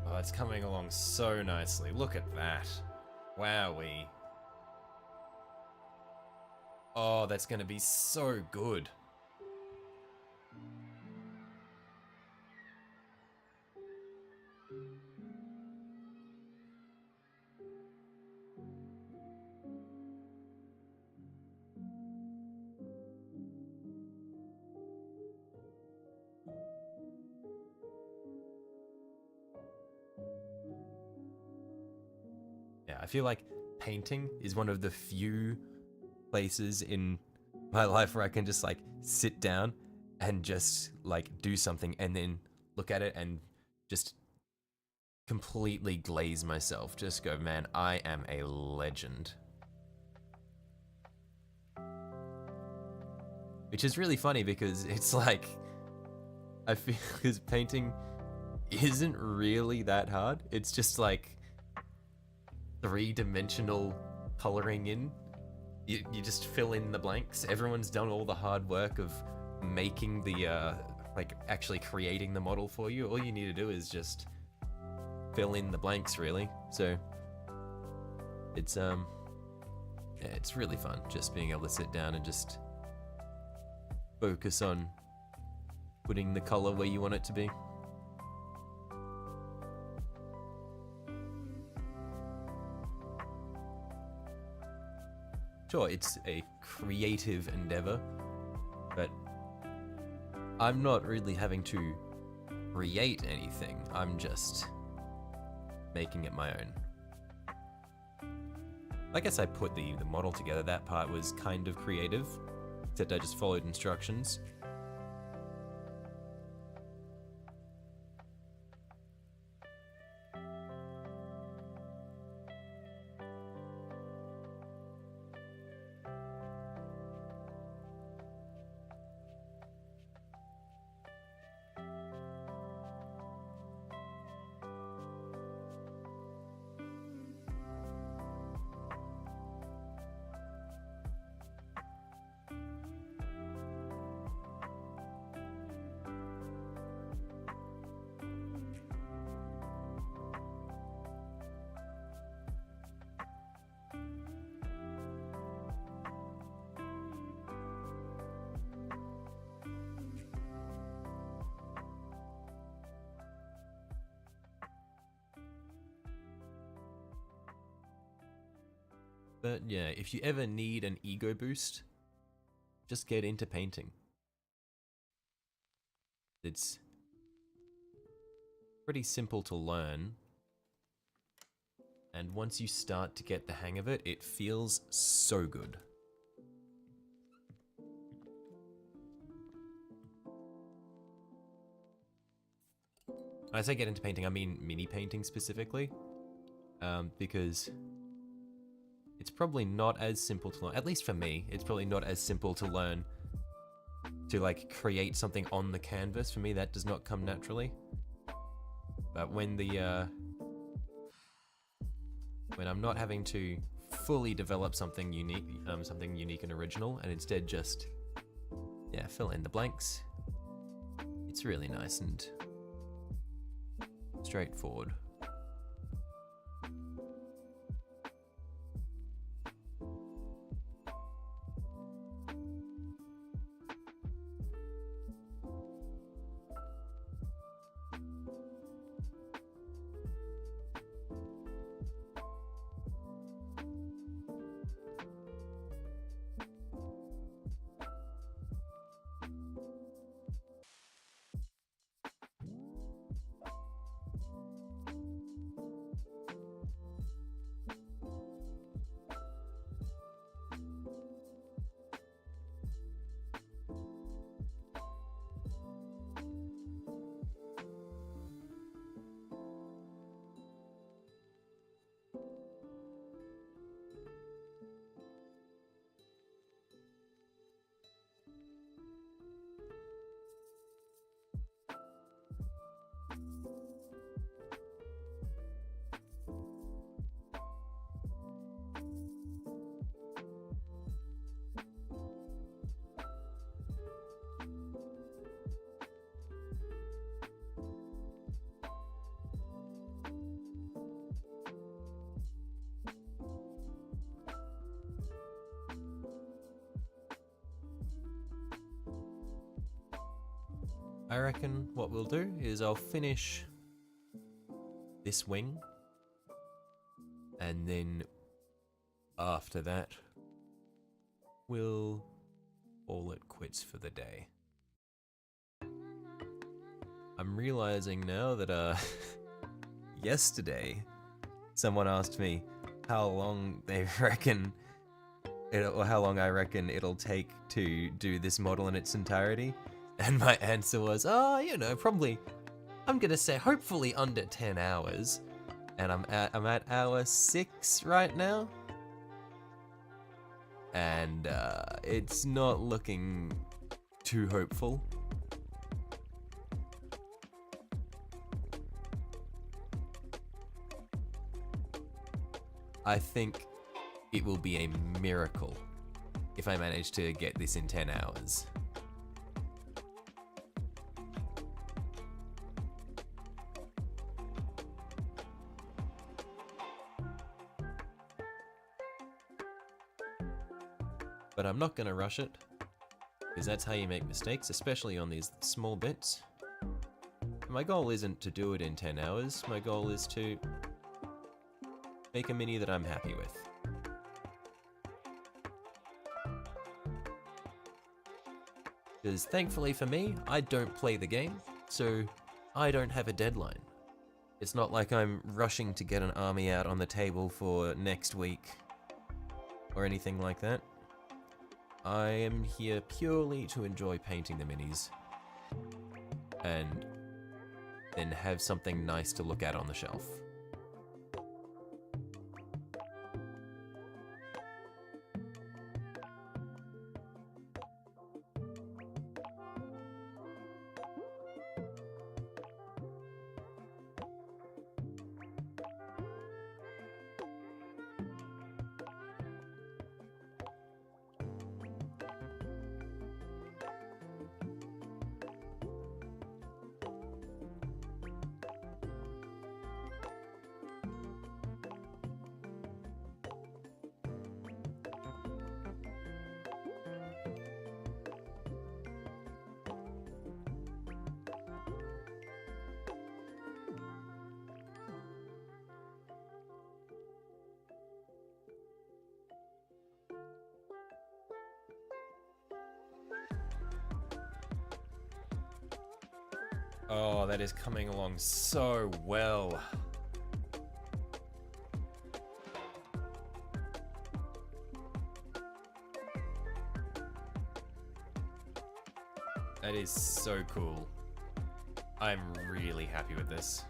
Oh, it's coming along so nicely. Look at that. Wowee. Oh, that's gonna be so good. Yeah, I feel like painting is one of the few places in my life where I can just like sit down and just like do something and then look at it and just completely glaze myself. Just go, man, I am a legend. Which is really funny because it's like, I feel, because painting isn't really that hard. It's just like three-dimensional coloring in. You just fill in the blanks. Everyone's done all the hard work of making the, like actually creating the model for you. All you need to do is just fill in the blanks, really. So it's yeah, it's really fun just being able to sit down and just focus on putting the color where you want it to be. Sure, it's a creative endeavor, but I'm not really having to create anything. I'm just making it my own. I guess I put the model together. That part was kind of creative, except I just followed instructions. But yeah, if you ever need an ego boost, just get into painting. It's pretty simple to learn, and once you start to get the hang of it, it feels so good. When I say get into painting, I mean mini painting specifically, because it's probably not as simple to learn, at least for me, it's probably not as simple to learn to like create something on the canvas. For me, that does not come naturally. But when when I'm not having to fully develop something unique and original, and instead just, yeah, fill in the blanks, it's really nice and straightforward. I reckon what we'll do is I'll finish this wing, and then after that we'll call it quits for the day. I'm realizing now that yesterday someone asked me how long they reckon or how long I reckon it'll take to do this model in its entirety. And my answer was, oh, you know, probably, I'm gonna say hopefully under 10 hours. And I'm at hour 6 right now. And it's not looking too hopeful. I think it will be a miracle if I manage to get this in 10 hours. But I'm not gonna rush it. because that's how you make mistakes, especially on these small bits. My goal isn't to do it in 10 hours, my goal is to make a mini that I'm happy with. Because thankfully for me, I don't play the game, so I don't have a deadline. It's not like I'm rushing to get an army out on the table for next week, or anything like that. I am here purely to enjoy painting the minis, and then have something nice to look at on the shelf. Oh, that is coming along so well. That is so cool. I'm really happy with this.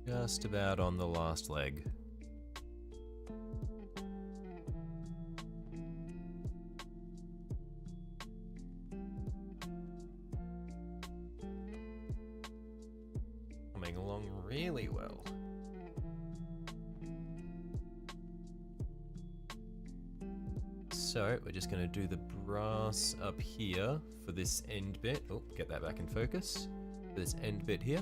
Just about on the last leg. Coming along really well. So we're just going to do the brass up here for this end bit. Oh, get that back in focus. For this end bit here.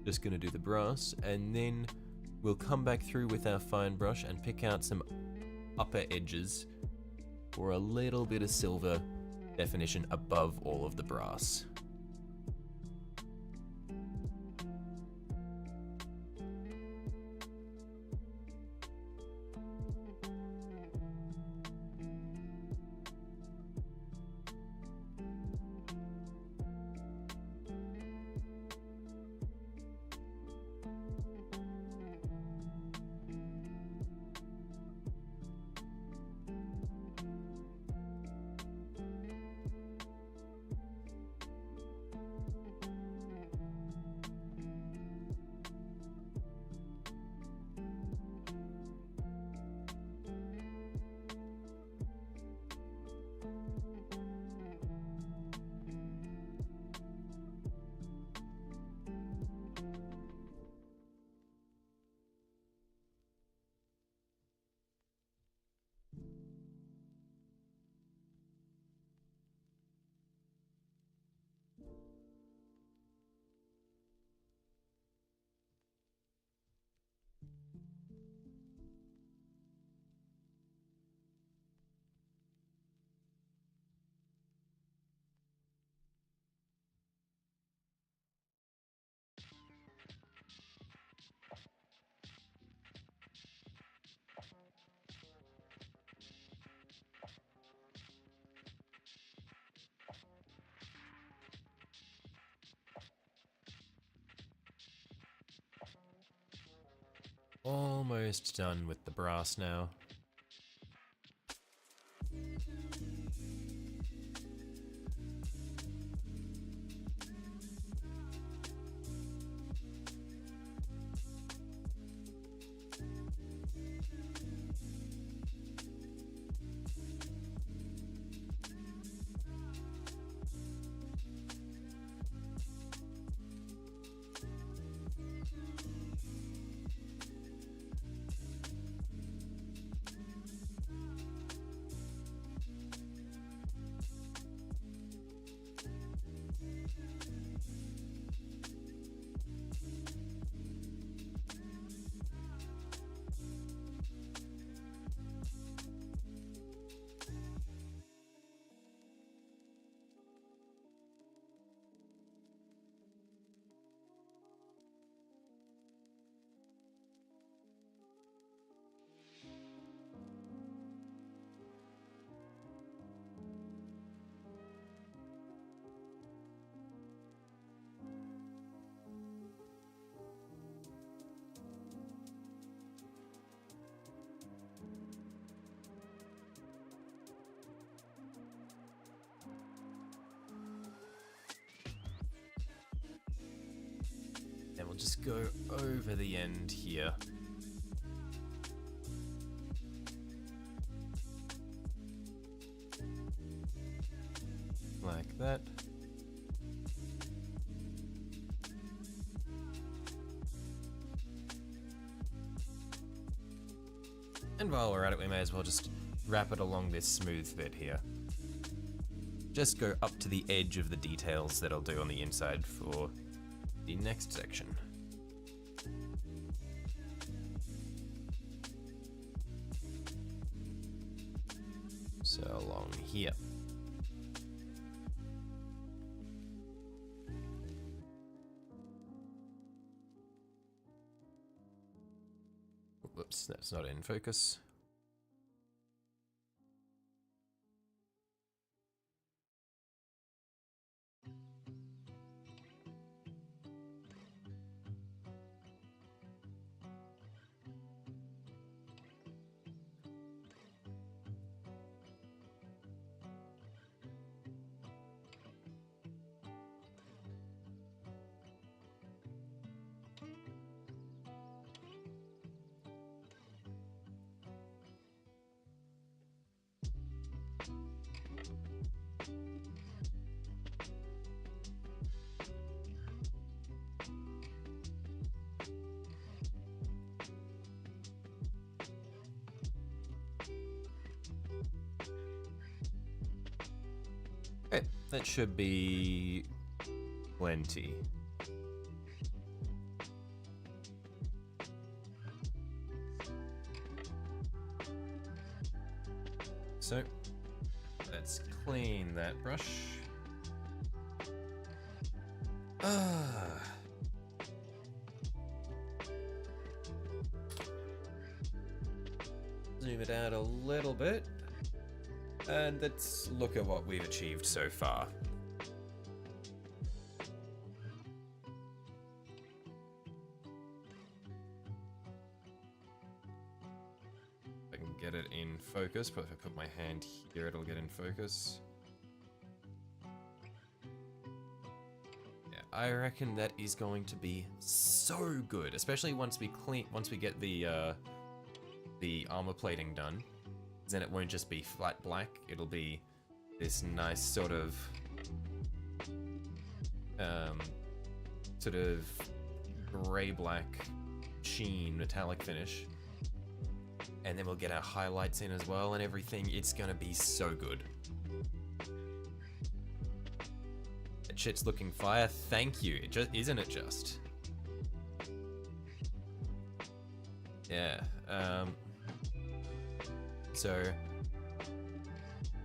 Just going to do the brass, and then we'll come back through with our fine brush and pick out some upper edges for a little bit of silver definition above all of the brass. Almost done with the brass now. Then we'll just go over the end here. Like that. And while we're at it, we may as well just wrap it along this smooth bit here. Just go up to the edge of the details that I'll do on the inside for the next section. So along here. Whoops, that's not in focus. That should be plenty. So, let's clean that brush. Zoom it out a little bit. And let's look at what we've achieved so far. I can get it in focus, but if I put my hand here, it'll get in focus. Yeah, I reckon that is going to be so good, especially once we get the armor plating done. Then it won't just be flat black, it'll be this nice sort of gray-black sheen metallic finish. And then we'll get our highlights in as well and everything. It's gonna be so good. That shit's looking fire. Thank you. Isn't it just? Yeah. So,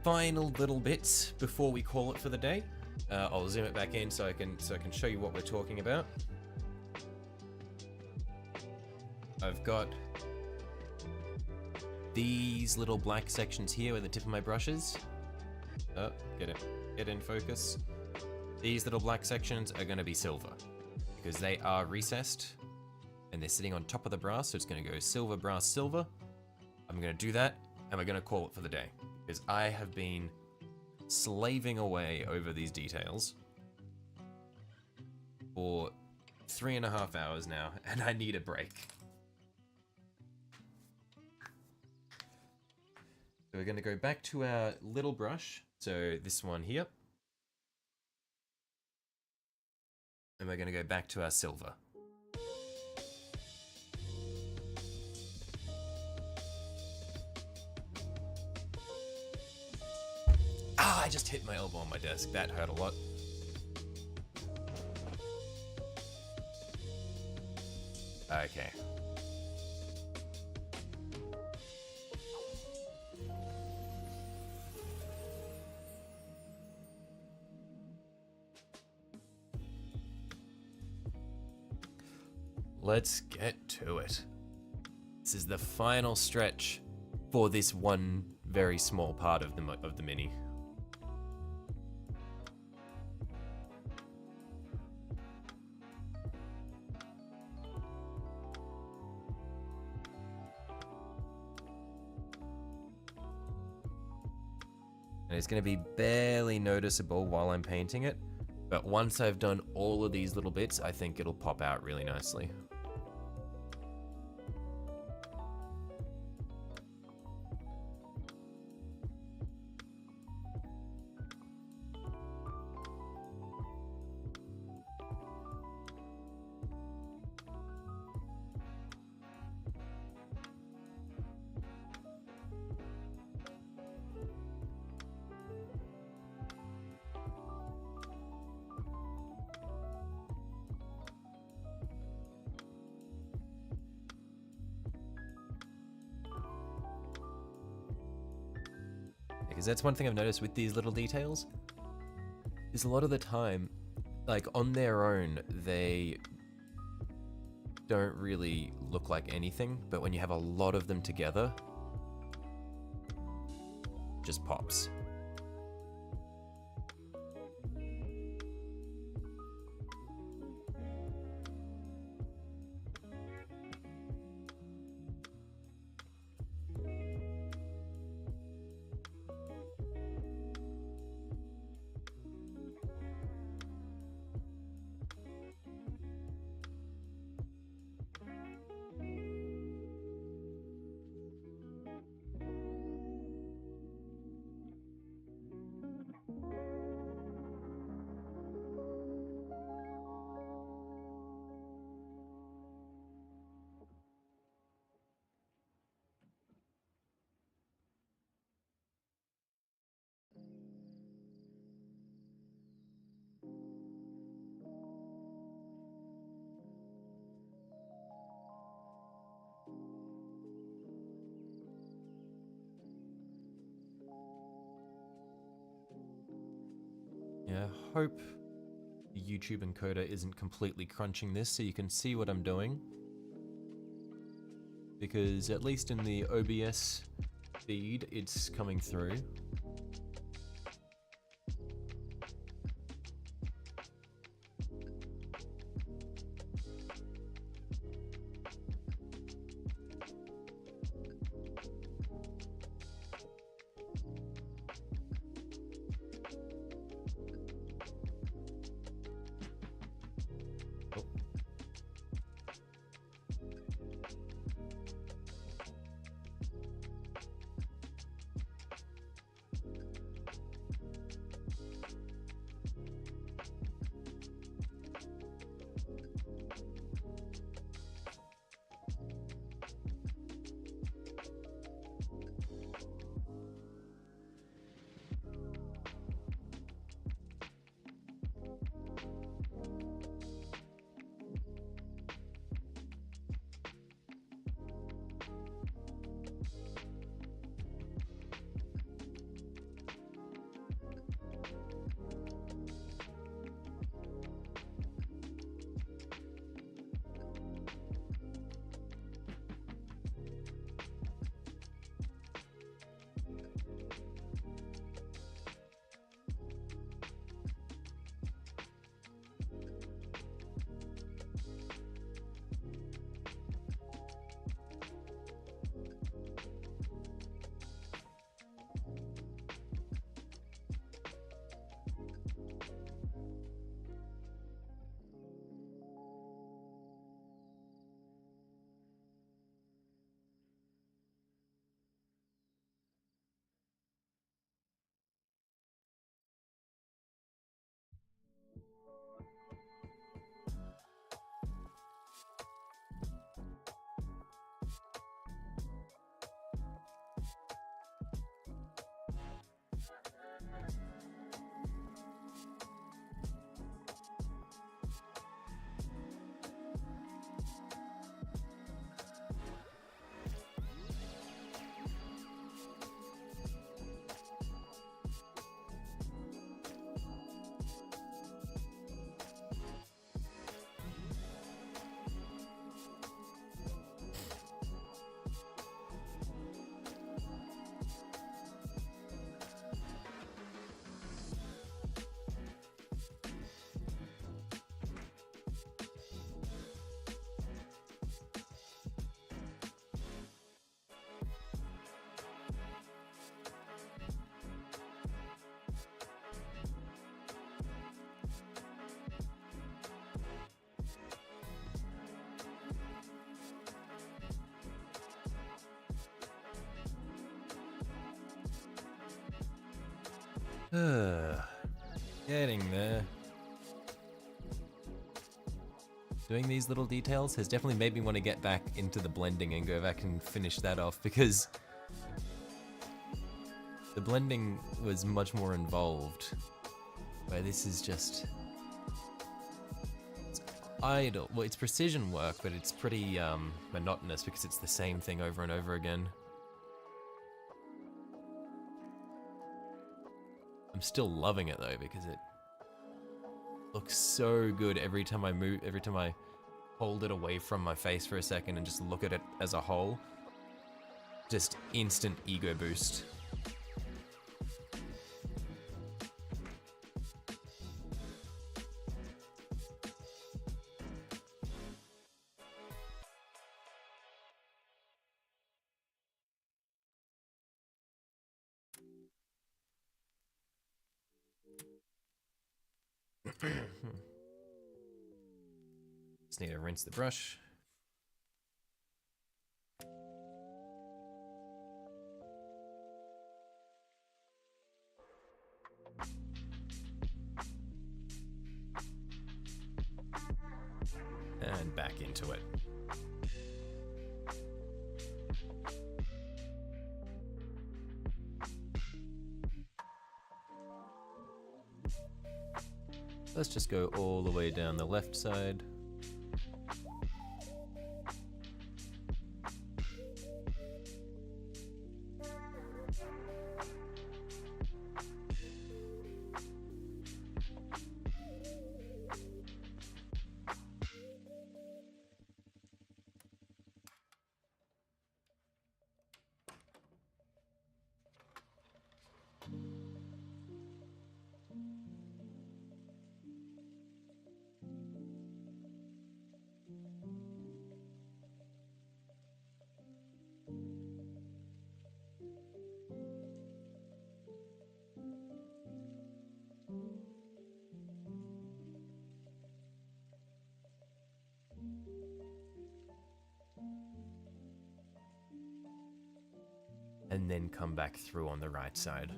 final little bits before we call it for the day. I'll zoom it back in so I can show you what we're talking about. I've got these little black sections here where the tip of my brush is. Oh, get in focus. These little black sections are going to be silver because they are recessed and they're sitting on top of the brass, so it's going to go silver, brass, silver. I'm going to do that and we're going to call it for the day because I have been slaving away over these details for 3.5 hours now and I need a break. So we're going to go back to our little brush, so this one here. And we're going to go back to our silver. Ah, I just hit my elbow on my desk. That hurt a lot. Okay. Let's get to it. This is the final stretch for this one very small part of the mini. And it's going to be barely noticeable while I'm painting it, but once I've done all of these little bits, I think it'll pop out really nicely. Because that's one thing I've noticed with these little details, is a lot of the time, like on their own, they don't really look like anything, but when you have a lot of them together, it just pops. hope the YouTube encoder isn't completely crunching this so you can see what I'm doing. Because at least in the OBS feed, it's coming through. Getting there. Doing these little details has definitely made me want to get back into the blending and go back and finish that off, because the blending was much more involved, where this is just it's idle. Well, it's precision work, but it's pretty monotonous because it's the same thing over and over again. I'm still loving it though, because it looks so good every time I move, every time I hold it away from my face for a second and just look at it as a whole. Just instant ego boost. Just need to rinse the brush. And back into it. Let's just go all the way down the left side. And then come back through on the right side.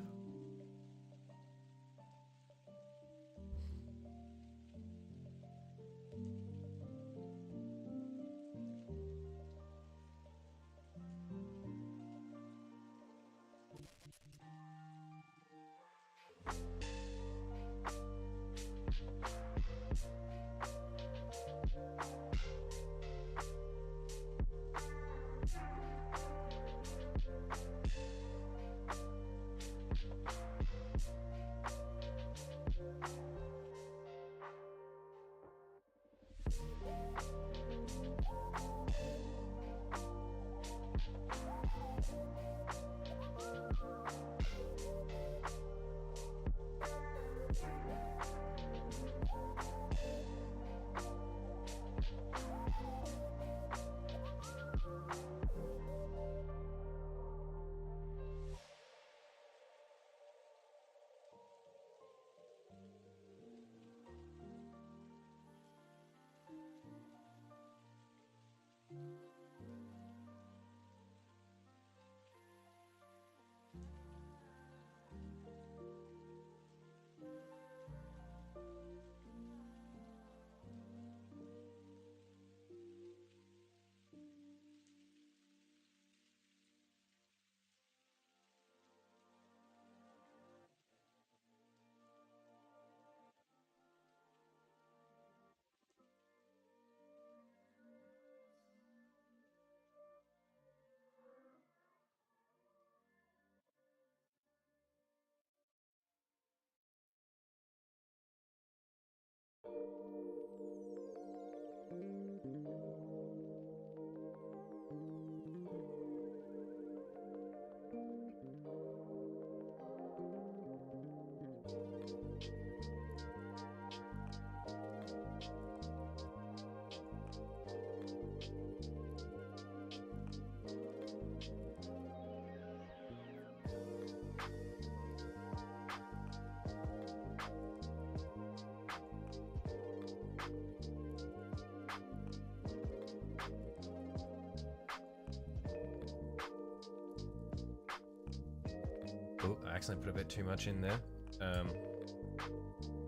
Oh, I accidentally put a bit too much in there.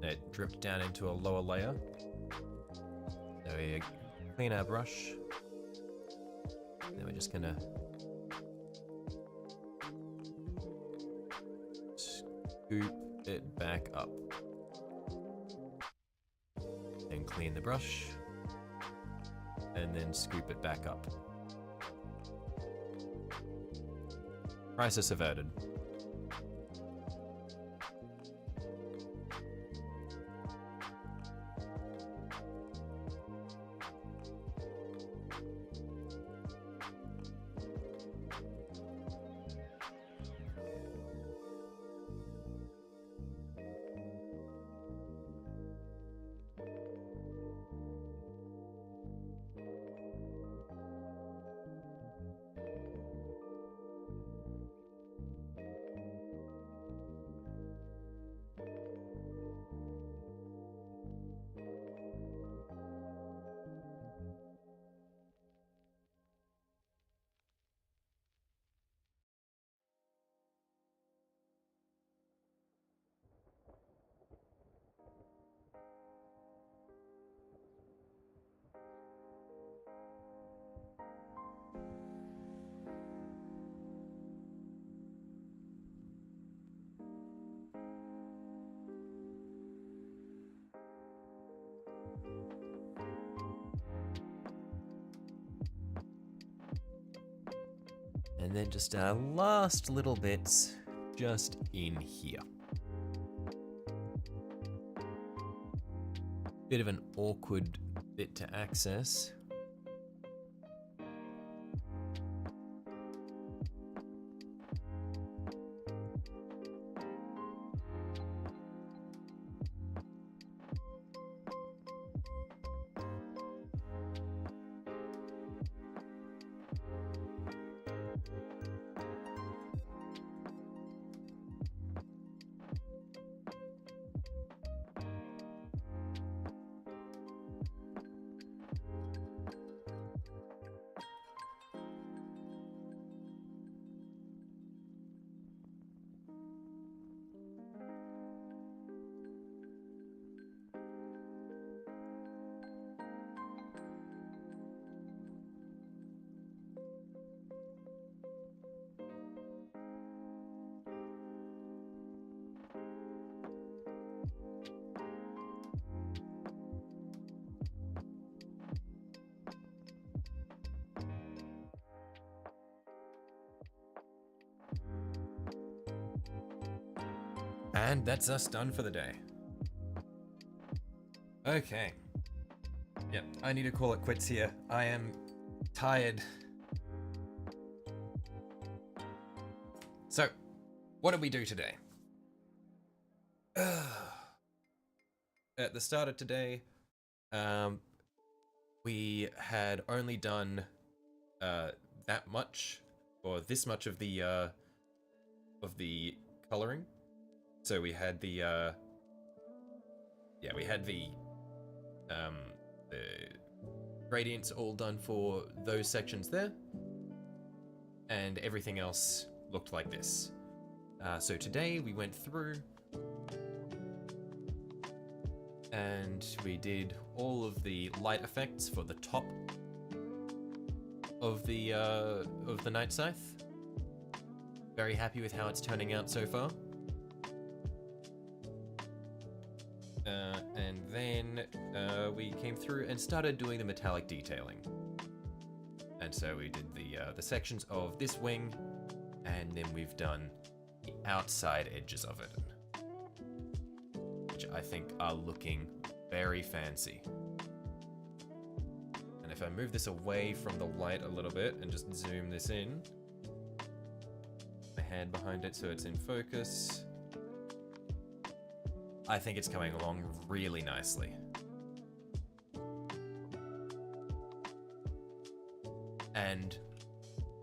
It dripped down into a lower layer. So we clean our brush. Then we're just gonna scoop it back up. Then clean the brush. And then scoop it back up. Crisis averted. And then just our last little bits just in here. Bit of an awkward bit to access. And that's us done for the day. Okay. Yep, I need to call it quits here. I am tired. So, what did we do today? At the start of today, we had only done that much, or this much of the coloring. So we had the gradients all done for those sections there, and everything else looked like this. So today we went through and we did all of the light effects for the top of the Night Scythe. Very happy with how it's turning out so far. And then we came through and started doing the metallic detailing. And so we did the sections of this wing, and then we've done the outside edges of it, which I think are looking very fancy. And if I move this away from the light a little bit and just zoom this in, my hand behind it so it's in focus, I think it's coming along really nicely. And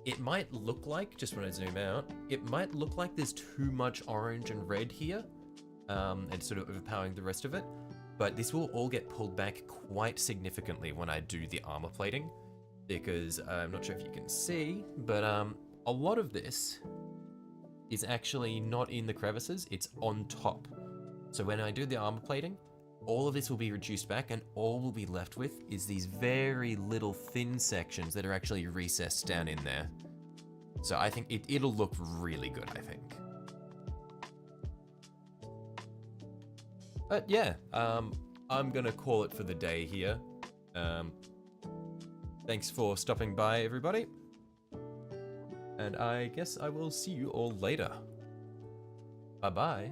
it might look like, just when I zoom out, it might look like there's too much orange and red here, and sort of overpowering the rest of it, but this will all get pulled back quite significantly when I do the armor plating, because I'm not sure if you can see, but a lot of this is actually not in the crevices, it's on top. So when I do the armor plating, all of this will be reduced back, and all we'll be left with is these very little thin sections that are actually recessed down in there. So I think it'll look really good, I think. But yeah, I'm gonna call it for the day here. Thanks for stopping by, everybody. And I guess I will see you all later. Bye-bye.